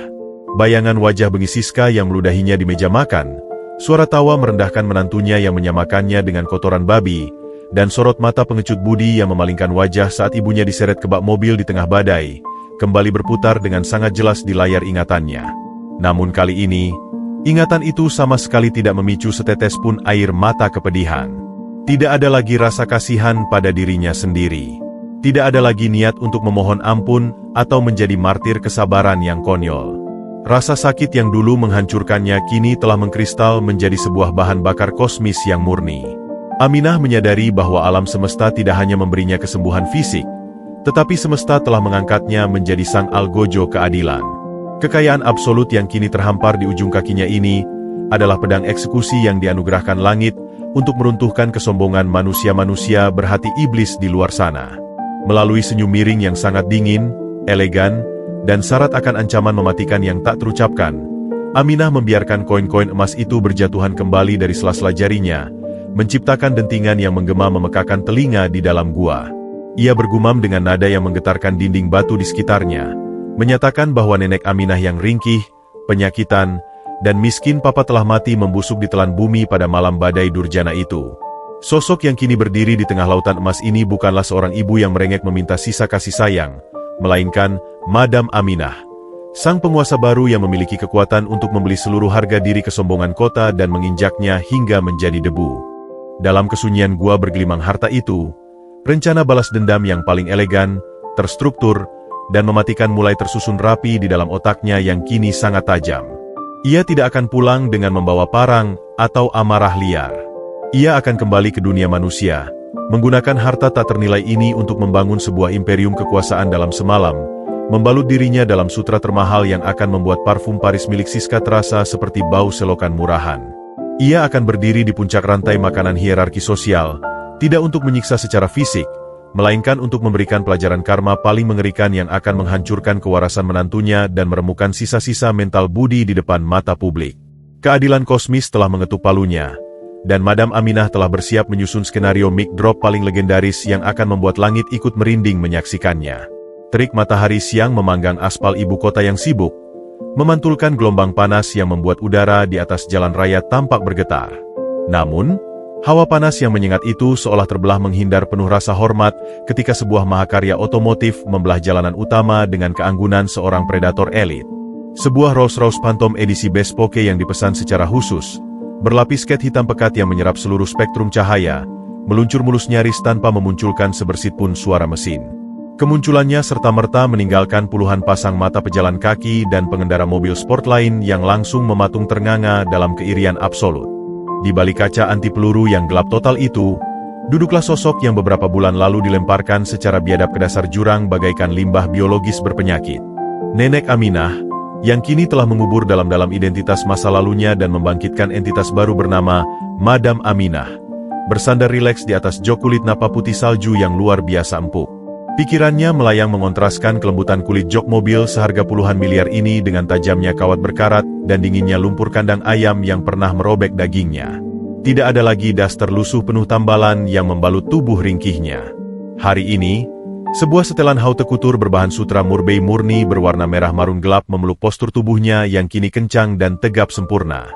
Bayangan wajah bengis Siska yang meludahinya di meja makan, suara tawa merendahkan menantunya yang menyamakannya dengan kotoran babi, dan sorot mata pengecut budi yang memalingkan wajah saat ibunya diseret ke bak mobil di tengah badai, kembali berputar dengan sangat jelas di layar ingatannya. Namun kali ini, ingatan itu sama sekali tidak memicu setetes pun air mata kepedihan. Tidak ada lagi rasa kasihan pada dirinya sendiri. Tidak ada lagi niat untuk memohon ampun atau menjadi martir kesabaran yang konyol. Rasa sakit yang dulu menghancurkannya kini telah mengkristal menjadi sebuah bahan bakar kosmis yang murni. Aminah menyadari bahwa alam semesta tidak hanya memberinya kesembuhan fisik, tetapi semesta telah mengangkatnya menjadi sang algojo keadilan. Kekayaan absolut yang kini terhampar di ujung kakinya ini adalah pedang eksekusi yang dianugerahkan langit untuk meruntuhkan kesombongan manusia-manusia berhati iblis di luar sana. Melalui senyum miring yang sangat dingin, elegan, dan syarat akan ancaman mematikan yang tak terucapkan, Aminah membiarkan koin-koin emas itu berjatuhan kembali dari sela-sela jarinya, menciptakan dentingan yang menggema memekakan telinga di dalam gua. Ia bergumam dengan nada yang menggetarkan dinding batu di sekitarnya, menyatakan bahwa nenek Aminah yang ringkih, penyakitan, dan miskin papa telah mati membusuk di telan bumi pada malam badai durjana itu. Sosok yang kini berdiri di tengah lautan emas ini bukanlah seorang ibu yang merengek meminta sisa kasih sayang, melainkan Madam Aminah, sang penguasa baru yang memiliki kekuatan untuk membeli seluruh harga diri kesombongan kota dan menginjaknya hingga menjadi debu. Dalam kesunyian gua bergelimang harta itu, rencana balas dendam yang paling elegan, terstruktur, dan mematikan mulai tersusun rapi di dalam otaknya yang kini sangat tajam. Ia tidak akan pulang dengan membawa parang atau amarah liar. Ia akan kembali ke dunia manusia, menggunakan harta tak ternilai ini untuk membangun sebuah imperium kekuasaan dalam semalam, membalut dirinya dalam sutra termahal yang akan membuat parfum Paris milik Siska terasa seperti bau selokan murahan. Ia akan berdiri di puncak rantai makanan hierarki sosial, tidak untuk menyiksa secara fisik, melainkan untuk memberikan pelajaran karma paling mengerikan yang akan menghancurkan kewarasan menantunya dan meremukkan sisa-sisa mental budi di depan mata publik. Keadilan kosmis telah mengetuk palunya, dan Madam Aminah telah bersiap menyusun skenario mic drop paling legendaris yang akan membuat langit ikut merinding menyaksikannya. Terik matahari siang memanggang aspal ibu kota yang sibuk, memantulkan gelombang panas yang membuat udara di atas jalan raya tampak bergetar. Namun, hawa panas yang menyengat itu seolah terbelah menghindar penuh rasa hormat ketika sebuah mahakarya otomotif membelah jalanan utama dengan keanggunan seorang predator elit. Sebuah Rolls-Royce Phantom edisi Bespoke yang dipesan secara khusus, berlapis cat hitam pekat yang menyerap seluruh spektrum cahaya, meluncur mulus nyaris tanpa memunculkan sebersit pun suara mesin. Kemunculannya serta-merta meninggalkan puluhan pasang mata pejalan kaki dan pengendara mobil sport lain yang langsung mematung ternganga dalam keirian absolut. Di balik kaca anti peluru yang gelap total itu, duduklah sosok yang beberapa bulan lalu dilemparkan secara biadab ke dasar jurang bagaikan limbah biologis berpenyakit. Nenek Aminah, yang kini telah mengubur dalam-dalam identitas masa lalunya dan membangkitkan entitas baru bernama Madam Aminah, bersandar rileks di atas jok kulit napa putih salju yang luar biasa empuk. Pikirannya melayang mengontraskan kelembutan kulit jok mobil seharga puluhan miliar ini dengan tajamnya kawat berkarat dan dinginnya lumpur kandang ayam yang pernah merobek dagingnya. Tidak ada lagi daster lusuh penuh tambalan yang membalut tubuh ringkihnya. Hari ini, sebuah setelan haute couture berbahan sutra murbei murni berwarna merah marun gelap memeluk postur tubuhnya yang kini kencang dan tegap sempurna.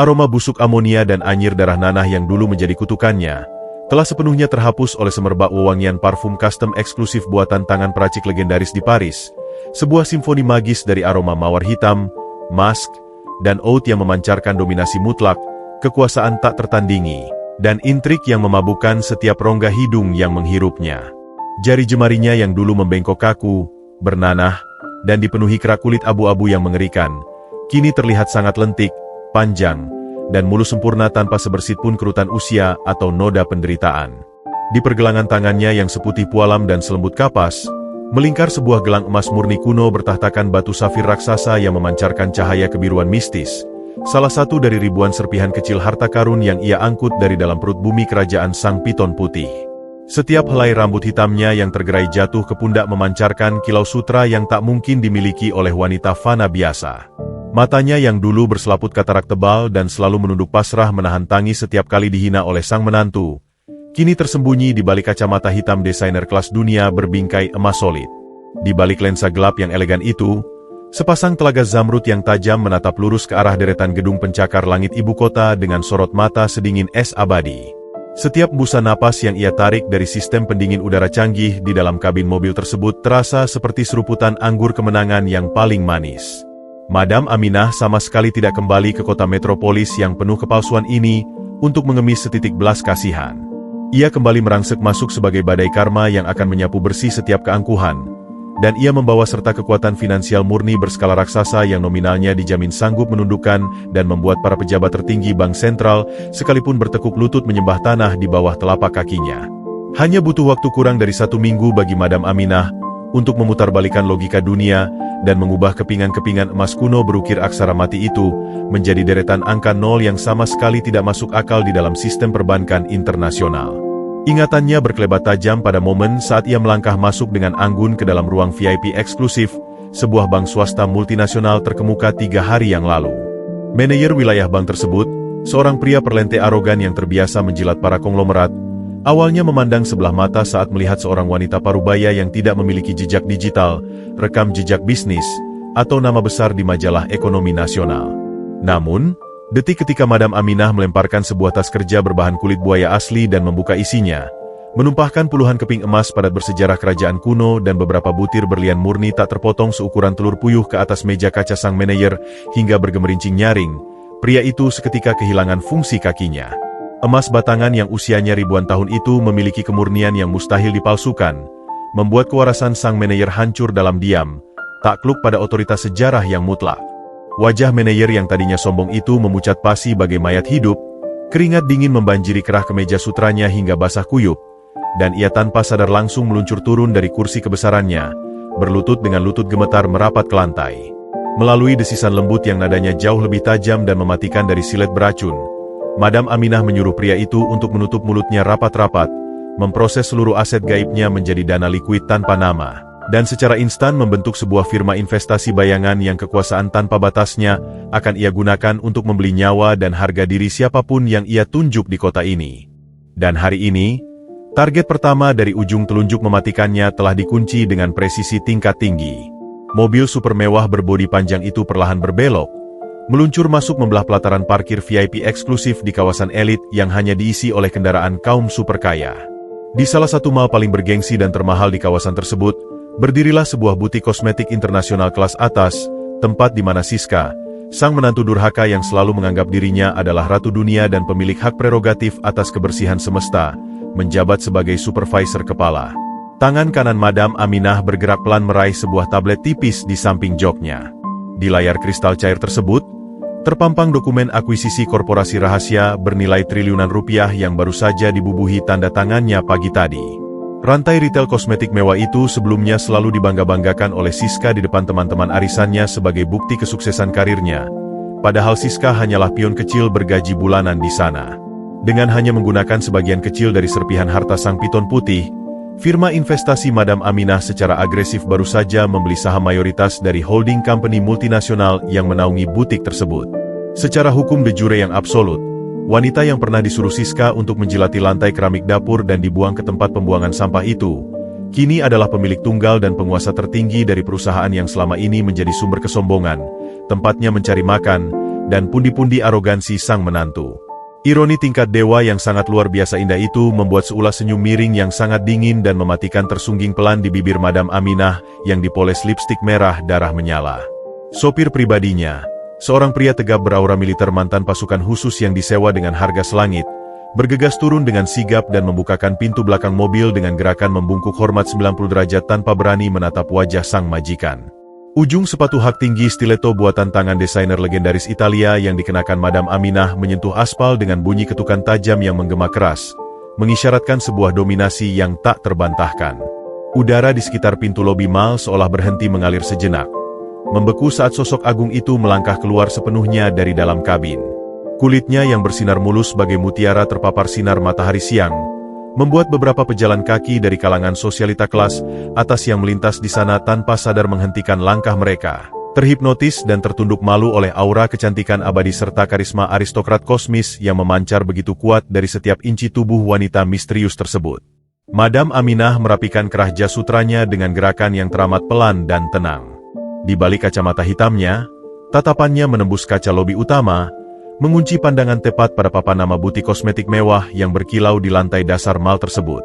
Aroma busuk amonia dan anyir darah nanah yang dulu menjadi kutukannya, telah sepenuhnya terhapus oleh semerbak wewangian parfum custom eksklusif buatan tangan peracik legendaris di Paris, sebuah simfoni magis dari aroma mawar hitam, musk, dan oud yang memancarkan dominasi mutlak, kekuasaan tak tertandingi, dan intrik yang memabukkan setiap rongga hidung yang menghirupnya. Jari jemarinya yang dulu membengkok kaku, bernanah, dan dipenuhi kerak kulit abu-abu yang mengerikan, kini terlihat sangat lentik, panjang, dan mulus sempurna tanpa sebersit pun kerutan usia atau noda penderitaan. Di pergelangan tangannya yang seputih pualam dan selembut kapas, melingkar sebuah gelang emas murni kuno bertahtakan batu safir raksasa yang memancarkan cahaya kebiruan mistis, salah satu dari ribuan serpihan kecil harta karun yang ia angkut dari dalam perut bumi kerajaan Sang Piton Putih. Setiap helai rambut hitamnya yang tergerai jatuh ke pundak memancarkan kilau sutra yang tak mungkin dimiliki oleh wanita fana biasa. Matanya yang dulu berselaput katarak tebal dan selalu menunduk pasrah menahan tangis setiap kali dihina oleh sang menantu, kini tersembunyi di balik kacamata hitam desainer kelas dunia berbingkai emas solid. Di balik lensa gelap yang elegan itu, sepasang telaga zamrud yang tajam menatap lurus ke arah deretan gedung pencakar langit ibu kota dengan sorot mata sedingin es abadi. Setiap busa napas yang ia tarik dari sistem pendingin udara canggih di dalam kabin mobil tersebut terasa seperti seruputan anggur kemenangan yang paling manis. Madam Aminah sama sekali tidak kembali ke kota metropolis yang penuh kepalsuan ini untuk mengemis setitik belas kasihan. Ia kembali merangsek masuk sebagai badai karma yang akan menyapu bersih setiap keangkuhan, dan ia membawa serta kekuatan finansial murni berskala raksasa yang nominalnya dijamin sanggup menundukkan dan membuat para pejabat tertinggi bank sentral sekalipun bertekuk lutut menyembah tanah di bawah telapak kakinya. Hanya butuh waktu kurang dari 1 minggu bagi Madam Aminah untuk memutarbalikan logika dunia dan mengubah kepingan-kepingan emas kuno berukir aksara mati itu menjadi deretan angka nol yang sama sekali tidak masuk akal di dalam sistem perbankan internasional. Ingatannya berkelebat tajam pada momen saat ia melangkah masuk dengan anggun ke dalam ruang VIP eksklusif, sebuah bank swasta multinasional terkemuka 3 hari yang lalu. Manajer wilayah bank tersebut, seorang pria perlente arogan yang terbiasa menjilat para konglomerat, awalnya memandang sebelah mata saat melihat seorang wanita parubaya yang tidak memiliki jejak digital, rekam jejak bisnis, atau nama besar di majalah ekonomi nasional. Namun, detik ketika Madam Aminah melemparkan sebuah tas kerja berbahan kulit buaya asli dan membuka isinya, menumpahkan puluhan keping emas padat bersejarah kerajaan kuno dan beberapa butir berlian murni tak terpotong seukuran telur puyuh ke atas meja kaca sang manajer hingga bergemerincing nyaring, pria itu seketika kehilangan fungsi kakinya. Emas batangan yang usianya ribuan tahun itu memiliki kemurnian yang mustahil dipalsukan, membuat kewarasan sang manajer hancur dalam diam, takluk pada otoritas sejarah yang mutlak. Wajah manajer yang tadinya sombong itu memucat pasi bagai mayat hidup, keringat dingin membanjiri kerah kemeja sutranya hingga basah kuyup, dan ia tanpa sadar langsung meluncur turun dari kursi kebesarannya, berlutut dengan lutut gemetar merapat ke lantai. Melalui desisan lembut yang nadanya jauh lebih tajam dan mematikan dari silet beracun, Madam Aminah menyuruh pria itu untuk menutup mulutnya rapat-rapat, memproses seluruh aset gaibnya menjadi dana likuid tanpa nama, dan secara instan membentuk sebuah firma investasi bayangan yang kekuasaan tanpa batasnya akan ia gunakan untuk membeli nyawa dan harga diri siapapun yang ia tunjuk di kota ini. Dan hari ini, target pertama dari ujung telunjuk mematikannya telah dikunci dengan presisi tingkat tinggi. Mobil super mewah berbodi panjang itu perlahan berbelok, meluncur masuk membelah pelataran parkir VIP eksklusif di kawasan elit yang hanya diisi oleh kendaraan kaum super kaya. Di salah satu mal paling bergengsi dan termahal di kawasan tersebut, berdirilah sebuah butik kosmetik internasional kelas atas, tempat di mana Siska, sang menantu durhaka yang selalu menganggap dirinya adalah ratu dunia dan pemilik hak prerogatif atas kebersihan semesta, menjabat sebagai supervisor kepala. Tangan kanan Madam Aminah bergerak pelan meraih sebuah tablet tipis di samping joknya. Di layar kristal cair tersebut, terpampang dokumen akuisisi korporasi rahasia bernilai triliunan rupiah yang baru saja dibubuhi tanda tangannya pagi tadi. Rantai retail kosmetik mewah itu sebelumnya selalu dibangga-banggakan oleh Siska di depan teman-teman arisannya sebagai bukti kesuksesan karirnya. Padahal Siska hanyalah pion kecil bergaji bulanan di sana. Dengan hanya menggunakan sebagian kecil dari serpihan harta sang piton putih, firma investasi Madam Aminah secara agresif baru saja membeli saham mayoritas dari holding company multinasional yang menaungi butik tersebut. Secara hukum de jure yang absolut, wanita yang pernah disuruh Siska untuk menjilati lantai keramik dapur dan dibuang ke tempat pembuangan sampah itu, kini adalah pemilik tunggal dan penguasa tertinggi dari perusahaan yang selama ini menjadi sumber kesombongan, tempatnya mencari makan, dan pundi-pundi arogansi sang menantu. Ironi tingkat dewa yang sangat luar biasa indah itu membuat seulas senyum miring yang sangat dingin dan mematikan tersungging pelan di bibir Madam Aminah yang dipoles lipstik merah darah menyala. Sopir pribadinya, seorang pria tegap beraura militer mantan pasukan khusus yang disewa dengan harga selangit, bergegas turun dengan sigap dan membukakan pintu belakang mobil dengan gerakan membungkuk hormat 90 derajat tanpa berani menatap wajah sang majikan. Ujung sepatu hak tinggi stiletto buatan tangan desainer legendaris Italia yang dikenakan Madam Aminah menyentuh aspal dengan bunyi ketukan tajam yang menggema keras, mengisyaratkan sebuah dominasi yang tak terbantahkan. Udara di sekitar pintu lobi mal seolah berhenti mengalir sejenak, membeku saat sosok agung itu melangkah keluar sepenuhnya dari dalam kabin. Kulitnya yang bersinar mulus bagai mutiara terpapar sinar matahari siang, membuat beberapa pejalan kaki dari kalangan sosialita kelas atas yang melintas di sana tanpa sadar menghentikan langkah mereka, terhipnotis dan tertunduk malu oleh aura kecantikan abadi serta karisma aristokrat kosmis yang memancar begitu kuat dari setiap inci tubuh wanita misterius tersebut. Madam Aminah merapikan kerah jas sutranya dengan gerakan yang teramat pelan dan tenang. Di balik kacamata hitamnya, tatapannya menembus kaca lobi utama, mengunci pandangan tepat pada papan nama butik kosmetik mewah yang berkilau di lantai dasar mal tersebut.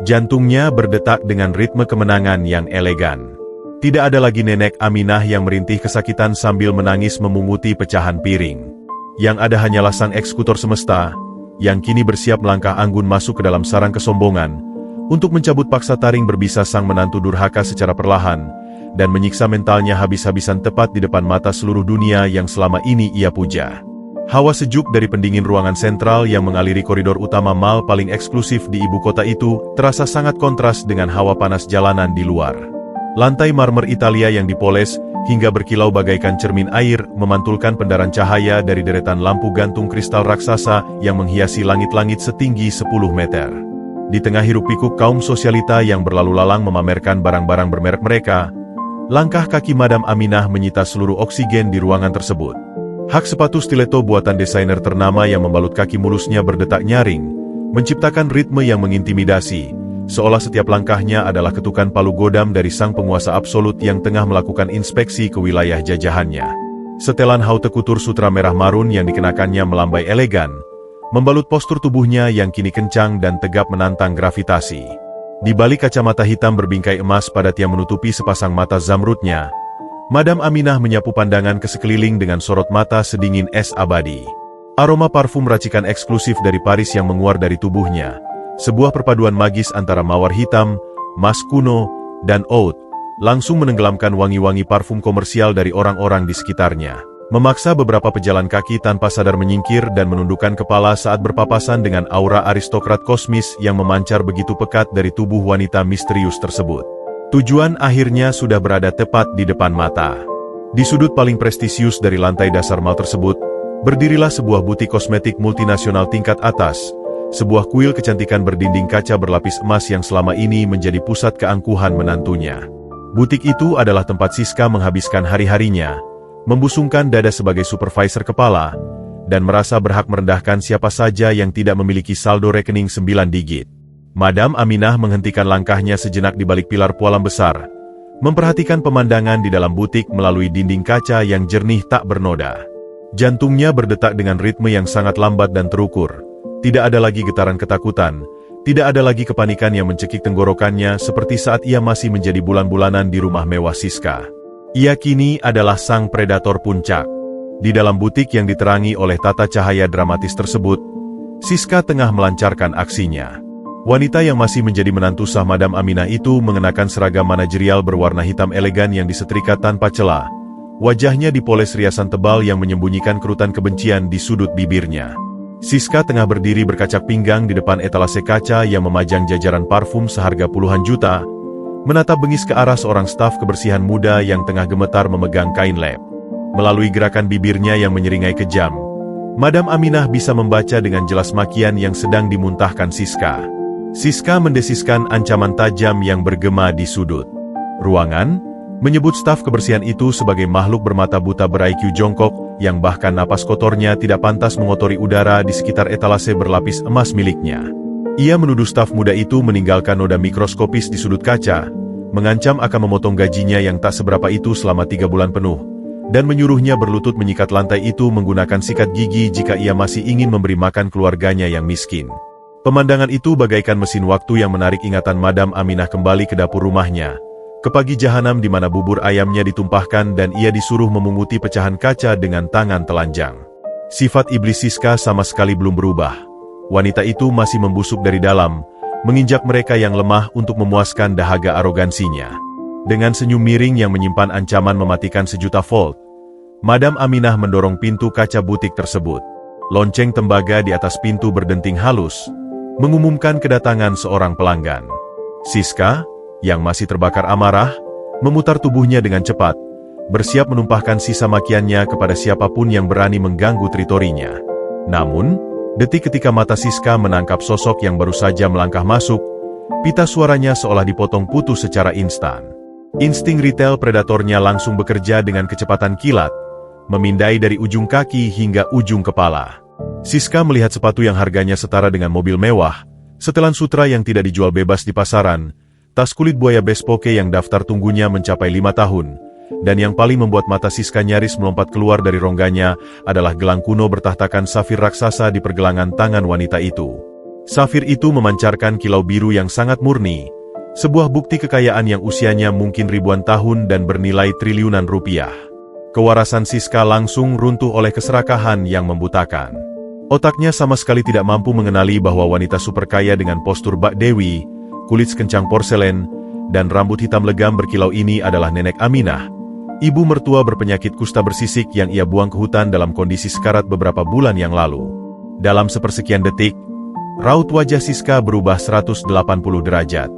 Jantungnya berdetak dengan ritme kemenangan yang elegan. Tidak ada lagi nenek Aminah yang merintih kesakitan sambil menangis memunguti pecahan piring. Yang ada hanyalah sang eksekutor semesta, yang kini bersiap melangkah anggun masuk ke dalam sarang kesombongan, untuk mencabut paksa taring berbisa sang menantu durhaka secara perlahan, dan menyiksa mentalnya habis-habisan tepat di depan mata seluruh dunia yang selama ini ia puja. Hawa sejuk dari pendingin ruangan sentral yang mengaliri koridor utama mal paling eksklusif di ibu kota itu terasa sangat kontras dengan hawa panas jalanan di luar. Lantai marmer Italia yang dipoles hingga berkilau bagaikan cermin air memantulkan pendaran cahaya dari deretan lampu gantung kristal raksasa yang menghiasi langit-langit setinggi 10 meter. Di tengah hiruk-pikuk kaum sosialita yang berlalu lalang memamerkan barang-barang bermerek mereka, langkah kaki Madam Aminah menyita seluruh oksigen di ruangan tersebut. Hak sepatu stiletto buatan desainer ternama yang membalut kaki mulusnya berdetak nyaring, menciptakan ritme yang mengintimidasi, seolah setiap langkahnya adalah ketukan palu godam dari sang penguasa absolut yang tengah melakukan inspeksi ke wilayah jajahannya. Setelan haute couture sutra merah marun yang dikenakannya melambai elegan, membalut postur tubuhnya yang kini kencang dan tegap menantang gravitasi. Di balik kacamata hitam berbingkai emas padat yang menutupi sepasang mata zamrudnya, Madam Aminah menyapu pandangan ke sekeliling dengan sorot mata sedingin es abadi. Aroma parfum racikan eksklusif dari Paris yang menguar dari tubuhnya, sebuah perpaduan magis antara mawar hitam, mas kuno, dan oud, langsung menenggelamkan wangi-wangi parfum komersial dari orang-orang di sekitarnya, memaksa beberapa pejalan kaki tanpa sadar menyingkir dan menundukkan kepala saat berpapasan dengan aura aristokrat kosmis yang memancar begitu pekat dari tubuh wanita misterius tersebut. Tujuan akhirnya sudah berada tepat di depan mata. Di sudut paling prestisius dari lantai dasar mal tersebut, berdirilah sebuah butik kosmetik multinasional tingkat atas, sebuah kuil kecantikan berdinding kaca berlapis emas yang selama ini menjadi pusat keangkuhan menantunya. Butik itu adalah tempat Siska menghabiskan hari-harinya, membusungkan dada sebagai supervisor kepala, dan merasa berhak merendahkan siapa saja yang tidak memiliki saldo rekening 9 digit. Madam Aminah menghentikan langkahnya sejenak di balik pilar pualam besar, memperhatikan pemandangan di dalam butik melalui dinding kaca yang jernih tak bernoda. Jantungnya berdetak dengan ritme yang sangat lambat dan terukur. Tidak ada lagi getaran ketakutan, tidak ada lagi kepanikan yang mencekik tenggorokannya seperti saat ia masih menjadi bulan-bulanan di rumah mewah Siska. Ia kini adalah sang predator puncak. Di dalam butik yang diterangi oleh tata cahaya dramatis tersebut, Siska tengah melancarkan aksinya. Wanita yang masih menjadi menantu sah Madam Aminah itu mengenakan seragam manajerial berwarna hitam elegan yang disetrika tanpa celah. Wajahnya dipoles riasan tebal yang menyembunyikan kerutan kebencian di sudut bibirnya. Siska tengah berdiri berkacak pinggang di depan etalase kaca yang memajang jajaran parfum seharga puluhan juta, menatap bengis ke arah seorang staf kebersihan muda yang tengah gemetar memegang kain lap. Melalui gerakan bibirnya yang menyeringai kejam, Madam Aminah bisa membaca dengan jelas makian yang sedang dimuntahkan Siska. Siska mendesiskan ancaman tajam yang bergema di sudut ruangan, menyebut staf kebersihan itu sebagai makhluk bermata buta ber-IQ jongkok, yang bahkan napas kotornya tidak pantas mengotori udara di sekitar etalase berlapis emas miliknya. Ia menuduh staf muda itu meninggalkan noda mikroskopis di sudut kaca, mengancam akan memotong gajinya yang tak seberapa itu selama 3 bulan penuh, dan menyuruhnya berlutut menyikat lantai itu menggunakan sikat gigi jika ia masih ingin memberi makan keluarganya yang miskin. Pemandangan itu bagaikan mesin waktu yang menarik ingatan Madam Aminah kembali ke dapur rumahnya, ke pagi jahanam di mana bubur ayamnya ditumpahkan dan ia disuruh memunguti pecahan kaca dengan tangan telanjang. Sifat iblis Siska sama sekali belum berubah. Wanita itu masih membusuk dari dalam, menginjak mereka yang lemah untuk memuaskan dahaga arogansinya. Dengan senyum miring yang menyimpan ancaman mematikan sejuta volt, Madam Aminah mendorong pintu kaca butik tersebut. Lonceng tembaga di atas pintu berdenting halus, mengumumkan kedatangan seorang pelanggan. Siska, yang masih terbakar amarah, memutar tubuhnya dengan cepat, bersiap menumpahkan sisa makiannya kepada siapapun yang berani mengganggu teritorinya. Namun, detik ketika mata Siska menangkap sosok yang baru saja melangkah masuk, pita suaranya seolah dipotong putus secara instan. Insting retail predatornya langsung bekerja dengan kecepatan kilat, memindai dari ujung kaki hingga ujung kepala. Siska melihat sepatu yang harganya setara dengan mobil mewah, setelan sutra yang tidak dijual bebas di pasaran, tas kulit buaya bespoke yang daftar tunggunya mencapai 5 tahun, dan yang paling membuat mata Siska nyaris melompat keluar dari rongganya adalah gelang kuno bertahtakan safir raksasa di pergelangan tangan wanita itu. Safir itu memancarkan kilau biru yang sangat murni, sebuah bukti kekayaan yang usianya mungkin ribuan tahun dan bernilai triliunan rupiah. Kewarasan Siska langsung runtuh oleh keserakahan yang membutakan. Otaknya sama sekali tidak mampu mengenali bahwa wanita super kaya dengan postur Bak Dewi, kulit sekencang porselen, dan rambut hitam legam berkilau ini adalah Nenek Aminah, ibu mertua berpenyakit kusta bersisik yang ia buang ke hutan dalam kondisi sekarat beberapa bulan yang lalu. Dalam sepersekian detik, raut wajah Siska berubah 180 derajat.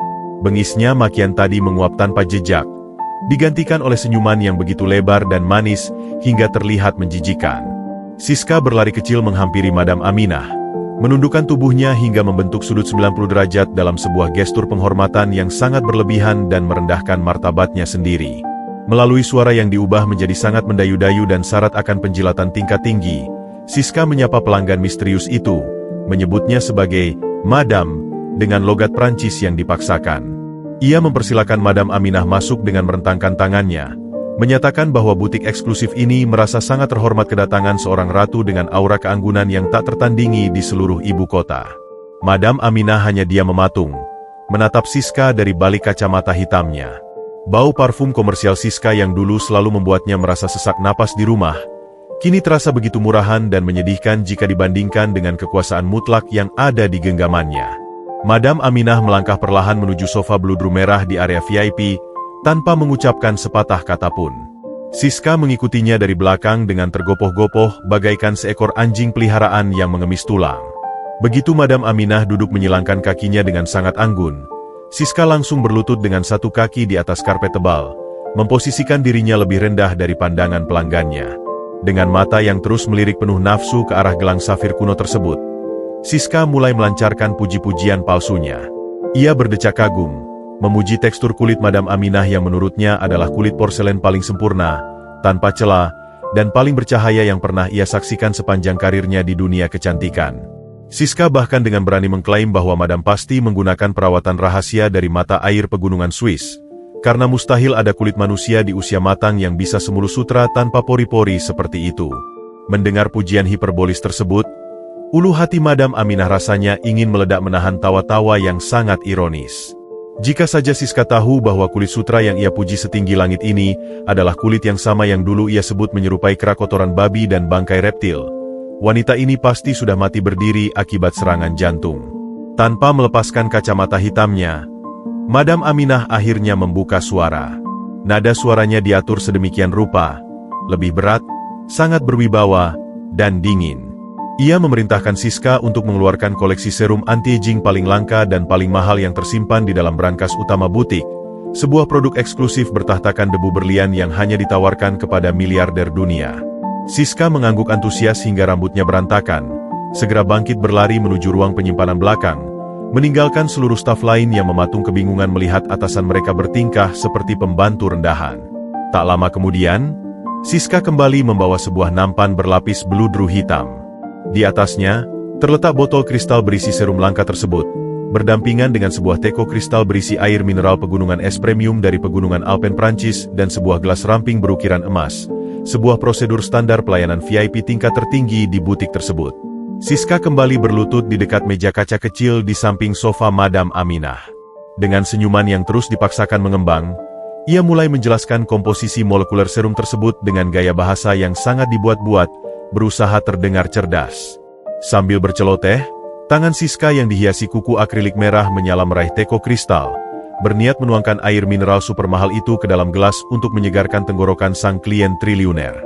Bengisnya makian tadi menguap tanpa jejak, digantikan oleh senyuman yang begitu lebar dan manis hingga terlihat menjijikan. Siska berlari kecil menghampiri Madam Aminah, menundukkan tubuhnya hingga membentuk sudut 90 derajat dalam sebuah gestur penghormatan yang sangat berlebihan dan merendahkan martabatnya sendiri. Melalui suara yang diubah menjadi sangat mendayu-dayu dan syarat akan penjilatan tingkat tinggi, Siska menyapa pelanggan misterius itu, menyebutnya sebagai Madam, dengan logat Prancis yang dipaksakan. Ia mempersilakan Madam Aminah masuk dengan merentangkan tangannya, menyatakan bahwa butik eksklusif ini merasa sangat terhormat kedatangan seorang ratu dengan aura keanggunan yang tak tertandingi di seluruh ibu kota. Madam Aminah hanya diam mematung, menatap Siska dari balik kacamata hitamnya. Bau parfum komersial Siska yang dulu selalu membuatnya merasa sesak napas di rumah, kini terasa begitu murahan dan menyedihkan jika dibandingkan dengan kekuasaan mutlak yang ada di genggamannya. Madam Aminah melangkah perlahan menuju sofa bludru merah di area VIP, tanpa mengucapkan sepatah kata pun. Siska mengikutinya dari belakang dengan tergopoh-gopoh bagaikan seekor anjing peliharaan yang mengemis tulang. Begitu Madam Aminah duduk menyilangkan kakinya dengan sangat anggun, Siska langsung berlutut dengan satu kaki di atas karpet tebal, memposisikan dirinya lebih rendah dari pandangan pelanggannya. Dengan mata yang terus melirik penuh nafsu ke arah gelang safir kuno tersebut, Siska mulai melancarkan puji-pujian palsunya. Ia berdecak kagum, Memuji tekstur kulit Madam Aminah yang menurutnya adalah kulit porselen paling sempurna, tanpa celah, dan paling bercahaya yang pernah ia saksikan sepanjang karirnya di dunia kecantikan. Siska bahkan dengan berani mengklaim bahwa Madam pasti menggunakan perawatan rahasia dari mata air pegunungan Swiss, karena mustahil ada kulit manusia di usia matang yang bisa semulus sutra tanpa pori-pori seperti itu. Mendengar pujian hiperbolis tersebut, ulu hati Madam Aminah rasanya ingin meledak menahan tawa-tawa yang sangat ironis. Jika saja Siska tahu bahwa kulit sutra yang ia puji setinggi langit ini adalah kulit yang sama yang dulu ia sebut menyerupai kerak kotoran babi dan bangkai reptil, wanita ini pasti sudah mati berdiri akibat serangan jantung. Tanpa melepaskan kacamata hitamnya, Madam Aminah akhirnya membuka suara. Nada suaranya diatur sedemikian rupa, lebih berat, sangat berwibawa, dan dingin. Ia memerintahkan Siska untuk mengeluarkan koleksi serum anti-aging paling langka dan paling mahal yang tersimpan di dalam brankas utama butik, sebuah produk eksklusif bertahtakan debu berlian yang hanya ditawarkan kepada miliarder dunia. Siska mengangguk antusias hingga rambutnya berantakan, segera bangkit berlari menuju ruang penyimpanan belakang, meninggalkan seluruh staf lain yang mematung kebingungan melihat atasan mereka bertingkah seperti pembantu rendahan. Tak lama kemudian, Siska kembali membawa sebuah nampan berlapis beludru hitam. Di atasnya, terletak botol kristal berisi serum langka tersebut, berdampingan dengan sebuah teko kristal berisi air mineral pegunungan es premium dari pegunungan Alpen Prancis dan sebuah gelas ramping berukiran emas, sebuah prosedur standar pelayanan VIP tingkat tertinggi di butik tersebut. Siska kembali berlutut di dekat meja kaca kecil di samping sofa Madam Aminah. Dengan senyuman yang terus dipaksakan mengembang, ia mulai menjelaskan komposisi molekuler serum tersebut dengan gaya bahasa yang sangat dibuat-buat, berusaha terdengar cerdas. Sambil berceloteh, tangan Siska yang dihiasi kuku akrilik merah menyala meraih teko kristal, berniat menuangkan air mineral super mahal itu ke dalam gelas untuk menyegarkan tenggorokan sang klien triliuner.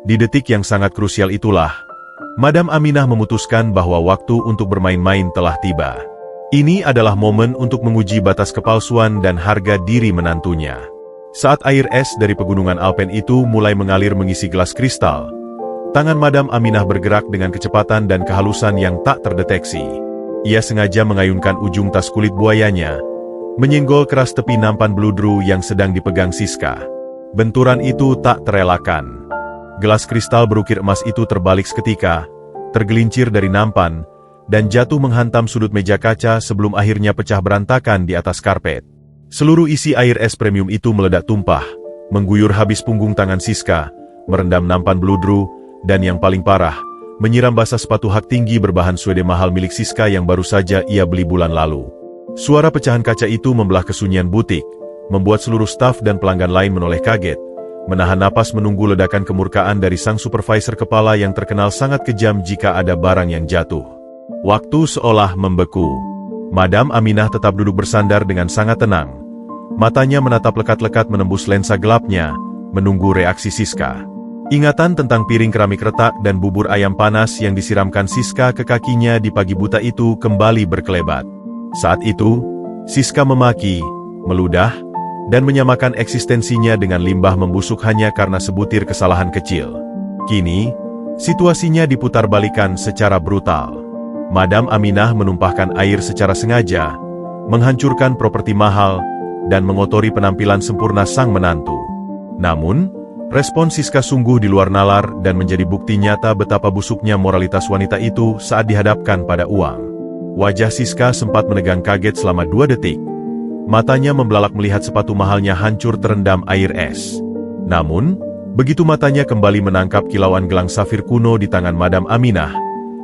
Di detik yang sangat krusial itulah, Madam Aminah memutuskan bahwa waktu untuk bermain-main telah tiba. Ini adalah momen untuk menguji batas kepalsuan dan harga diri menantunya. Saat air es dari pegunungan Alpen itu mulai mengalir mengisi gelas kristal, tangan Madam Aminah bergerak dengan kecepatan dan kehalusan yang tak terdeteksi. Ia sengaja mengayunkan ujung tas kulit buayanya, menyenggol keras tepi nampan beludru yang sedang dipegang Siska. Benturan itu tak terelakkan. Gelas kristal berukir emas itu terbalik seketika, tergelincir dari nampan, dan jatuh menghantam sudut meja kaca sebelum akhirnya pecah berantakan di atas karpet. Seluruh isi air es premium itu meledak tumpah, mengguyur habis punggung tangan Siska, merendam nampan beludru, dan yang paling parah, menyiram basah sepatu hak tinggi berbahan suede mahal milik Siska yang baru saja ia beli bulan lalu. Suara pecahan kaca itu membelah kesunyian butik, membuat seluruh staf dan pelanggan lain menoleh kaget, menahan napas menunggu ledakan kemurkaan dari sang supervisor kepala yang terkenal sangat kejam jika ada barang yang jatuh. Waktu seolah membeku. Madam Aminah tetap duduk bersandar dengan sangat tenang. Matanya menatap lekat-lekat menembus lensa gelapnya, menunggu reaksi Siska. Ingatan tentang piring keramik retak dan bubur ayam panas yang disiramkan Siska ke kakinya di pagi buta itu kembali berkelebat. Saat itu, Siska memaki, meludah, dan menyamakan eksistensinya dengan limbah membusuk hanya karena sebutir kesalahan kecil. Kini, situasinya diputarbalikan secara brutal. Madam Aminah menumpahkan air secara sengaja, menghancurkan properti mahal, dan mengotori penampilan sempurna sang menantu. Namun, respon Siska sungguh di luar nalar dan menjadi bukti nyata betapa busuknya moralitas wanita itu saat dihadapkan pada uang. Wajah Siska sempat menegang kaget selama 2 detik. Matanya membelalak melihat sepatu mahalnya hancur terendam air es. Namun, begitu matanya kembali menangkap kilauan gelang safir kuno di tangan Madam Aminah,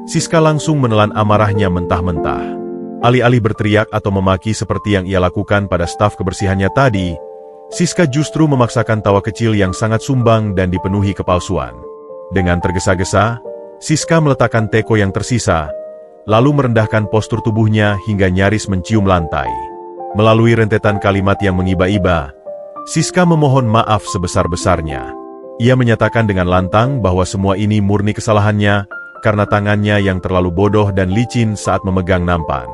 Siska langsung menelan amarahnya mentah-mentah. Alih-alih berteriak atau memaki seperti yang ia lakukan pada staf kebersihannya tadi, Siska justru memaksakan tawa kecil yang sangat sumbang dan dipenuhi kepalsuan. Dengan tergesa-gesa, Siska meletakkan teko yang tersisa, lalu merendahkan postur tubuhnya hingga nyaris mencium lantai. Melalui rentetan kalimat yang mengiba-iba, Siska memohon maaf sebesar-besarnya. Ia menyatakan dengan lantang bahwa semua ini murni kesalahannya karena tangannya yang terlalu bodoh dan licin saat memegang nampan.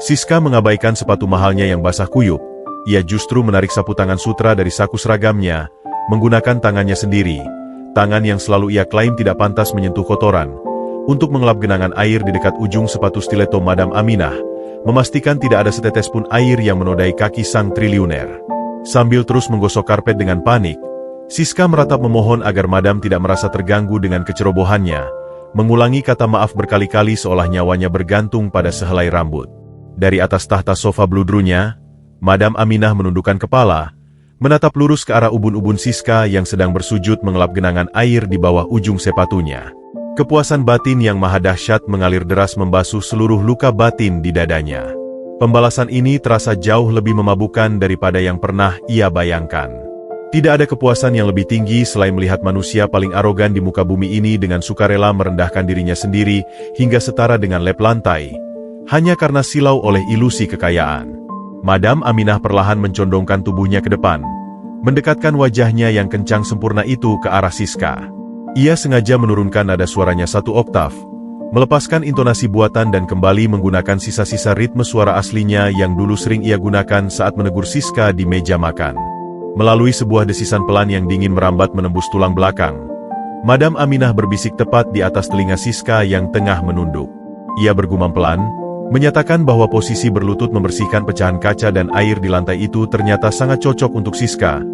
Siska mengabaikan sepatu mahalnya yang basah kuyup. Ia justru menarik sapu tangan sutra dari saku seragamnya, menggunakan tangannya sendiri, tangan yang selalu ia klaim tidak pantas menyentuh kotoran, untuk mengelap genangan air di dekat ujung sepatu stiletto Madam Aminah, memastikan tidak ada setetes pun air yang menodai kaki sang triliuner. Sambil terus menggosok karpet dengan panik, Siska meratap memohon agar Madam tidak merasa terganggu dengan kecerobohannya, mengulangi kata maaf berkali-kali seolah nyawanya bergantung pada sehelai rambut. Dari atas tahta sofa bludrunya, Madam Aminah menundukkan kepala, menatap lurus ke arah ubun-ubun Siska yang sedang bersujud mengelap genangan air di bawah ujung sepatunya. Kepuasan batin yang maha dahsyat mengalir deras membasuh seluruh luka batin di dadanya. Pembalasan ini terasa jauh lebih memabukkan daripada yang pernah ia bayangkan. Tidak ada kepuasan yang lebih tinggi selain melihat manusia paling arogan di muka bumi ini dengan sukarela merendahkan dirinya sendiri hingga setara dengan lap lantai, hanya karena silau oleh ilusi kekayaan. Madam Aminah perlahan mencondongkan tubuhnya ke depan, mendekatkan wajahnya yang kencang sempurna itu ke arah Siska. Ia sengaja menurunkan nada suaranya 1 oktav, melepaskan intonasi buatan dan kembali menggunakan sisa-sisa ritme suara aslinya yang dulu sering ia gunakan saat menegur Siska di meja makan. Melalui sebuah desisan pelan yang dingin merambat menembus tulang belakang, Madam Aminah berbisik tepat di atas telinga Siska yang tengah menunduk. Ia bergumam pelan, menyatakan bahwa posisi berlutut membersihkan pecahan kaca dan air di lantai itu ternyata sangat cocok untuk Siska,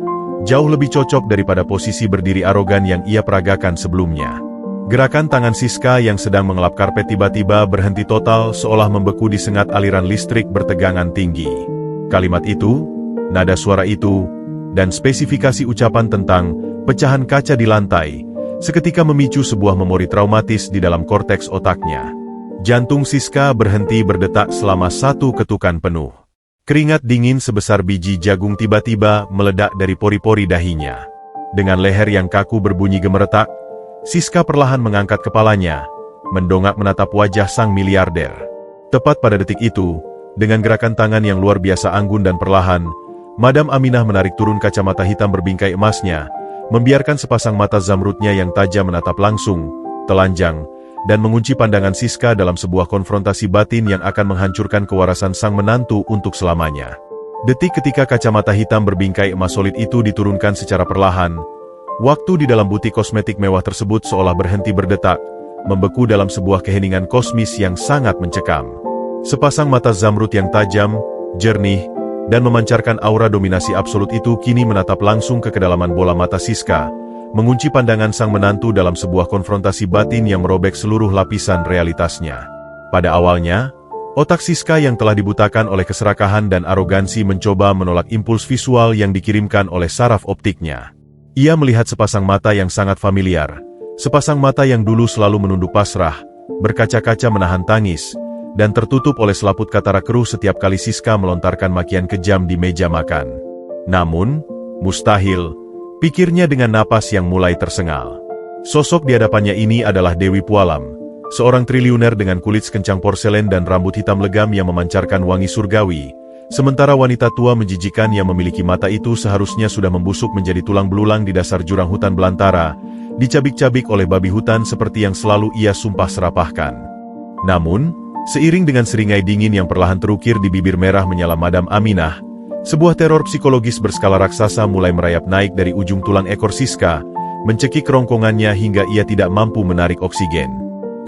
jauh lebih cocok daripada posisi berdiri arogan yang ia peragakan sebelumnya. Gerakan tangan Siska yang sedang mengelap karpet tiba-tiba berhenti total seolah membeku di sengat aliran listrik bertegangan tinggi. Kalimat itu, nada suara itu, dan spesifikasi ucapan tentang pecahan kaca di lantai, seketika memicu sebuah memori traumatis di dalam korteks otaknya. Jantung Siska berhenti berdetak selama 1 ketukan penuh. Keringat dingin sebesar biji jagung tiba-tiba meledak dari pori-pori dahinya. Dengan leher yang kaku berbunyi gemeretak, Siska perlahan mengangkat kepalanya, mendongak menatap wajah sang miliarder. Tepat pada detik itu, dengan gerakan tangan yang luar biasa anggun dan perlahan, Madam Aminah menarik turun kacamata hitam berbingkai emasnya, membiarkan sepasang mata zamrudnya yang tajam menatap langsung, telanjang, dan mengunci pandangan Siska dalam sebuah konfrontasi batin yang akan menghancurkan kewarasan sang menantu untuk selamanya. Detik ketika kacamata hitam berbingkai emas solid itu diturunkan secara perlahan, waktu di dalam butik kosmetik mewah tersebut seolah berhenti berdetak, membeku dalam sebuah keheningan kosmis yang sangat mencekam. Sepasang mata zamrud yang tajam, jernih, dan memancarkan aura dominasi absolut itu kini menatap langsung ke kedalaman bola mata Siska, mengunci pandangan sang menantu dalam sebuah konfrontasi batin yang merobek seluruh lapisan realitasnya. Pada awalnya, otak Siska yang telah dibutakan oleh keserakahan dan arogansi mencoba menolak impuls visual yang dikirimkan oleh saraf optiknya. Ia melihat sepasang mata yang sangat familiar, sepasang mata yang dulu selalu menunduk pasrah, berkaca-kaca menahan tangis, dan tertutup oleh selaput katarak keruh setiap kali Siska melontarkan makian kejam di meja makan. Namun, mustahil, pikirnya dengan napas yang mulai tersengal. Sosok di hadapannya ini adalah Dewi Pualam, seorang triliuner dengan kulit sekencang porselen dan rambut hitam legam yang memancarkan wangi surgawi. Sementara wanita tua menjijikan yang memiliki mata itu seharusnya sudah membusuk menjadi tulang belulang di dasar jurang hutan belantara, dicabik-cabik oleh babi hutan seperti yang selalu ia sumpah serapahkan. Namun, seiring dengan seringai dingin yang perlahan terukir di bibir merah menyala Madam Aminah, sebuah teror psikologis berskala raksasa mulai merayap naik dari ujung tulang ekor Siska, mencekik kerongkongannya hingga ia tidak mampu menarik oksigen.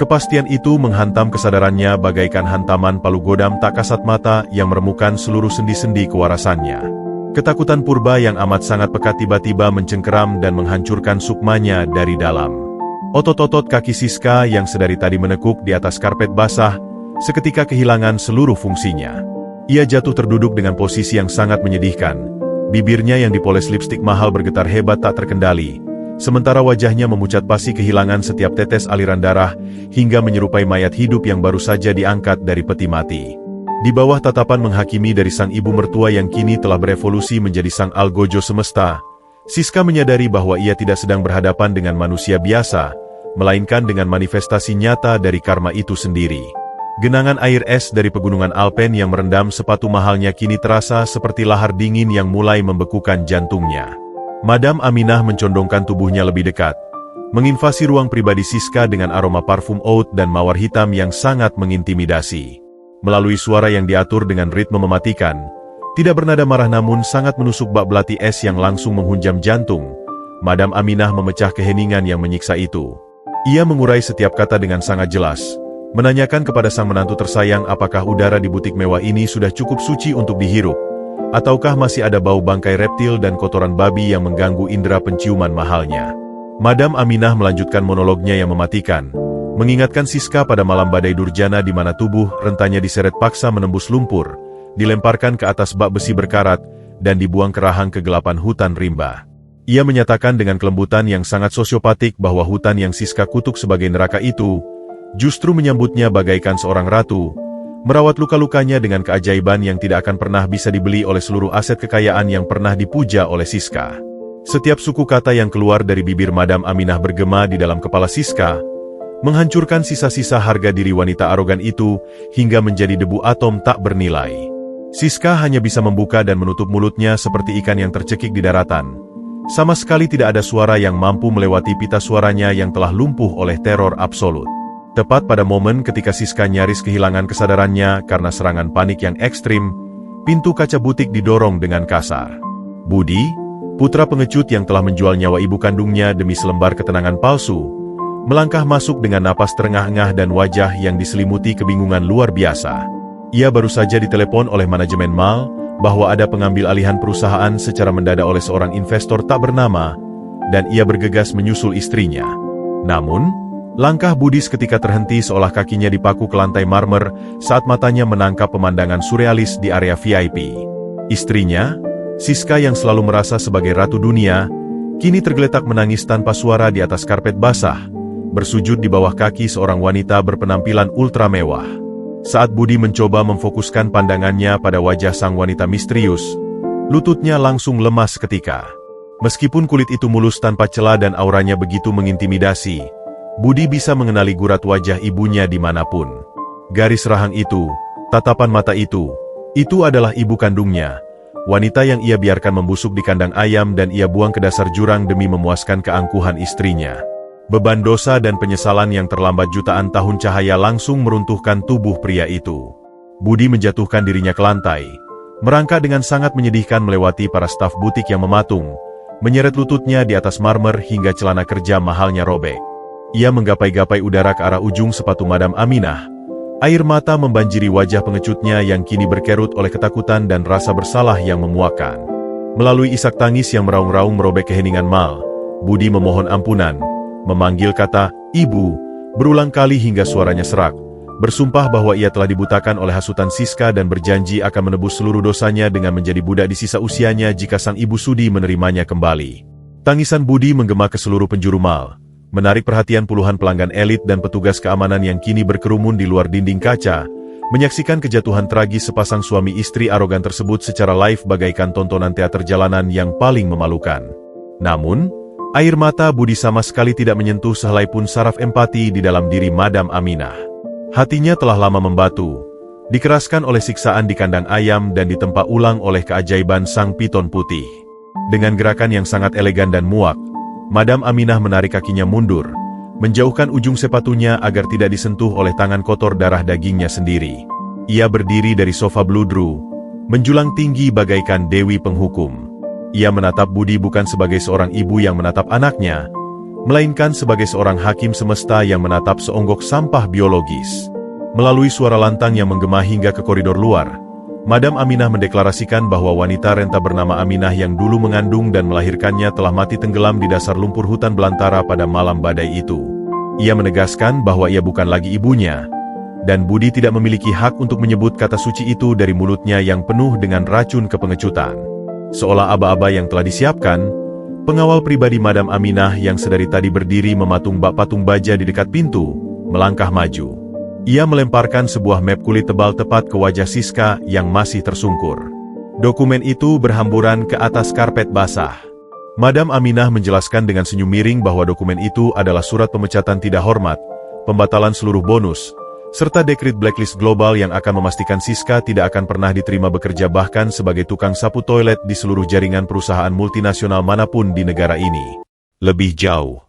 Kepastian itu menghantam kesadarannya bagaikan hantaman palu godam tak kasat mata yang meremukan seluruh sendi-sendi kewarasannya. Ketakutan purba yang amat sangat pekat tiba-tiba mencengkeram dan menghancurkan sukmanya dari dalam. Otot-otot kaki Siska yang sedari tadi menekuk di atas karpet basah, seketika kehilangan seluruh fungsinya. Ia jatuh terduduk dengan posisi yang sangat menyedihkan. Bibirnya yang dipoles lipstik mahal bergetar hebat tak terkendali, sementara wajahnya memucat pasi kehilangan setiap tetes aliran darah, hingga menyerupai mayat hidup yang baru saja diangkat dari peti mati. Di bawah tatapan menghakimi dari sang ibu mertua yang kini telah berevolusi menjadi sang algojo semesta, Siska menyadari bahwa ia tidak sedang berhadapan dengan manusia biasa, melainkan dengan manifestasi nyata dari karma itu sendiri. Genangan air es dari pegunungan Alpen yang merendam sepatu mahalnya kini terasa seperti lahar dingin yang mulai membekukan jantungnya. Madam Aminah mencondongkan tubuhnya lebih dekat, menginvasi ruang pribadi Siska dengan aroma parfum oud dan mawar hitam yang sangat mengintimidasi. Melalui suara yang diatur dengan ritme mematikan, tidak bernada marah namun sangat menusuk bak belati es yang langsung menghunjam jantung, Madam Aminah memecah keheningan yang menyiksa itu. Ia mengurai setiap kata dengan sangat jelas, menanyakan kepada sang menantu tersayang apakah udara di butik mewah ini sudah cukup suci untuk dihirup, ataukah masih ada bau bangkai reptil dan kotoran babi yang mengganggu indera penciuman mahalnya. Madam Aminah melanjutkan monolognya yang mematikan, mengingatkan Siska pada malam badai durjana di mana tubuh rentanya diseret paksa menembus lumpur, dilemparkan ke atas bak besi berkarat, dan dibuang ke rahang kegelapan hutan rimba. Ia menyatakan dengan kelembutan yang sangat sosiopatik bahwa hutan yang Siska kutuk sebagai neraka itu justru menyambutnya bagaikan seorang ratu, merawat luka-lukanya dengan keajaiban yang tidak akan pernah bisa dibeli oleh seluruh aset kekayaan yang pernah dipuja oleh Siska. Setiap suku kata yang keluar dari bibir Madam Aminah bergema di dalam kepala Siska, menghancurkan sisa-sisa harga diri wanita arogan itu hingga menjadi debu atom tak bernilai. Siska hanya bisa membuka dan menutup mulutnya seperti ikan yang tercekik di daratan. Sama sekali tidak ada suara yang mampu melewati pita suaranya yang telah lumpuh oleh teror absolut. Tepat pada momen ketika Siska nyaris kehilangan kesadarannya karena serangan panik yang ekstrim, pintu kaca butik didorong dengan kasar. Budi, putra pengecut yang telah menjual nyawa ibu kandungnya demi selembar ketenangan palsu, melangkah masuk dengan napas terengah-engah dan wajah yang diselimuti kebingungan luar biasa. Ia baru saja ditelepon oleh manajemen mal bahwa ada pengambil alihan perusahaan secara mendadak oleh seorang investor tak bernama, dan ia bergegas menyusul istrinya. Namun, langkah Budi seketika terhenti seolah kakinya dipaku ke lantai marmer saat matanya menangkap pemandangan surrealis di area VIP. Istrinya, Siska yang selalu merasa sebagai ratu dunia, kini tergeletak menangis tanpa suara di atas karpet basah, bersujud di bawah kaki seorang wanita berpenampilan ultra mewah. Saat Budi mencoba memfokuskan pandangannya pada wajah sang wanita misterius, lututnya langsung lemas seketika. Meskipun kulit itu mulus tanpa celah dan auranya begitu mengintimidasi, Budi bisa mengenali gurat wajah ibunya dimanapun. Garis rahang itu, tatapan mata itu adalah ibu kandungnya, wanita yang ia biarkan membusuk di kandang ayam dan ia buang ke dasar jurang demi memuaskan keangkuhan istrinya. Beban dosa dan penyesalan yang terlambat jutaan tahun cahaya langsung meruntuhkan tubuh pria itu. Budi menjatuhkan dirinya ke lantai, merangkak dengan sangat menyedihkan melewati para staf butik yang mematung, menyeret lututnya di atas marmer hingga celana kerja mahalnya robek. Ia menggapai-gapai udara ke arah ujung sepatu Madam Aminah. Air mata membanjiri wajah pengecutnya yang kini berkerut oleh ketakutan dan rasa bersalah yang memuakkan. Melalui isak tangis yang meraung-raung merobek keheningan mal, Budi memohon ampunan, memanggil kata "Ibu" berulang kali hingga suaranya serak, bersumpah bahwa ia telah dibutakan oleh hasutan Siska dan berjanji akan menebus seluruh dosanya dengan menjadi budak di sisa usianya jika sang ibu sudi menerimanya kembali. Tangisan Budi menggema ke seluruh penjuru mal, menarik perhatian puluhan pelanggan elit dan petugas keamanan yang kini berkerumun di luar dinding kaca, menyaksikan kejatuhan tragis sepasang suami istri arogan tersebut secara live bagaikan tontonan teater jalanan yang paling memalukan. Namun, air mata Budi sama sekali tidak menyentuh sehelai pun saraf empati di dalam diri Madam Aminah. Hatinya telah lama membatu, dikeraskan oleh siksaan di kandang ayam dan ditempa ulang oleh keajaiban sang piton putih. Dengan gerakan yang sangat elegan dan muak, Madam Aminah menarik kakinya mundur, menjauhkan ujung sepatunya agar tidak disentuh oleh tangan kotor darah dagingnya sendiri. Ia berdiri dari sofa bludru, menjulang tinggi bagaikan dewi penghukum. Ia menatap Budi bukan sebagai seorang ibu yang menatap anaknya, melainkan sebagai seorang hakim semesta yang menatap seonggok sampah biologis. Melalui suara lantang yang menggema hingga ke koridor luar, Madam Aminah mendeklarasikan bahwa wanita renta bernama Aminah yang dulu mengandung dan melahirkannya telah mati tenggelam di dasar lumpur hutan belantara pada malam badai itu. Ia menegaskan bahwa ia bukan lagi ibunya, dan Budi tidak memiliki hak untuk menyebut kata suci itu dari mulutnya yang penuh dengan racun kepengecutan. Seolah aba-aba yang telah disiapkan, pengawal pribadi Madam Aminah yang sedari tadi berdiri mematung bak patung baja di dekat pintu, melangkah maju. Ia melemparkan sebuah map kulit tebal tepat ke wajah Siska yang masih tersungkur. Dokumen itu berhamburan ke atas karpet basah. Madam Aminah menjelaskan dengan senyum miring bahwa dokumen itu adalah surat pemecatan tidak hormat, pembatalan seluruh bonus, serta dekrit blacklist global yang akan memastikan Siska tidak akan pernah diterima bekerja bahkan sebagai tukang sapu toilet di seluruh jaringan perusahaan multinasional manapun di negara ini. Lebih jauh,